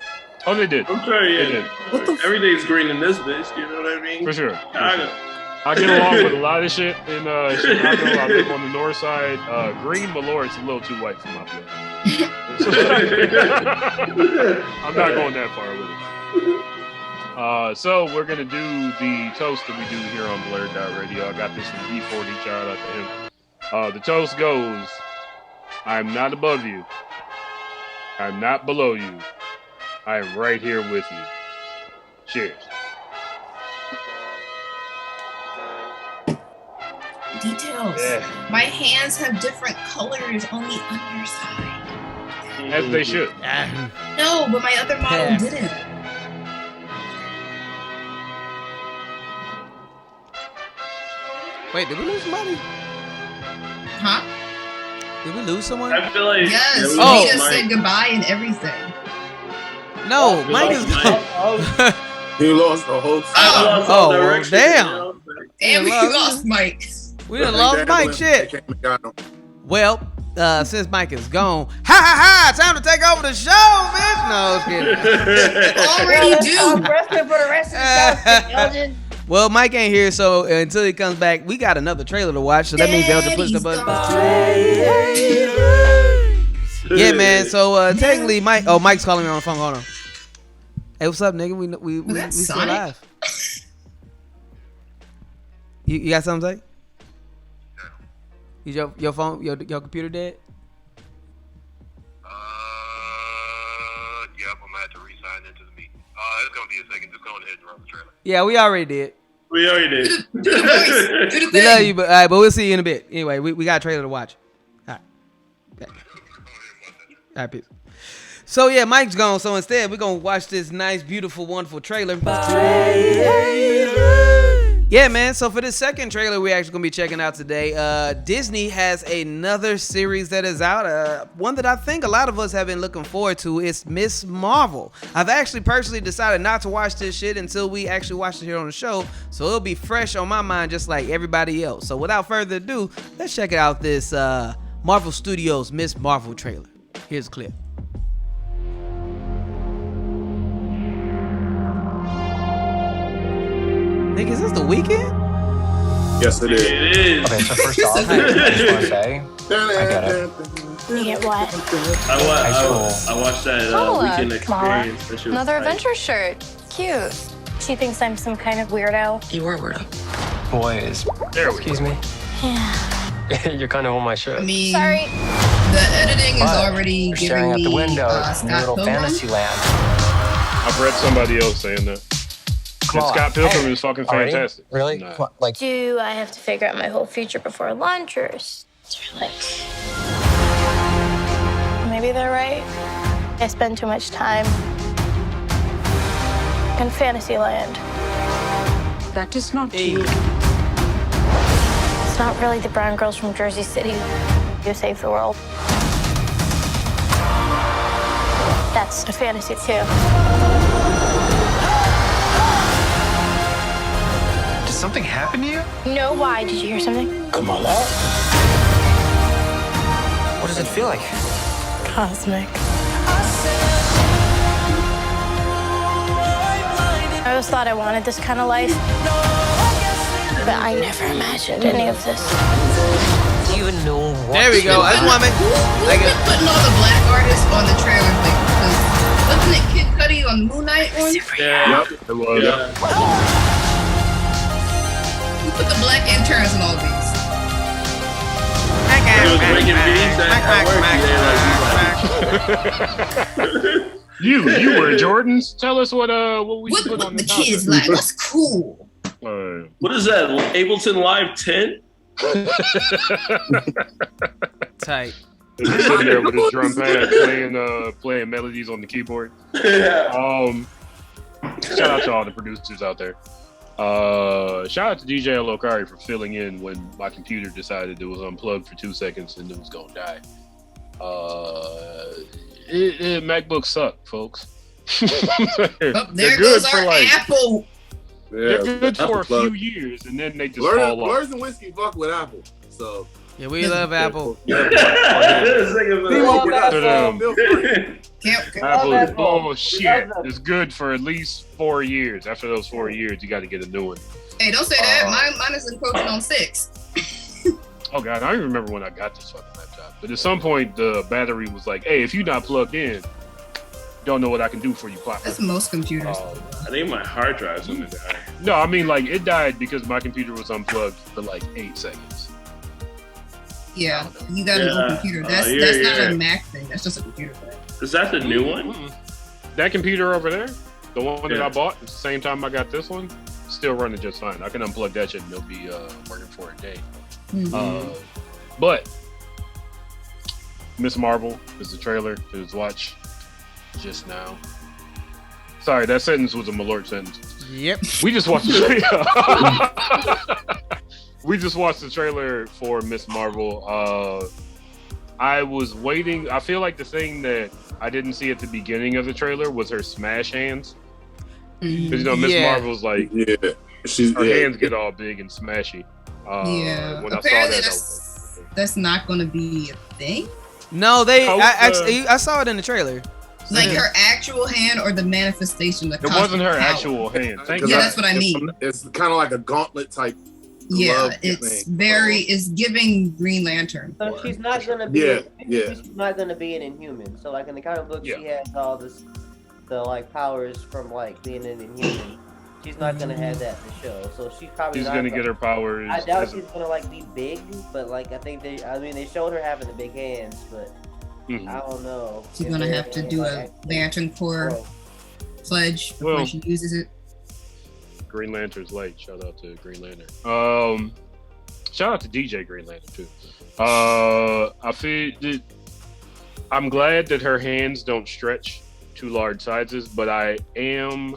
Speaker 2: Oh, they did.
Speaker 11: I'm sure, yeah.
Speaker 2: They did.
Speaker 11: Everything's green in this bitch, you know what I mean?
Speaker 2: For sure. I get along with a lot of shit in Chicago. I live on the north side. Green Malort's a little too white for my blood. I'm not going that far with it. So we're gonna do the toast that we do here on BlurdDotRadio. I got this from E40. Shout out to him. The toast goes: I'm not above you. I'm not below you. I am right here with you. Cheers.
Speaker 1: Details.
Speaker 2: Yeah.
Speaker 1: My hands have different colors on the underside.
Speaker 2: As they should.
Speaker 1: No, but my other model didn't.
Speaker 10: Wait, did we lose somebody?
Speaker 1: Huh?
Speaker 10: Did we lose someone?
Speaker 11: I feel like
Speaker 1: Yes. Rita said goodbye and everything.
Speaker 10: No, Mike is gone.
Speaker 9: You lost the whole time.
Speaker 10: Oh, damn.
Speaker 1: And we lost Mike.
Speaker 10: We done lost Mike. Shit. Well, since Mike is gone, time to take over the show, bitch. No, I was kidding.
Speaker 1: Already do.
Speaker 5: For the rest of the show.
Speaker 10: Well, Mike ain't here, so until he comes back, we got another trailer to watch. So that means they'll have to push the button. Yeah, man. So technically, Mike's calling me on the phone. Hold on. Hey, what's up, nigga? We still live. You got something to say? Is your phone, your computer dead?
Speaker 13: Yep, I'm gonna have to re-sign into the meeting. It's gonna be a second. Just go ahead and run the trailer.
Speaker 10: Yeah, we already did.
Speaker 11: We already did.
Speaker 10: We love you, but we'll see you in a bit. Anyway, we got a trailer to watch. All right. Okay. All right, peace. So yeah, Mike's gone. So instead, we're gonna watch this nice, beautiful, wonderful trailer. Yeah, man. So for this second trailer, we're actually gonna be checking out today. Disney has another series that is out. One that I think a lot of us have been looking forward to. It's Miss Marvel. I've actually personally decided not to watch this shit until we actually watch it here on the show, so it'll be fresh on my mind, just like everybody else. So without further ado, let's check out this Marvel Studios Miss Marvel trailer. Here's a clip. Nigga, is this The Weeknd?
Speaker 9: Yes, it is.
Speaker 11: It is.
Speaker 15: Okay, so first off, I just want to say, I get it.
Speaker 8: You get what?
Speaker 11: I watched that Weekend Experience. That shit was
Speaker 8: Another
Speaker 11: tight.
Speaker 8: adventure shirt. Cute. She thinks I'm some kind of weirdo.
Speaker 15: You are a weirdo. Boys. Excuse me.
Speaker 8: Yeah.
Speaker 15: You're kind of on my shirt.
Speaker 1: I mean,
Speaker 8: Sorry.
Speaker 1: the editing is
Speaker 15: But
Speaker 1: already
Speaker 15: you're
Speaker 1: giving
Speaker 15: staring out
Speaker 1: me
Speaker 15: the window.
Speaker 1: Scott
Speaker 15: Little
Speaker 1: Pilgrim.
Speaker 15: fantasy land.
Speaker 2: I've read somebody else saying that.
Speaker 15: Come
Speaker 2: And
Speaker 15: on.
Speaker 2: Scott Pilgrim
Speaker 15: Hey,
Speaker 2: is fucking
Speaker 15: already?
Speaker 2: fantastic.
Speaker 15: Really?
Speaker 2: Nah.
Speaker 15: Come on, like,
Speaker 8: Do I have to figure out my whole future before lunch, or is there like... Maybe they're right. I spend too much time in Fantasyland.
Speaker 19: That is not you.
Speaker 8: It's not really the brown girls from Jersey City who save the world. That's a fantasy too.
Speaker 15: did something happen to you?
Speaker 8: No, why? Did you hear something?
Speaker 15: Come on. What does it feel like?
Speaker 8: Cosmic. I always thought I wanted this kind of life, but I never imagined any of this.
Speaker 15: Do you even know what?
Speaker 10: There we go. I just want to make.
Speaker 1: Who's been putting all the black artists on the trailer thing? Wasn't it Kid Cudi on Moon Knight one?
Speaker 11: Yeah.
Speaker 2: Yep, it was.
Speaker 11: Yeah.
Speaker 1: Who put the black interns in all these?
Speaker 11: He was making beats at work.
Speaker 2: You were Jordans. Tell us what we
Speaker 1: What
Speaker 2: put on
Speaker 1: the
Speaker 2: the
Speaker 1: kids like? What's cool?
Speaker 11: What is that? Ableton Live 10?
Speaker 10: Tight.
Speaker 2: He's sitting there with his drum pad playing melodies on the keyboard.
Speaker 11: Yeah.
Speaker 2: Shout out to all the producers out there. Shout out to DJ Lokari for filling in when my computer decided it was unplugged for 2 seconds and it was gonna die. MacBooks suck, folks.
Speaker 1: There goes our Apple.
Speaker 2: They're good for a few
Speaker 9: plug.
Speaker 2: years and then they just fall off.
Speaker 9: Blurs and whiskey fuck with Apple, so.
Speaker 10: Yeah, we love Apple.
Speaker 2: Apple is bullshit. It's good for at least 4 years. After those 4 years, you got to get a new one.
Speaker 1: Hey, don't say that. Mine is encroaching on 6.
Speaker 2: Oh god, I don't even remember when I got this fucking laptop. But at some point, the battery was like, "Hey, if you're not plugged in, don't know what I can do for you."
Speaker 1: That's most computers.
Speaker 11: I think my hard drive's gonna die.
Speaker 2: No, I mean like it died because my computer was unplugged for like 8 seconds.
Speaker 1: Yeah, you got an old computer. That's not a Mac thing. That's just a computer thing.
Speaker 11: Is that the new one?
Speaker 2: That computer over there, the one that I bought at the same time I got this one, still running just fine. I can unplug that shit and it'll be working for a day. But Miss Marvel is the trailer to his watch just now. Sorry, that sentence was a Malort sentence.
Speaker 10: Yep.
Speaker 2: We just watched we just watched the trailer for Miss Marvel. I was waiting. I feel like the thing that I didn't see at the beginning of the trailer was her smash hands. Because you know, Miss Marvel's like, her hands get all big and smashy. When
Speaker 1: apparently that's not going to be a thing.
Speaker 10: No, I saw it in the trailer.
Speaker 1: Like her actual hand or the manifestation.
Speaker 2: It wasn't her actual hand.
Speaker 1: That's what I mean.
Speaker 9: It's kind of like a gauntlet type.
Speaker 1: Yeah, it's it's giving Green Lantern.
Speaker 5: So she's not gonna be. She's not gonna be an Inhuman. So like in the comic book, she has all the like powers from like being an Inhuman. She's not gonna have that in the show, so she's probably
Speaker 2: She's
Speaker 5: not
Speaker 2: gonna get her powers.
Speaker 5: I doubt she's gonna like be big, but like I think they showed her having the big hands, but I don't know.
Speaker 1: She's gonna have to do a Lantern Corps pledge before she uses it.
Speaker 2: Green Lantern's late. Shout out to Green Lantern. Shout out to DJ Green Lantern too. I'm glad that her hands don't stretch to large sizes, but I am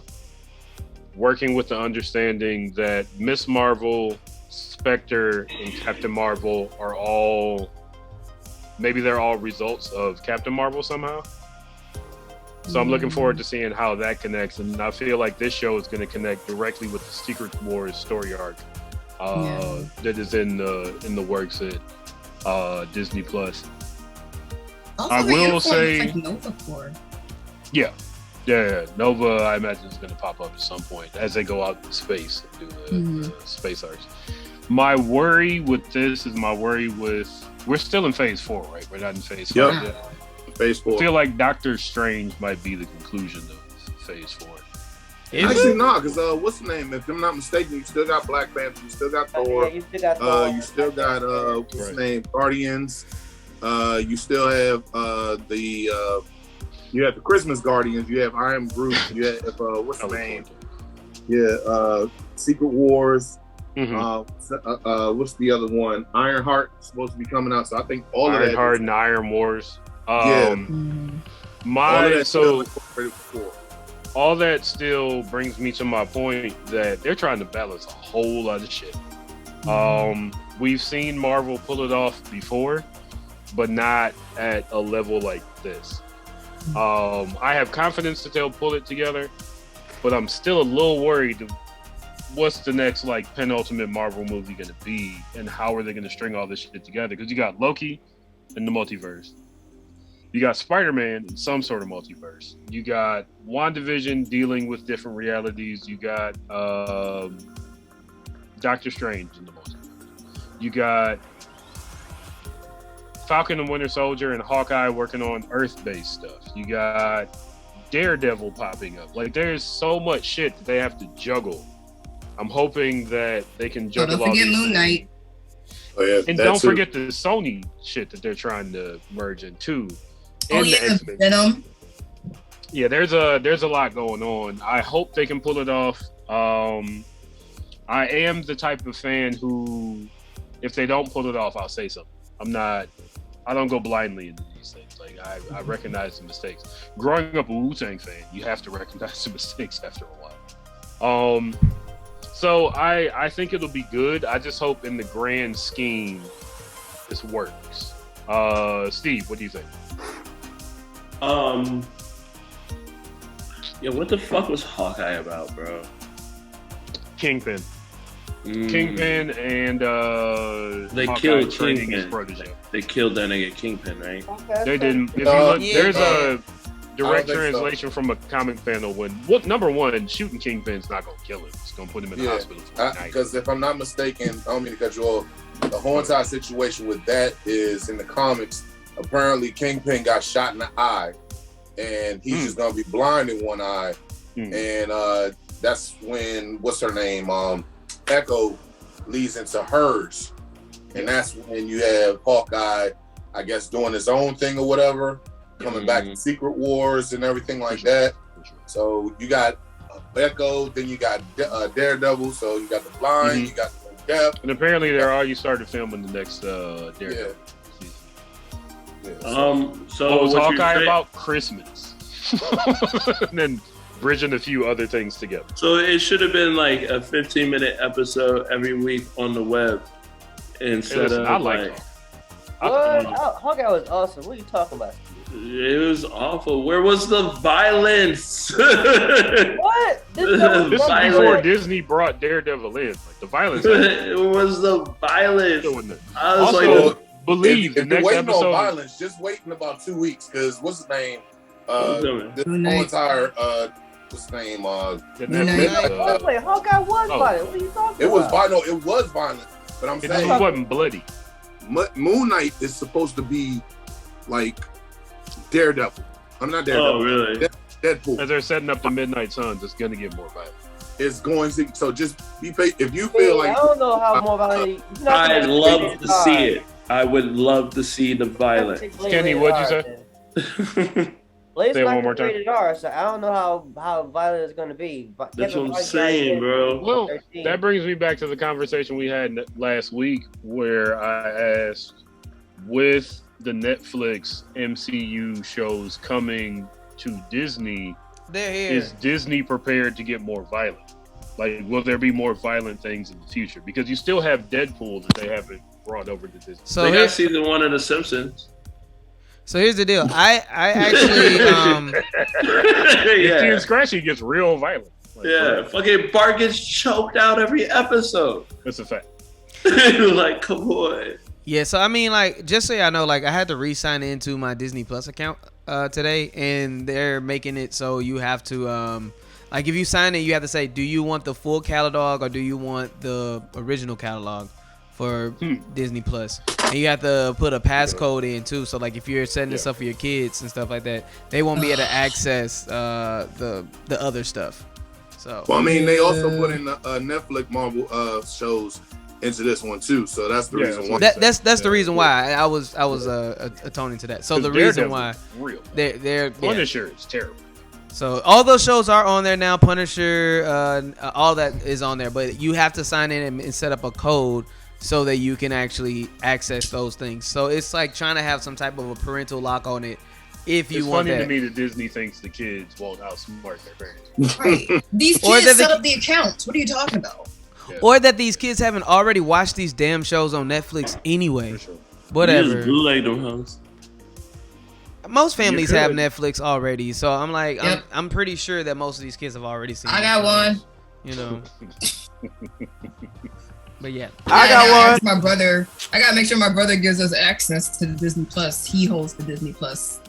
Speaker 2: working with the understanding that Miss Marvel, Spectre, and Captain Marvel are all results of Captain Marvel somehow. So I'm looking forward to seeing how that connects, and I feel like this show is going to connect directly with the Secret Wars story arc that is in the works at Disney Plus.
Speaker 1: Also,
Speaker 2: I will say,
Speaker 1: like Nova Corps.
Speaker 2: Yeah, Nova, I imagine, is going to pop up at some point as they go out in space and do the space arcs. My worry with this is we're still in phase 4, right? We're not in phase 5 yet.
Speaker 9: Phase 4.
Speaker 2: I feel like Doctor Strange might be the conclusion of phase 4.
Speaker 9: Actually, no, because what's the name? If I'm not mistaken, you still got Black Panther, you still got Thor,
Speaker 5: you still got Thor.
Speaker 9: You still got what's the name? Guardians. You still have you have the Christmas Guardians. You have Iron Groot. You have what's the name? Yeah, Secret Wars. What's the other one? Ironheart is supposed to be coming out, so I think all of that.
Speaker 2: Ironheart and Iron Wars. All that still brings me to my point that they're trying to balance a whole lot of shit. We've seen Marvel pull it off before, but not at a level like this. I have confidence that they'll pull it together, but I'm still a little worried. What's the next penultimate Marvel movie going to be, and how are they going to string all this shit together? Because you got Loki in the multiverse, you got Spider-Man in some sort of multiverse, you got WandaVision dealing with different realities, you got Doctor Strange in the multiverse, you got Falcon and Winter Soldier and Hawkeye working on Earth-based stuff, you got Daredevil popping up. There's so much shit that they have to juggle. I'm hoping that they can juggle all these things.
Speaker 1: Moon Knight.
Speaker 9: Oh, yeah,
Speaker 2: and don't forget the Sony shit that they're trying to merge in too.
Speaker 1: The Venom.
Speaker 2: Yeah, there's a lot going on. I hope they can pull it off. I am the type of fan who, if they don't pull it off, I'll say something. I don't go blindly into these things. I recognize the mistakes. Growing up a Wu-Tang fan, you have to recognize the mistakes after a while. So I think it'll be good. I just hope in the grand scheme this works. Steve, what do you think?
Speaker 11: What the fuck was Hawkeye about, bro?
Speaker 2: Kingpin. Kingpin and
Speaker 11: they
Speaker 2: Hawkeye
Speaker 11: killed
Speaker 2: training
Speaker 11: Kingpin.
Speaker 2: his protege.
Speaker 11: They killed that nigga Kingpin, right?
Speaker 2: They didn't. If you look, there's a direct translation from a comic panel number one, shooting Kingpin's not gonna kill him. It's gonna put him in the hospital for a night.
Speaker 9: Because if I'm not mistaken, I don't mean to cut you off. The whole entire situation with that is in the comics. Apparently, Kingpin got shot in the eye, and he's just gonna be blind in one eye, and that's when what's her name, Echo, leads into hers, and that's when you have Hawkeye, I guess, doing his own thing or whatever, coming back to Secret Wars and everything like that. So you got Echo, then you got Daredevil, so you got the blind, you got the deaf,
Speaker 2: and apparently they're already started filming the next Daredevil.
Speaker 11: So
Speaker 2: what was
Speaker 11: what
Speaker 2: Hawkeye about? Christmas. And then bridging a few other things together.
Speaker 11: So it should have been like a 15-minute episode every week on the web instead of
Speaker 2: I like
Speaker 5: Hawkeye was awesome. What are you talking about?
Speaker 11: It was awful. Where was the violence?
Speaker 5: What?
Speaker 2: This is before Disney brought Daredevil in. The violence.
Speaker 11: It was the violence. I was
Speaker 2: also, believe
Speaker 9: if
Speaker 2: the next
Speaker 9: waiting
Speaker 2: episode.
Speaker 9: On violence, just wait in about 2 weeks, because what's his name? This whole entire what's his name?
Speaker 5: Wait, Hawkeye was violent. What are you talking
Speaker 9: It was
Speaker 5: about?
Speaker 9: violent. It was violent, but I'm saying
Speaker 2: it wasn't bloody.
Speaker 9: Moon Knight is supposed to be like Daredevil. I'm not Daredevil.
Speaker 11: Oh, really?
Speaker 9: Deadpool.
Speaker 2: As they're setting up the Midnight Suns, it's gonna get more violent.
Speaker 9: is going to. So just be patient. If you feel like
Speaker 5: I don't know how more violent.
Speaker 11: I'd love to see it. I would love to see the violence.
Speaker 2: Kenny, what'd you say?
Speaker 5: Blade's
Speaker 2: Say it
Speaker 5: not
Speaker 2: one more time.
Speaker 5: rated R, so I don't know how violent it's going to be. But
Speaker 11: That's what I'm saying, bro.
Speaker 2: Well, that brings me back to the conversation we had last week where I asked, with the Netflix MCU shows coming to Disney,
Speaker 10: they're here.
Speaker 2: Is Disney prepared to get more violent? Like, will there be more violent things in the future? Because you still have Deadpool that they haven't brought over to Disney.
Speaker 11: So they got season 1 of The Simpsons.
Speaker 10: So here's the deal. I actually
Speaker 2: Ken Scratchy gets real violent. Like,
Speaker 11: yeah, fucking Bart gets choked out every episode.
Speaker 2: That's a fact.
Speaker 11: Like, come on.
Speaker 10: Yeah, so I mean, like, just so y'all know, like, I had to re-sign into my Disney Plus account today, and they're making it so you have to, like, if you sign it, you have to say, do you want the full catalog or do you want the original catalog for Disney Plus? And you have to put a passcode in too, so like if you're setting this up for your kids and stuff like that, they won't be able to access the other stuff. So,
Speaker 9: well, I mean, they also put in Netflix Marvel shows into this one too, so that's the reason why.
Speaker 10: That's the reason why I was atoning to that. So the reason why they're
Speaker 2: Punisher is terrible.
Speaker 10: So all those shows are on there now. Punisher, all that is on there, but you have to sign in and set up a code so that you can actually access those things. So it's like trying to have some type of a parental lock on it. If you want that.
Speaker 2: It's funny to me that Disney thinks the kids won't outsmart their parents.
Speaker 1: Right. These kids set up the accounts. What are you talking about?
Speaker 10: Yeah. Or that these kids haven't already watched these damn shows on Netflix anyway. Sure. Whatever.
Speaker 11: You just bootleg them hoes.
Speaker 10: Most families have Netflix already, so I'm like, I'm pretty sure that most of these kids have already seen.
Speaker 1: I got one.
Speaker 10: You know. But yeah,
Speaker 1: I got one. My brother. I gotta make sure my brother gives us access to the Disney Plus. He holds the Disney Plus.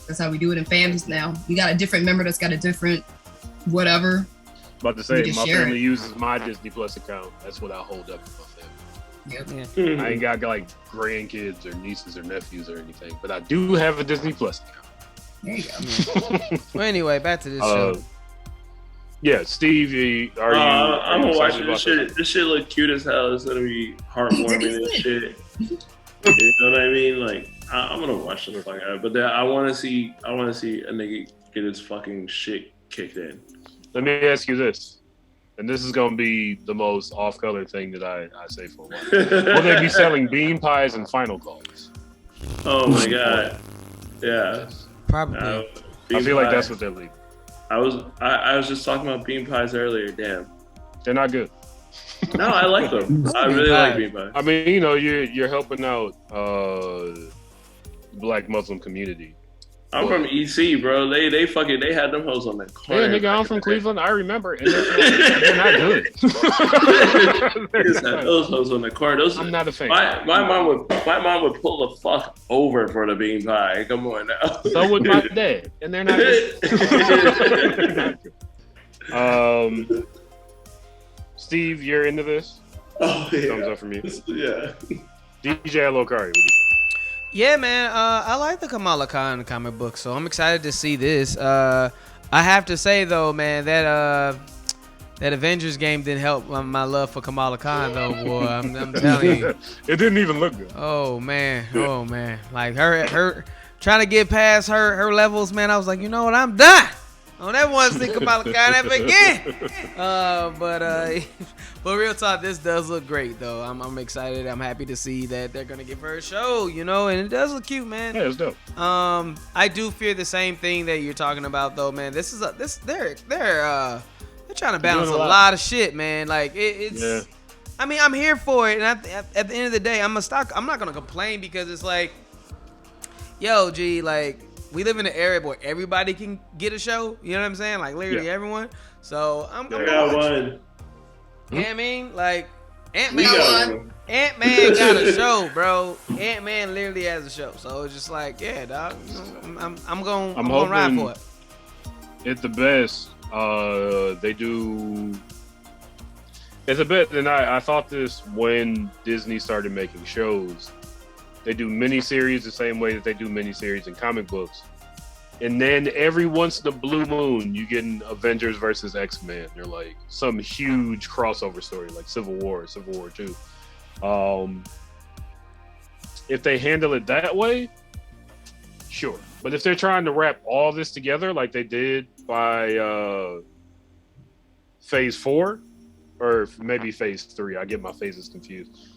Speaker 1: That's how we do it in families now. We got a different member that's got a different whatever.
Speaker 2: About to say, my family uses my Disney Plus account. That's what I hold up for my family.
Speaker 1: Yep.
Speaker 10: Yeah.
Speaker 2: I ain't got like grandkids or nieces or nephews or anything, but I do have a Disney Plus account.
Speaker 1: There you go.
Speaker 10: Well, anyway, back to this show.
Speaker 2: Yeah, Steve, are you?
Speaker 11: I'm gonna watch this shit. This shit look cute as hell. It's gonna be heartwarming and shit. You know what I mean? Like, I'm gonna watch the fuck out. But I want to see a nigga get his fucking shit kicked in.
Speaker 2: Let me ask you this, and this is gonna be the most off-color thing that I say for a while. Will they be selling bean pies and final calls?
Speaker 11: Oh my god, yeah,
Speaker 10: probably.
Speaker 2: I feel like that's what they're leaving.
Speaker 11: I was just talking about bean pies earlier. Damn,
Speaker 2: they're not good.
Speaker 11: No, I like them. I really like bean pies.
Speaker 2: I mean, you know, you're helping out the Black Muslim community.
Speaker 11: I'm from EC, bro. They had them hoes on the corner.
Speaker 2: Yeah, nigga, I'm from Cleveland. I remember, and they're not good.
Speaker 11: Those hoes on the corner.
Speaker 2: I'm not a fan.
Speaker 11: My mom would pull the fuck over for the bean pie. Come on now.
Speaker 2: So would my dad, and they're not good. Steve, you're into this?
Speaker 11: Oh yeah.
Speaker 2: Thumbs up from you.
Speaker 11: Yeah.
Speaker 2: DJ Alokari, what do you think?
Speaker 10: Yeah, man. I like the Kamala Khan comic book, so I'm excited to see this. I have to say though, man, that Avengers game didn't help my love for Kamala Khan though, boy. I'm telling you,
Speaker 2: it didn't even look good.
Speaker 10: Oh man, like her trying to get past her levels, man. I was like, you know what, I'm done. I don't ever want to see Kamala Khan ever again. But real talk, this does look great though. I'm excited. I'm happy to see that they're gonna give her a show, you know, and it does look cute, man.
Speaker 2: Yeah, it's dope.
Speaker 10: I do fear the same thing that you're talking about though, man. They're trying to balance a lot of shit, man. Like it's. Yeah. I mean, I'm here for it, and at the end of the day, I'm not gonna complain because it's like, yo, G, like. We live in an area where everybody can get a show. You know what I'm saying? Like literally everyone. So I'm gonna watch.
Speaker 11: One.
Speaker 10: You know what I mean? Like Ant-Man got a show, bro. Ant-Man literally has a show. So it's just like, yeah, dog. I'm gonna ride for it.
Speaker 2: At the best, they do. It's a bit, and I thought this when Disney started making shows. They do miniseries the same way that they do miniseries in comic books. And then every once in a blue moon, you get an Avengers versus X-Men. They're like some huge crossover story, like Civil War 2. If they handle it that way, sure. But if they're trying to wrap all this together, like they did by Phase 4, or maybe Phase 3, I get my phases confused.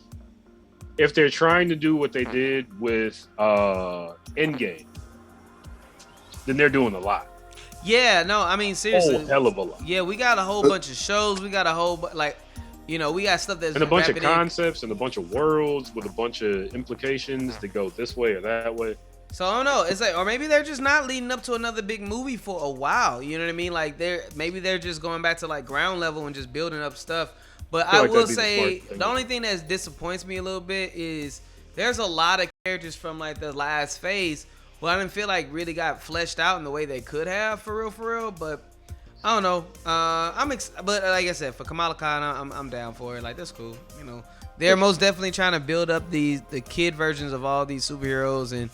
Speaker 2: If they're trying to do what they did with Endgame, then they're doing a lot.
Speaker 10: Yeah, no, I mean seriously.
Speaker 2: Oh, hell of a lot.
Speaker 10: Yeah, we got a whole bunch of shows. We got a whole we got stuff that's
Speaker 2: and a bunch of concepts and a bunch of worlds with a bunch of implications that go this way or that way.
Speaker 10: So I don't know. It's like, or maybe they're just not leading up to another big movie for a while. You know what I mean? Like they're just going back to like ground level and just building up stuff. But I will say the only thing that disappoints me a little bit is there's a lot of characters from like the last phase. Well, I didn't feel like really got fleshed out in the way they could have for real. But I don't know. But like I said, for Kamala Khan, I'm down for it. Like that's cool. You know, they're most definitely trying to build up the kid versions of all these superheroes and.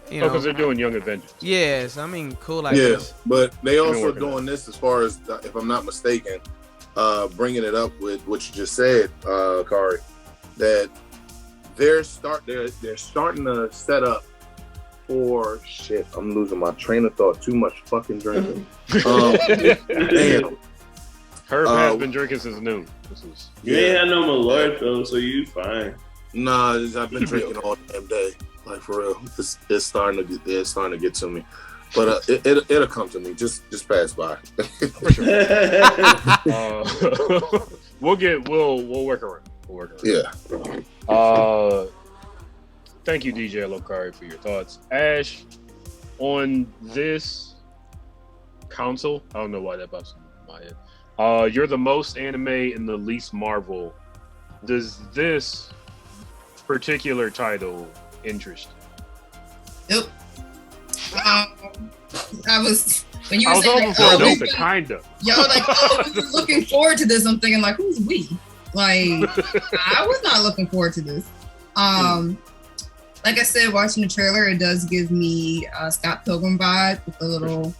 Speaker 2: Because they're doing Young Avengers.
Speaker 10: Yes, I mean, cool. Like this.
Speaker 16: But they also doing this as far as, if I'm not mistaken, bringing it up with what you just said, Kari, that they're starting to set up for shit. I'm losing my train of thought. Too much fucking drinking. Damn.
Speaker 2: Herb has been drinking since noon.
Speaker 11: You ain't had no Malort though, so you fine.
Speaker 16: Nah, I've been drinking all damn day. Like for real, it's starting to get to me, but it'll come to me. Just pass by.
Speaker 2: For sure. We'll work around.
Speaker 16: Yeah.
Speaker 2: Thank you, DJ Lokari, for your thoughts. Ash, on this console, I don't know why that pops in my head. You're the most anime and the least Marvel. Does this particular title interest you?
Speaker 1: Nope. I was when you were saying
Speaker 2: like, oh, kinda.
Speaker 1: Y'all like, oh, we were looking forward to this. I'm thinking like, who's we? Like, I was not looking forward to this. Like I said, watching the trailer, it does give me Scott Pilgrim vibe with the little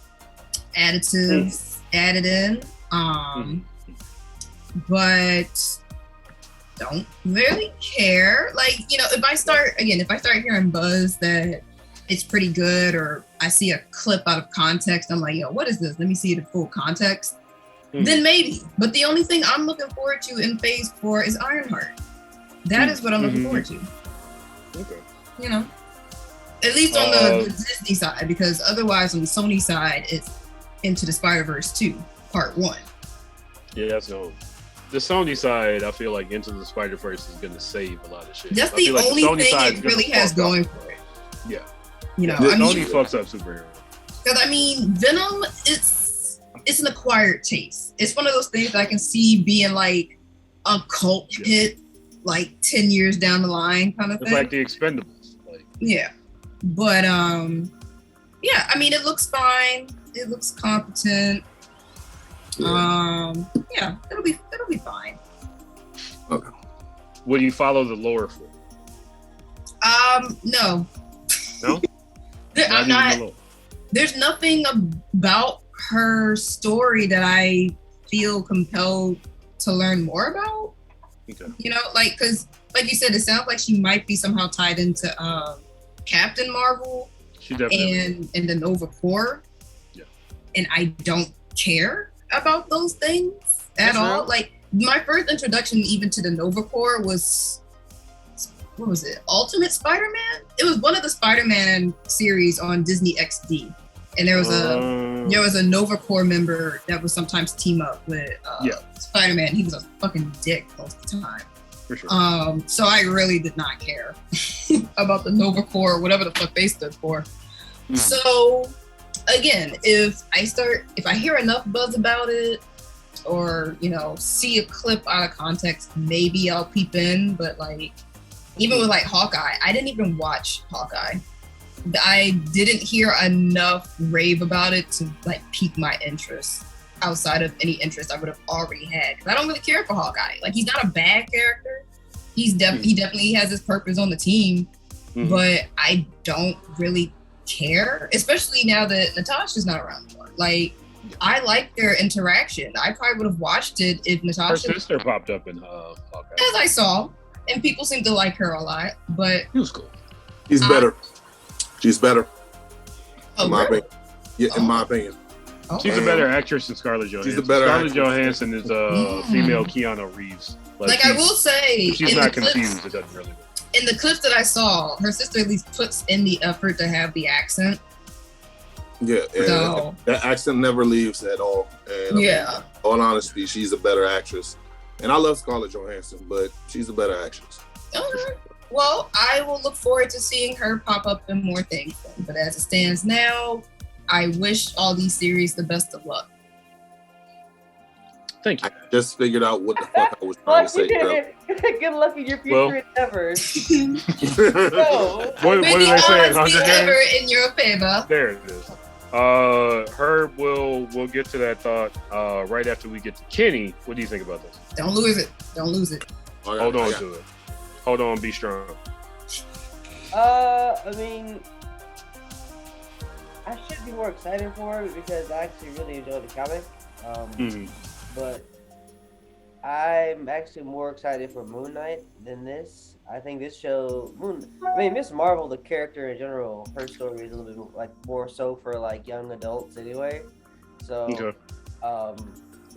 Speaker 1: additives added in. But don't really care. Like, if I start hearing buzz that it's pretty good, or I see a clip out of context, I'm like, yo, what is this? Let me see the full context. Then maybe. But the only thing I'm looking forward to in Phase 4 is Ironheart. That is what I'm looking forward to.
Speaker 2: Okay.
Speaker 1: At least on the Disney side, because otherwise on the Sony side, it's Into the Spider-Verse 2, Part 1.
Speaker 2: Yeah, that's no. The Sony side, I feel like Into the Spider-Verse is going to save a lot of shit.
Speaker 1: That's the only thing it really has going for it.
Speaker 2: Yeah.
Speaker 1: Sony
Speaker 2: fucks up superheroes.
Speaker 1: Because Venom, it's an acquired taste. It's one of those things that I can see being like a cult hit, like 10 years down the line kind of thing.
Speaker 2: It's like the Expendables.
Speaker 1: Yeah. But it looks fine. It looks competent. It'll be fine.
Speaker 16: Okay.
Speaker 2: Will you follow the lore for?
Speaker 1: No.
Speaker 2: No?
Speaker 1: I'm not. There's nothing about her story that I feel compelled to learn more about.
Speaker 2: Okay.
Speaker 1: Because like you said, it sounds like she might be somehow tied into Captain Marvel.
Speaker 2: She definitely
Speaker 1: and the Nova Corps.
Speaker 2: Yeah. And
Speaker 1: I don't care about those things at all. Real. Like, my first introduction even to the Nova Corps was, what was it? Ultimate Spider-Man? It was one of the Spider-Man series on Disney XD. And there was a Nova Corps member that would sometimes team up with Spider-Man. He was a fucking dick most of the time.
Speaker 2: For sure.
Speaker 1: So I really did not care about the Nova Corps, whatever the fuck they stood for. So again, if I hear enough buzz about it, or see a clip out of context, maybe I'll peep in. But like, even with like Hawkeye, I didn't even watch Hawkeye. I didn't hear enough rave about it to like pique my interest outside of any interest I would have already had. Because I don't really care for Hawkeye. Like, he's not a bad character. He definitely has his purpose on the team, but I don't really care, especially now that Natasha's not around anymore. Like, I like their interaction. I probably would have watched it if Natasha.
Speaker 2: Her sister popped up in Hawkeye.
Speaker 1: As I saw, and people seem to like her a lot. But
Speaker 2: he was cool.
Speaker 16: She's better. She's better.
Speaker 1: Oh,
Speaker 16: in my
Speaker 1: really?
Speaker 16: opinion. Yeah, in my opinion.
Speaker 2: She's a better actress than Scarlett Johansson.
Speaker 16: She's a better
Speaker 2: Scarlett
Speaker 16: actress.
Speaker 2: Johansson is a female Keanu Reeves.
Speaker 1: Like I will say,
Speaker 2: if she's
Speaker 1: in
Speaker 2: not
Speaker 1: the clips-
Speaker 2: confused. It doesn't really.
Speaker 1: In the clips that I saw, her sister at least puts in the effort to have the accent.
Speaker 16: Yeah, and
Speaker 1: So-
Speaker 16: that accent never leaves at all. And
Speaker 1: Yeah.
Speaker 16: in all honesty, she's a better actress. And I love Scarlett Johansson, but she's a better actress.
Speaker 1: Okay. Well, I will look forward to seeing her pop up in more things. Then. But as it stands now, I wish all these series the best of luck.
Speaker 2: Thank you.
Speaker 16: I just figured out what the fuck I was trying to say, girl.
Speaker 5: Good luck in your future
Speaker 16: Well-
Speaker 5: endeavors.
Speaker 2: What are they saying?
Speaker 1: Odds be
Speaker 2: 100
Speaker 1: ever
Speaker 2: games?
Speaker 1: in your favor.
Speaker 2: There it is. Herb, we'll get to that thought right after we get to Kenny. What do you think about this?
Speaker 1: Don't lose it. Don't lose it.
Speaker 2: Hold on to it. Hold on, be strong.
Speaker 5: I mean, I should be more excited for it because I actually really enjoyed the comic. But I'm actually more excited for Moon Knight than this. I think this show, Miss Marvel, the character in general, her story is a little bit like more so for like young adults anyway. So,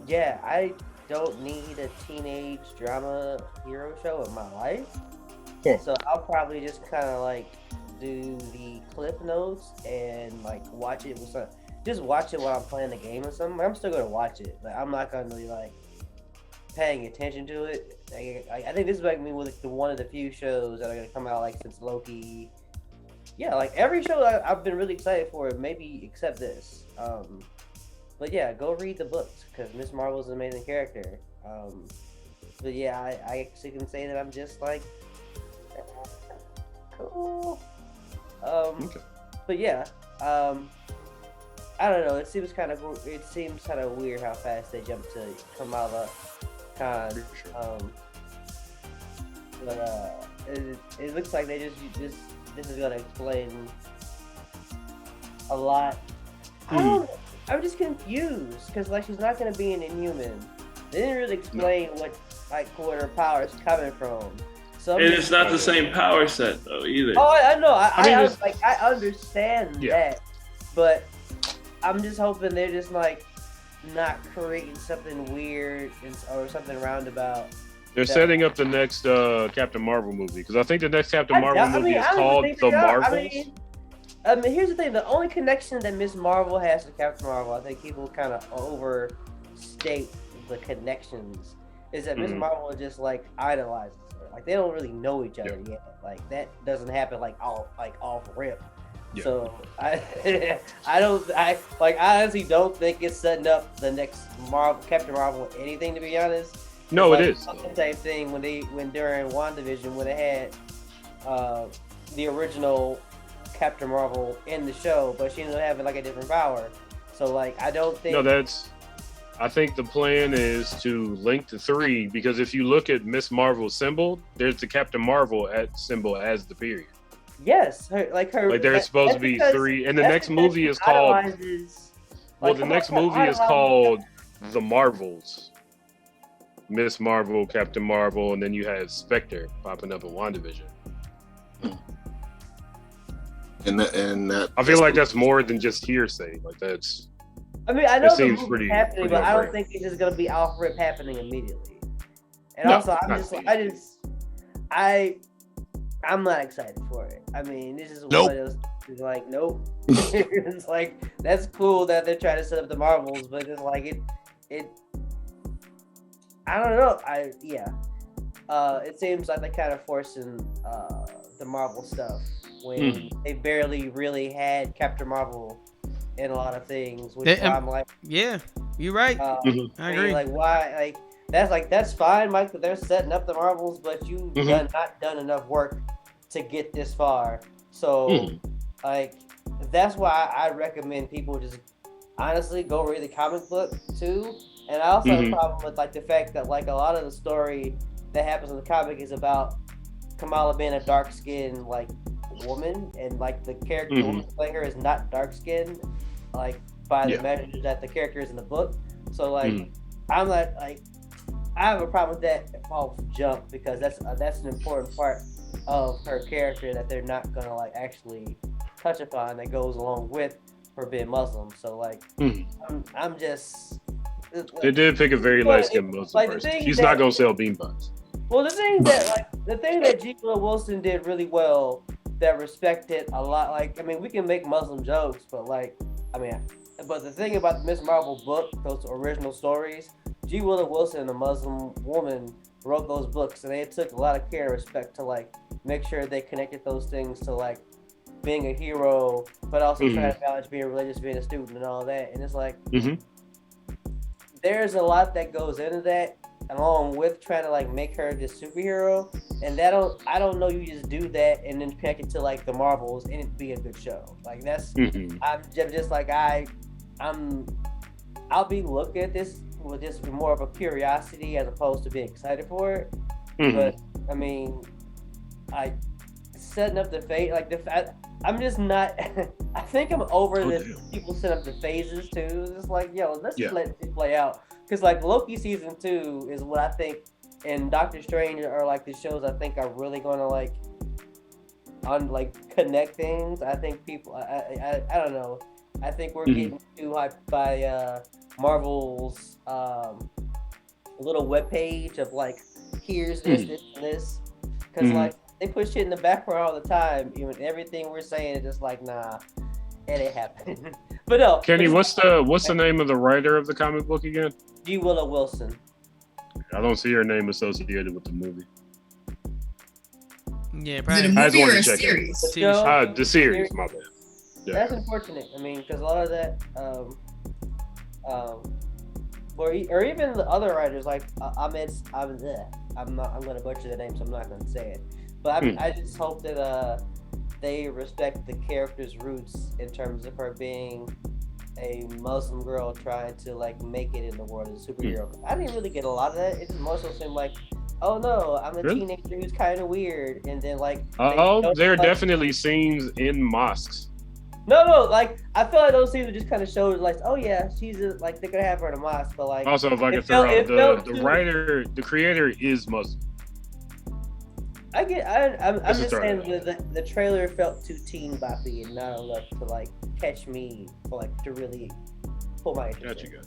Speaker 5: yeah, I don't need a teenage drama hero show in my life.
Speaker 2: Yeah.
Speaker 5: So I'll probably just kind of like do the cliff notes and like watch it with some. Just watch it while I'm playing the game or something. I'm still gonna watch it, but I'm not gonna be like paying attention to it. I think this is like me with one of the few shows that are gonna come out like since Loki. Yeah, like every show I've been really excited for, maybe except this. But yeah, go read the books because Miss Marvel's an amazing character. But yeah, I actually can say that I'm just like cool. But yeah, I don't know. It seems kind of weird how fast they jumped to Kamala Khan. But it looks like they this is gonna explain a lot. I'm just confused because she's not gonna be an Inhuman. They didn't really explain where her power is coming from. So
Speaker 11: And it's not the same power set though either.
Speaker 5: Oh, I know. I understand that, but I'm just hoping they're just like not creating something weird or something roundabout.
Speaker 2: They're setting up the next Captain Marvel movie because I think the next Captain Marvel movie is called The Marvels.
Speaker 5: I mean, here's the thing: the only connection that Miss Marvel has to Captain Marvel, I think people kind of overstate the connections, is that Miss Marvel just like idolizes her. Like they don't really know each other yet. Like that doesn't happen off rip. Yeah. So I honestly don't think it's setting up the next Captain Marvel with anything, to be honest.
Speaker 2: No, it is.
Speaker 5: The same thing when during WandaVision when they had the original Captain Marvel in the show, but she ended up having like a different power. So I don't think.
Speaker 2: No, I think the plan is to link the three because if you look at Miss Marvel's symbol, there's the Captain Marvel symbol as the period.
Speaker 5: Yes,
Speaker 2: there's supposed to be three, and the next movie is called. The next movie is called The Marvels. Miss Marvel, Captain Marvel, and then you have Spectre popping up in WandaVision.
Speaker 16: And that
Speaker 2: I feel like that's more than just hearsay. Like that's.
Speaker 5: I mean, I know the
Speaker 2: seems
Speaker 5: movie's
Speaker 2: pretty
Speaker 5: happening, but I don't think it's just gonna be off rip happening immediately. And also, I'm not excited for it. I mean, this is one of those. It's like, nope. It's like that's cool that they're trying to set up the Marvels, but it's like it. I don't know. It seems like they're kind of forcing the Marvel stuff when they barely really had Captain Marvel in a lot of things. Which I'm like,
Speaker 10: yeah, you're right. I agree.
Speaker 5: Like why? That's fine, Mike. That they're setting up the Marvels, but you've not done enough work to get this far. So, that's why I recommend people just honestly go read the comic book too. And I also have a problem with the fact that a lot of the story that happens in the comic is about Kamala being a dark-skinned woman, and like the character the woman playing her is not dark skinned, like by the measures that the character is in the book. So like I'm not like I have a problem with that off jump because that's an important part of her character that they're not gonna like actually touch upon that goes along with her being Muslim. So like I'm just
Speaker 2: they did pick a very light-skinned Muslim person. She's not gonna sell beanbags.
Speaker 5: Well, the thing that G. Wilson did really well that respected a lot. Like I mean, we can make Muslim jokes, but like I mean, but the thing about the Miss Marvel book, those original stories, G. Wilson, a Muslim woman, wrote those books, and they took a lot of care and respect to like make sure they connected those things to like being a hero, but also trying to balance being religious, being a student, and all that. And it's like there's a lot that goes into that, along with trying to like make her this superhero. And I don't know you just do that and then connect it to like the Marvels and it be a good show. Like that's I'm just like I'll be looking at this with just more of a curiosity as opposed to being excited for it. But I mean, setting up the fate like I'm just not. I think I'm over the people set up the phases too. It's like let's just let it play out because like Loki season 2 is what I think, and Doctor Strange are like the shows I think are really going to like connect things. I think people. I don't know. I think we're getting too hyped by Marvel's little webpage of like here's this and this because like they push shit in the background all the time. Even everything we're saying is just like nah, it ain't happening. But no,
Speaker 2: Kenny, what's the name of the writer of the comic book again?
Speaker 5: G. Wilson.
Speaker 2: I don't see her name associated with the movie.
Speaker 10: Yeah, probably.
Speaker 1: Is it a movie or a series?
Speaker 2: The series, my bad. Yeah.
Speaker 5: That's unfortunate. I mean, because a lot of that, or even the other writers like I'm gonna butcher the name, so I'm not gonna say it. But I just hope that they respect the character's roots in terms of her being a Muslim girl trying to like make it in the world as a superhero. I didn't really get a lot of that. It just mostly seemed like, oh no, I'm a teenager who's kind of weird, and then like
Speaker 2: there are definitely scenes in mosques.
Speaker 5: No, like I feel like those scenes just kind of showed like, oh yeah, she's like they're gonna have her in a mosque, but like
Speaker 2: also if I can throw out the creator is Muslim.
Speaker 5: I'm just saying the trailer felt too teen boppy and not enough to like catch me or like to really pull my interest.
Speaker 2: Gotcha.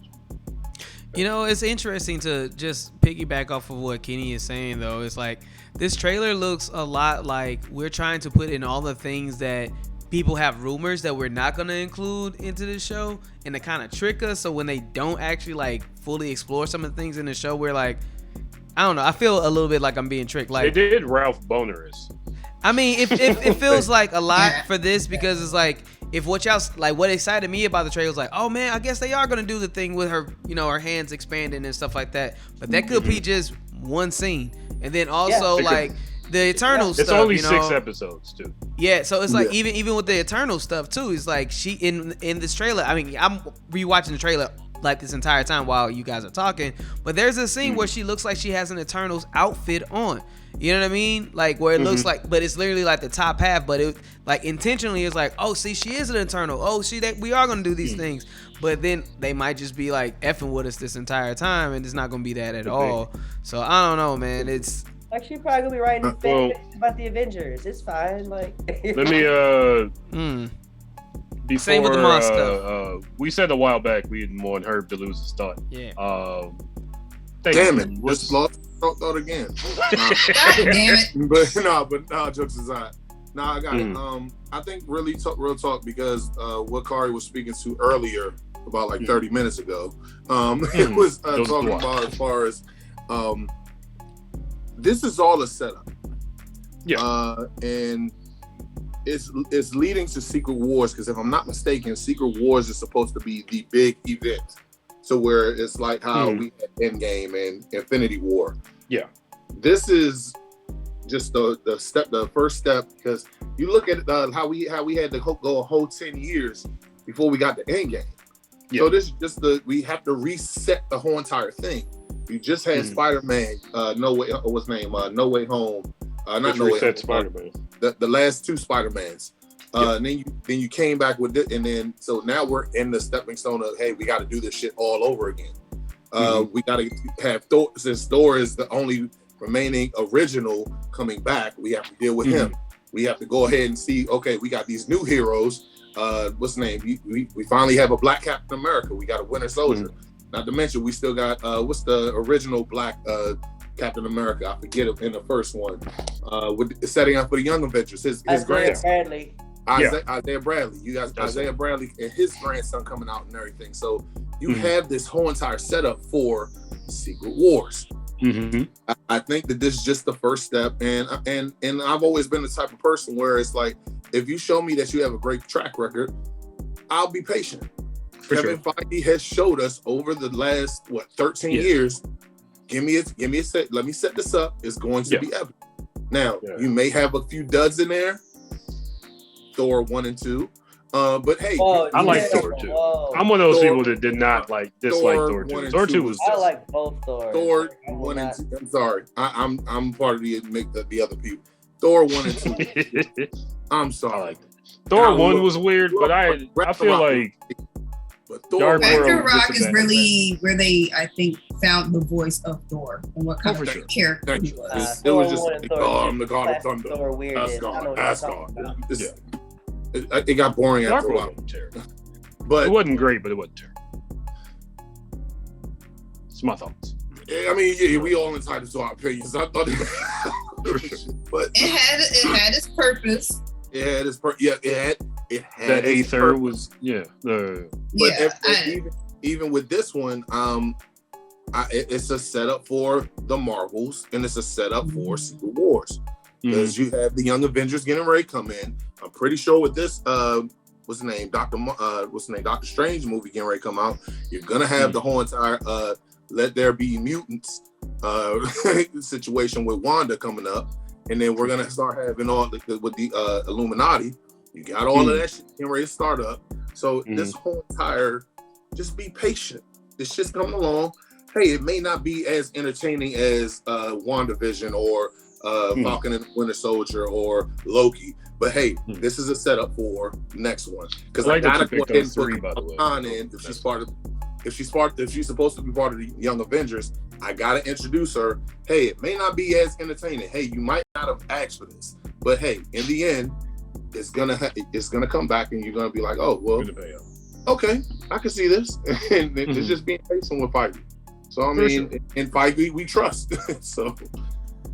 Speaker 10: You know, it's interesting to just piggyback off of what Kenny is saying though. It's like this trailer looks a lot like we're trying to put in all the things that people have rumors that we're not going to include into the show and to kind of trick us. So when they don't actually like fully explore some of the things in the show, we're like, I don't know. I feel a little bit like I'm being tricked. Like
Speaker 2: they did Ralph Bonerous.
Speaker 10: I mean, it feels like a lot for this because it's like if what y'all like what excited me about the trailer was like, oh man, I guess they are gonna do the thing with her, her hands expanding and stuff like that. But that could be just one scene, and then also like the Eternal stuff.
Speaker 2: It's only 6 episodes too.
Speaker 10: Yeah, so it's like even with the Eternal stuff too. It's like she in this trailer. I mean, I'm rewatching the trailer like this entire time while you guys are talking, but there's a scene where she looks like she has an Eternals outfit on. You know what I mean? Like where it looks like, but it's literally like the top half, but it like intentionally is like, oh, see, she is an Eternal. Oh, see, that we are gonna do these things, but then they might just be like effing with us this entire time, and it's not gonna be that at all. So I don't know, man. It's
Speaker 5: like she probably gonna be writing fan about the Avengers. It's fine. Like
Speaker 2: let me Before,
Speaker 10: same with the Moss stuff.
Speaker 2: We said a while back we didn't want Herb to lose his thought.
Speaker 10: Yeah.
Speaker 16: Damn it! Just lost thought again.
Speaker 1: Damn it!
Speaker 16: But jokes aside. I got it. I think real talk because what Kari was speaking to earlier about like 30 minutes ago. It was talking about as far as this is all a setup.
Speaker 2: Yeah.
Speaker 16: And it's leading to Secret Wars because if I'm not mistaken, Secret Wars is supposed to be the big event. So where it's like how we had Endgame and Infinity War.
Speaker 2: Yeah.
Speaker 16: This is just the first step because you look at how we had to go a whole 10 years before we got to Endgame. Yeah. So this is just we have to reset the whole entire thing. You just had Spider-Man, No Way Home. Not No Way Home.
Speaker 2: Spider-Man.
Speaker 16: the last 2 Spider-Mans. And then you came back with it, and then so now we're in the stepping stone of, hey, we got to do this shit all over again. We got to have Thor, since Thor is the only remaining original coming back. We have to deal with him. We have to go ahead and see, okay, we got these new heroes. What's the name? We finally have a black Captain America. We got a Winter Soldier. Not to mention, we still got what's the original black Captain America? I forget it in the first one. With setting up for the Young Avengers, his grandson. Isaiah Bradley. You guys, Isaiah Bradley and his grandson coming out and everything. So you have this whole entire setup for Secret Wars. I think that this is just the first step, and I've always been the type of person where it's like, if you show me that you have a great track record, I'll be patient. Kevin Feige has showed us over the last 13 years. Give me a set. Let me set this up. It's going to be epic. Now you may have a few duds in there. Thor 1 and 2. But hey,
Speaker 2: I like Thor 2. I'm one of those people that did not dislike Thor 2. Thor 2 was.
Speaker 5: I like both Thor.
Speaker 16: Thor 1 and 2. I'm sorry, I'm part of the other people. Thor 1 and 2. I'm sorry.
Speaker 2: Thor 1 was weird, but I feel like.
Speaker 18: Thor Ragnarok is really where they, I think, found the voice of Thor and what kind of character he was.
Speaker 16: It was just, I'm the god of thunder. Asgard. It got boring after a while. But
Speaker 2: it wasn't great, but it wasn't terrible. It's my thoughts.
Speaker 16: I mean, we all entitled to our opinions. I thought, but
Speaker 18: it had its purpose.
Speaker 16: It had its purpose. Yeah, it had
Speaker 2: that Aether was
Speaker 16: even with this one, it's a setup for the Marvels, and it's a setup for Secret Wars, because you have the Young Avengers getting ready to come in. I'm pretty sure with this what's the name, Doctor Strange movie getting ready to come out, you're gonna have the whole entire Let There Be Mutants situation with Wanda coming up. And then we're gonna start having all with the Illuminati. You got all of that shit getting ready to start up. So this whole entire, just be patient. This shit's coming along. Hey, it may not be as entertaining as WandaVision or Falcon and Winter Soldier or Loki, but hey, this is a setup for the next one. Because I gotta go ahead and put Khan in if she's part of. If she's supposed to be part of the Young Avengers, I gotta introduce her. Hey, it may not be as entertaining. Hey, you might not have asked for this, but hey, in the end, it's gonna come back, and you're gonna be like, oh well, okay, I can see this, and it's just being patient with Feige. So I mean, in Feige we trust. So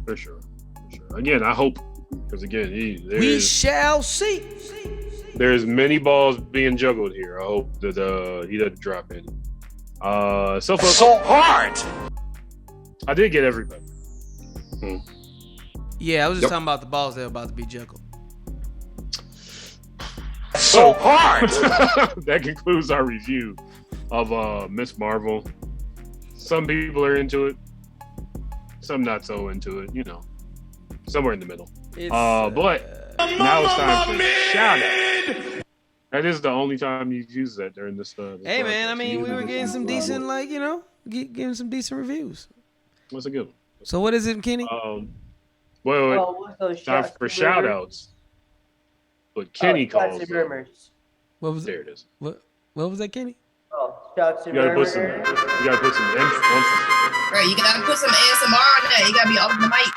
Speaker 2: for sure. Again, I hope, because again,
Speaker 10: we shall see.
Speaker 2: There's many balls being juggled here. I hope that he doesn't drop any. So hard. I did get everybody.
Speaker 10: Yeah, I was just talking about the balls that are about to be juggled.
Speaker 2: So hard. That concludes our review of Miss Marvel. Some people are into it, some not so into it. You know, somewhere in the middle. But now it's time for shout out. That is the only time you use that during this.
Speaker 10: Hey man, I mean, we were getting some decent, getting some decent reviews.
Speaker 2: What's a good one?
Speaker 10: So what is it, Kenny?
Speaker 2: Time for shout outs. But Kenny calls.
Speaker 10: What was
Speaker 2: there? It is.
Speaker 10: What was that, Kenny?
Speaker 5: Shouts
Speaker 2: you gotta put some emphasis.
Speaker 18: Right, you gotta put some ASMR on that. You gotta be off the mic.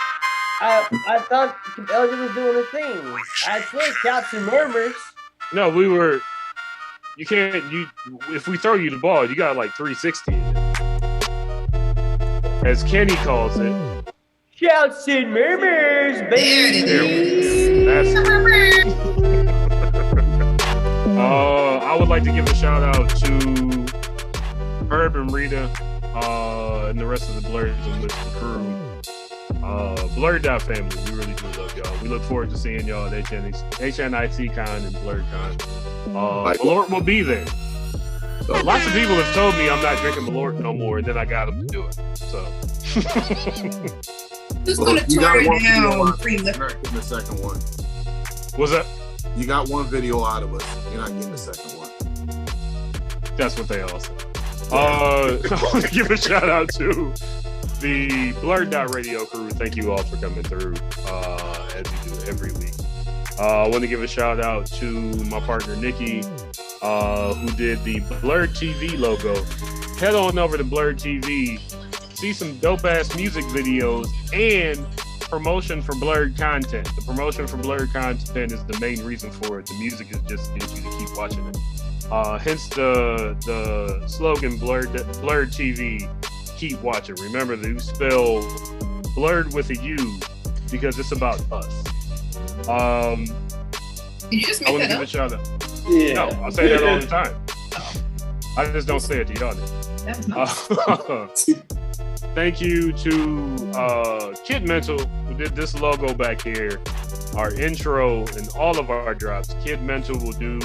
Speaker 5: I thought LJ was doing a thing. I said shouts and murmurs.
Speaker 2: No, we were. You can't. If we throw you the ball, you got like 360. As Kenny calls it.
Speaker 5: Shouts and murmurs, baby.
Speaker 2: There it is. I would like to give a shout out to Herb and Rita, and the rest of the Blerds and the crew. BlurdDotFamily, we really do love y'all. We look forward to seeing y'all at HNIC Con and BlerdCon. Malort will be there. Lots of people have told me I'm not drinking Malort no more, and then I got them to do it. So.
Speaker 18: Who's going to turn it down? Free liquor.
Speaker 16: Getting the second one.
Speaker 2: What's that?
Speaker 16: You got one video out of us. You're not getting the second one.
Speaker 2: That's what they all say. I want to give a shout out to the BlurdDotRadio crew. Thank you all for coming through as we do every week. I want to give a shout out to my partner Nikki, who did the Blerd TV logo. Head on over to Blerd TV, see some dope ass music videos and promotion for Blerd content. The promotion for Blerd content is the main reason for it. The music is just to get you to keep watching it. Hence the slogan Blerd TV, keep watching. Remember that you spell Blerd with a U because it's about us.
Speaker 18: Did you just make
Speaker 2: I want to
Speaker 18: that
Speaker 2: give
Speaker 18: up?
Speaker 2: a shout out.
Speaker 11: Yeah.
Speaker 2: No, I say that all the time. I just don't say it to y'all.
Speaker 18: That was nice.
Speaker 2: Thank you to Kid Mental, who did this logo back here, our intro, and all of our drops. Kid Mental will do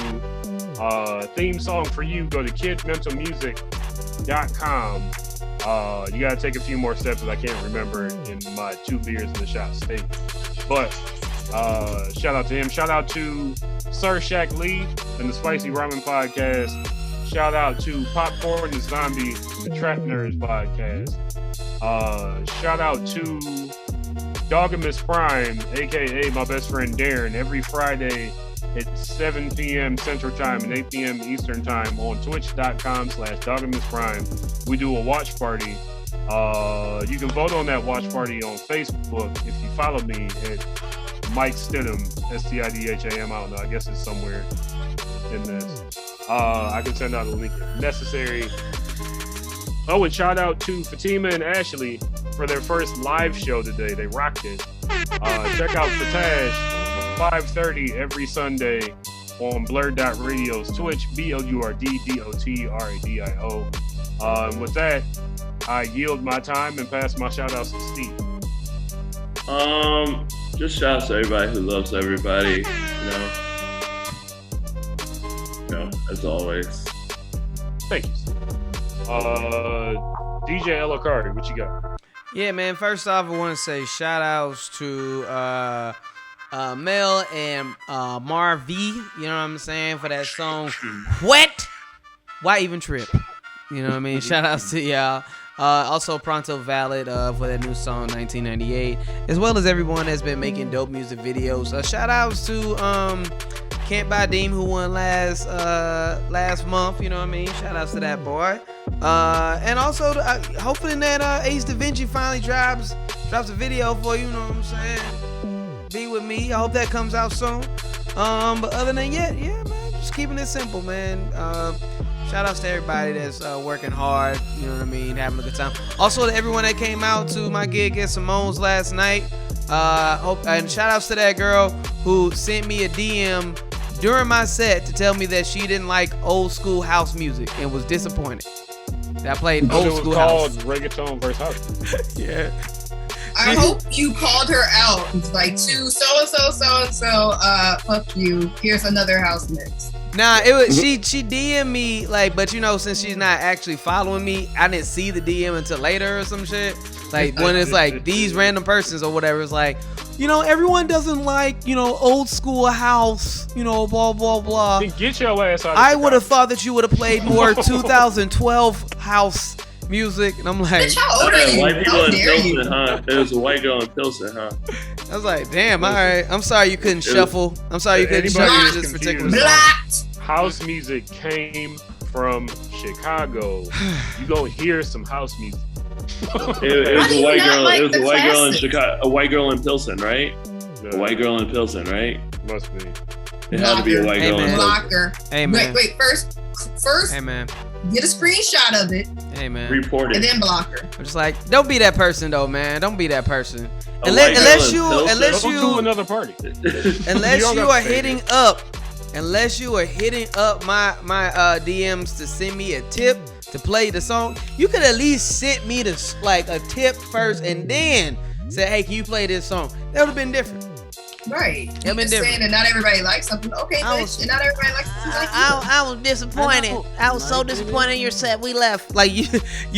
Speaker 2: theme song for you. Go to kidmentalmusic.com. You gotta take a few more steps that I can't remember in my 2 beers in the shop state. But shout out to him. Shout out to Sir Shaq Lee and the Spicy Ramen Podcast. Shout out to Popcorn the Zombie and the Trap Nerds Podcast. Shout out to Dogamus Prime, aka my best friend Darren, every Friday at 7 p.m. Central Time and 8 p.m. Eastern Time on twitch.com/DogamusPrime. We do a watch party. You can vote on that watch party on Facebook if you follow me at Mike Stidham, Stidham. I don't know. I guess it's somewhere in this. I can send out a link if necessary. Oh, and shout out to Fatima and Ashley for their first live show today. They rocked it. Check out Fatash 5:30 every Sunday on BlurdDotRadio's Twitch, BlurdDotRadio. And with that, I yield my time and pass my shout outs to Steve.
Speaker 11: Just shout out to everybody who loves everybody, as always.
Speaker 2: Thank you, Steve. DJ Elokari, what you got?
Speaker 10: Yeah, man. First off, I want to say shout outs to Mel and Mar V, you know what I'm saying, for that song Wet. Why even trip? You know what I mean? Shout outs to y'all. Also Pronto Valid for that new song 1998, as well as everyone that's been making dope music videos. Shout outs to Can't Buy Deem, who won last month, you know what I mean? Shout outs to that boy. And also hopefully that Ace Da Vinci finally drops a video for you, know what I'm saying? Be with me. I hope that comes out soon. But other than that, yeah, man, just keeping it simple, man. Shout outs to everybody that's working hard, you know what I mean, having a good time. Also to everyone that came out to my gig at Simone's last night. And shout outs to that girl who sent me a DM during my set to tell me that she didn't like old school house music and was disappointed that I played old school house.
Speaker 2: It was called reggaeton versus house.
Speaker 10: Yeah.
Speaker 18: I hope you called her out. It's like, to so-and-so, fuck you. Here's another house mix.
Speaker 10: Nah, it was she DM'd me, like, but since she's not actually following me, I didn't see the DM until later or some shit. Like when it's like these random persons or whatever, it's like, everyone doesn't like, old school house, blah blah blah.
Speaker 2: Get your ass out of
Speaker 10: I would have thought that you would have played more 2012 house music, and I'm like,
Speaker 18: bitch, how old are you?
Speaker 11: White people in Pilsen, huh? There was a white girl in Pilsen, huh?
Speaker 10: I was like, damn, all right. I'm sorry you couldn't shuffle. I'm sorry you couldn't shuffle this particular song.
Speaker 2: House music came from Chicago. You gonna hear some house music.
Speaker 11: It was a white girl. It was a white girl in Chicago. A white girl in Pilsen, right?
Speaker 2: Yeah.
Speaker 11: A white girl in Pilsen, right?
Speaker 2: Must be.
Speaker 11: It had to be a white girl in Pilsen.
Speaker 18: Blocker.
Speaker 10: Hey, man.
Speaker 18: Wait. First,
Speaker 10: hey, man.
Speaker 18: Get a screenshot of it.
Speaker 10: Hey, man.
Speaker 11: Report it.
Speaker 18: And then block her.
Speaker 10: I'm just like, don't be that person though, man. Don't be that person.
Speaker 2: Unless you to another party.
Speaker 10: Unless you are hitting up my DMs to send me a tip to play the song, you could at least send me a tip first and then say, hey, can you play this song? That would have been different.
Speaker 18: Right.
Speaker 10: You're just
Speaker 18: saying that not everybody likes something. Okay, bitch. And not everybody likes something like
Speaker 10: I was disappointed. I was so disappointed in your set. We left. Like you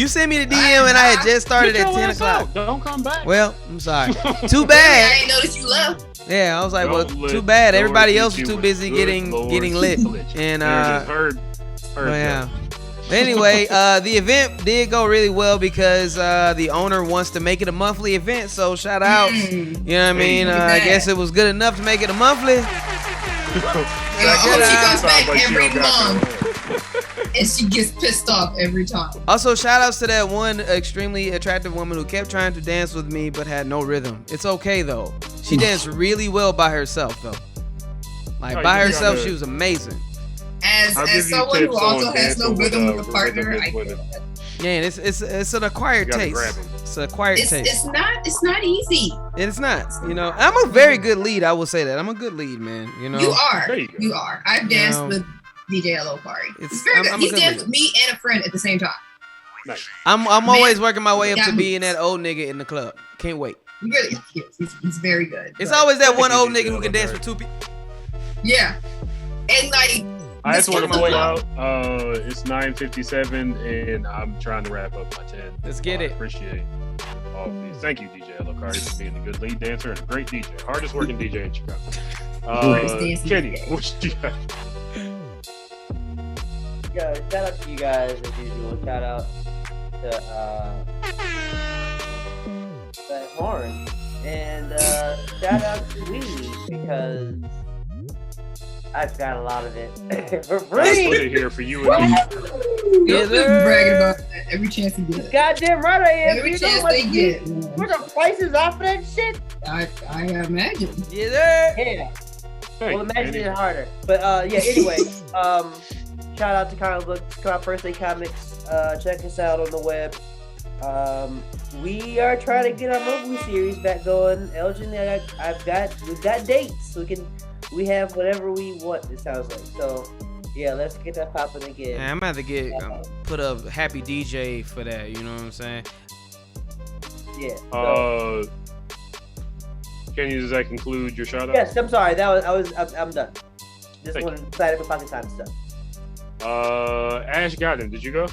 Speaker 10: sent me the DM and I had just started at 10 o'clock.
Speaker 2: Don't come back.
Speaker 10: Well, I'm sorry. Too bad.
Speaker 18: I didn't notice you left.
Speaker 10: Yeah, I was like, well, too bad. Everybody else was too busy getting lit. And
Speaker 2: heard.
Speaker 10: yeah. Anyway, the event did go really well because the owner wants to make it a monthly event. So shout outs. You know what I mean? I guess it was good enough to make it a monthly.
Speaker 1: She comes back every month. And she gets pissed off every time.
Speaker 10: Also, shout outs to that one extremely attractive woman who kept trying to dance with me but had no rhythm. It's okay though. She danced really well by herself though. Like by herself, she was amazing.
Speaker 1: As someone who also has no rhythm with a partner, I get that.
Speaker 10: Yeah, it's an acquired taste. It's an acquired taste.
Speaker 1: It's not easy.
Speaker 10: It's not. You know, I'm a very good lead. I will say that. I'm a good lead, man. You know.
Speaker 1: You are. I've danced with DJ Lokari. It's very good. He's danced with me and a friend at the same time.
Speaker 2: Nice.
Speaker 10: I'm always working my way up to being that old nigga in the club. Can't wait.
Speaker 1: He really is. He's very good.
Speaker 10: It's always that one old nigga who can dance with two people.
Speaker 1: Yeah. And like
Speaker 2: I just want to point out, it's 9:57 and I'm trying to wrap up my 10.
Speaker 10: Let's get it.
Speaker 2: I appreciate all of these. Thank you, DJ Lokari, for being a good lead dancer and a great DJ. Hardest working DJ in Chicago. Kenny, what you got?
Speaker 5: Yo, shout out to you guys as usual. Shout out to that horn. And shout out to Weedy because I've got a lot of it for free.
Speaker 2: I put it here for you and me.
Speaker 1: You've been bragging about that every chance he gets.
Speaker 5: Goddamn right I am.
Speaker 1: Every chance they get.
Speaker 5: What the prices off of that shit?
Speaker 1: I imagine.
Speaker 5: Yeah.
Speaker 2: Hey,
Speaker 5: well, imagine it harder. But yeah. Anyway, shout out to Comic Books, First Day Comics. Check us out on the web. We are trying to get our movie series back going. Elgin, we've got dates. We have whatever we want, it sounds like. So, yeah, let's get that popping again.
Speaker 10: Man, I'm gonna have to put a happy DJ for that. You know what I'm saying?
Speaker 5: Yeah.
Speaker 2: Does that conclude your shout out?
Speaker 5: Yes, I'm sorry. I'm done. Just want to sign up for pocket time stuff.
Speaker 2: Ash got him. Did you go?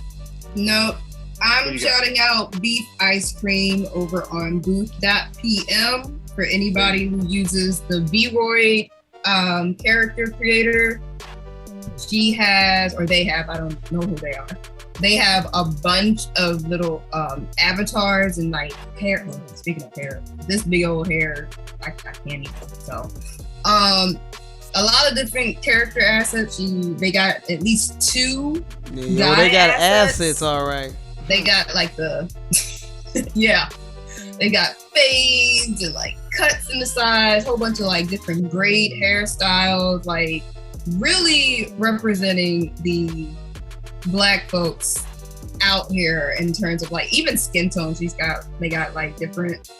Speaker 1: No. I'm shouting out Beef Ice Cream over on booth.pm for anybody who uses the V-Roid character creator. She has, or they have, I don't know who they are. They have a bunch of little avatars and like hair. Well, speaking of hair, this big old hair, I can't even. So, a lot of different character assets. They got at least 2.
Speaker 10: Yeah, they got assets, all right.
Speaker 1: They got like yeah. They got fades and like cuts in the sides, whole bunch of like different braid hairstyles, like really representing the Black folks out here in terms of like even skin tones. They got like different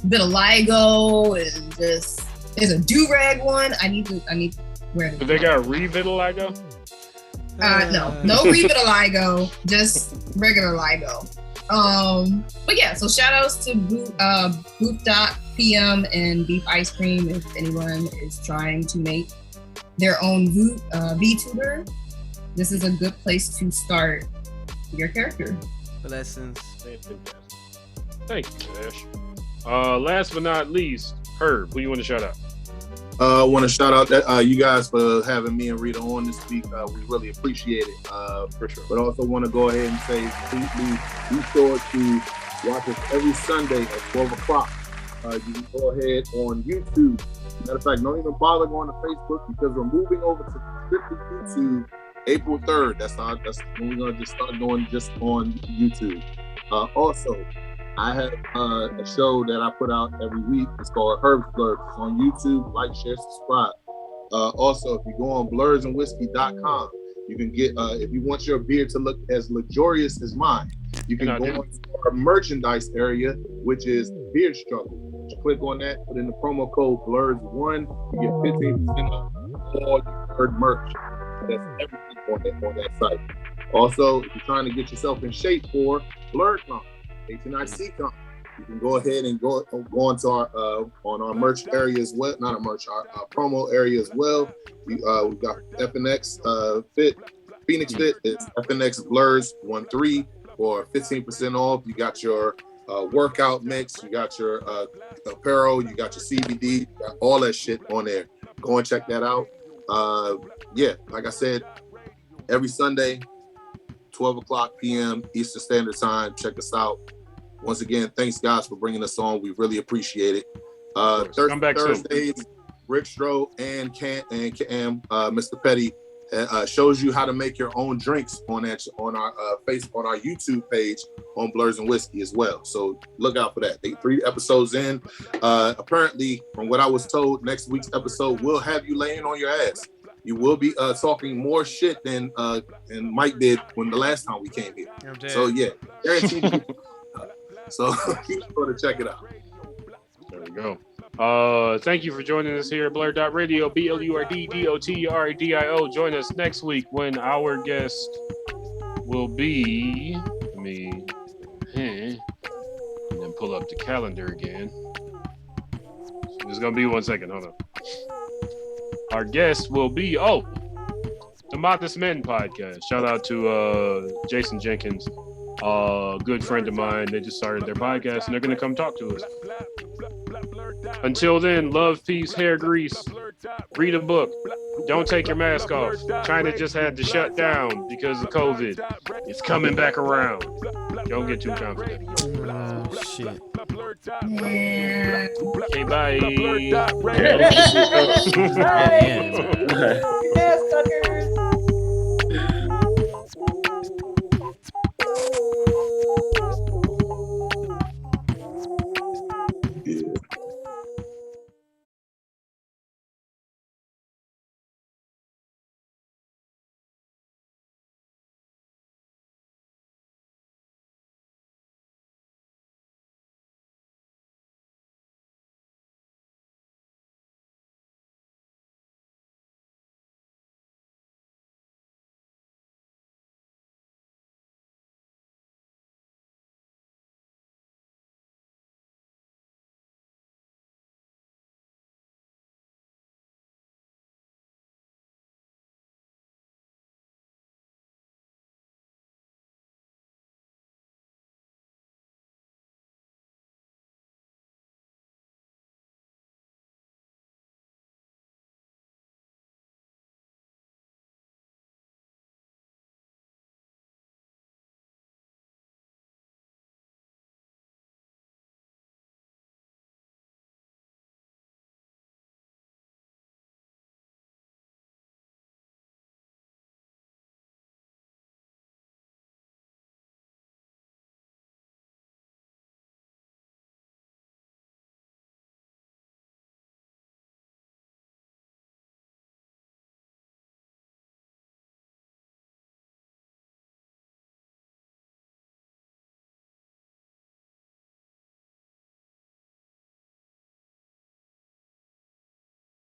Speaker 1: vitiligo and just there's a do-rag one. I need to wear it.
Speaker 2: But they got re-vitiligo?
Speaker 1: No re-vitiligo, just regular ligo. But yeah, so shout outs to booth.pm and Beef Ice Cream if anyone is trying to make their own VTuber. This is a good place to start your character.
Speaker 10: Blessings.
Speaker 2: Thank you, Ash. Last but not least, Herb, who you want to shout out?
Speaker 16: I want to shout out that you guys for having me and Rita on this week. We really appreciate it.
Speaker 2: For sure.
Speaker 16: But also want to go ahead and say, please be sure to watch us every Sunday at 12 o'clock. You can go ahead on YouTube. Matter of fact, don't even bother going to Facebook because we're moving over to strictly YouTube April 3rd. That's when we're going to just start doing just on YouTube. Also, I have a show that I put out every week. It's called Herb's Blerd. It's on YouTube. Like, share, subscribe. Also, if you go on blerdsandwhiskey.com, you can get, if you want your beard to look as luxurious as mine, you can go on to our merchandise area, which is Beard Struggle. Just click on that, put in the promo code BLERDS1, you get 15% off all your Blerd merch. That's everything on that site. Also, if you're trying to get yourself in shape for BlerdCon, HNICCon, you can go ahead and go onto our on our merch area as well. Not our merch, our promo area as well. We've got FNX Fit, Phoenix Fit. It's FNX Blerds13 for 15% off. You got your workout mix. You got your apparel. You got your CBD. You got all that shit on there. Go and check that out. Yeah, like I said, every Sunday,
Speaker 9: 12 o'clock p.m. Eastern Standard Time. Check us out. Once again, thanks guys for bringing us on. We really appreciate it.
Speaker 2: Come back
Speaker 9: Thursdays,
Speaker 2: soon.
Speaker 9: Rick Stroh and Cam, Mr. Petty shows you how to make your own drinks on our YouTube page on Blurs and Whiskey as well. So look out for that. They 3 episodes in. Apparently, from what I was told, next week's episode will have you laying on your ass. You will be talking more shit than Mike did when the last time we came here. So yeah, guaranteed. So keep sure to check it out.
Speaker 2: There we go. Thank you for joining us here at BlurdDotRadio, BlurdDotRadio. Join us next week when our guest will be and then pull up the calendar again. It's gonna be 1 second. Hold on. Our guest will be the Modest Men podcast. Shout out to Jason Jenkins, good friend of mine. They just started their podcast and they're gonna come talk to us. Until then, love, peace, hair grease. Read a book. Don't take your mask off. China just had to shut down because of COVID. It's coming back around. Don't get too confident.
Speaker 10: Oh, shit.
Speaker 2: Okay, bye.
Speaker 10: Bye.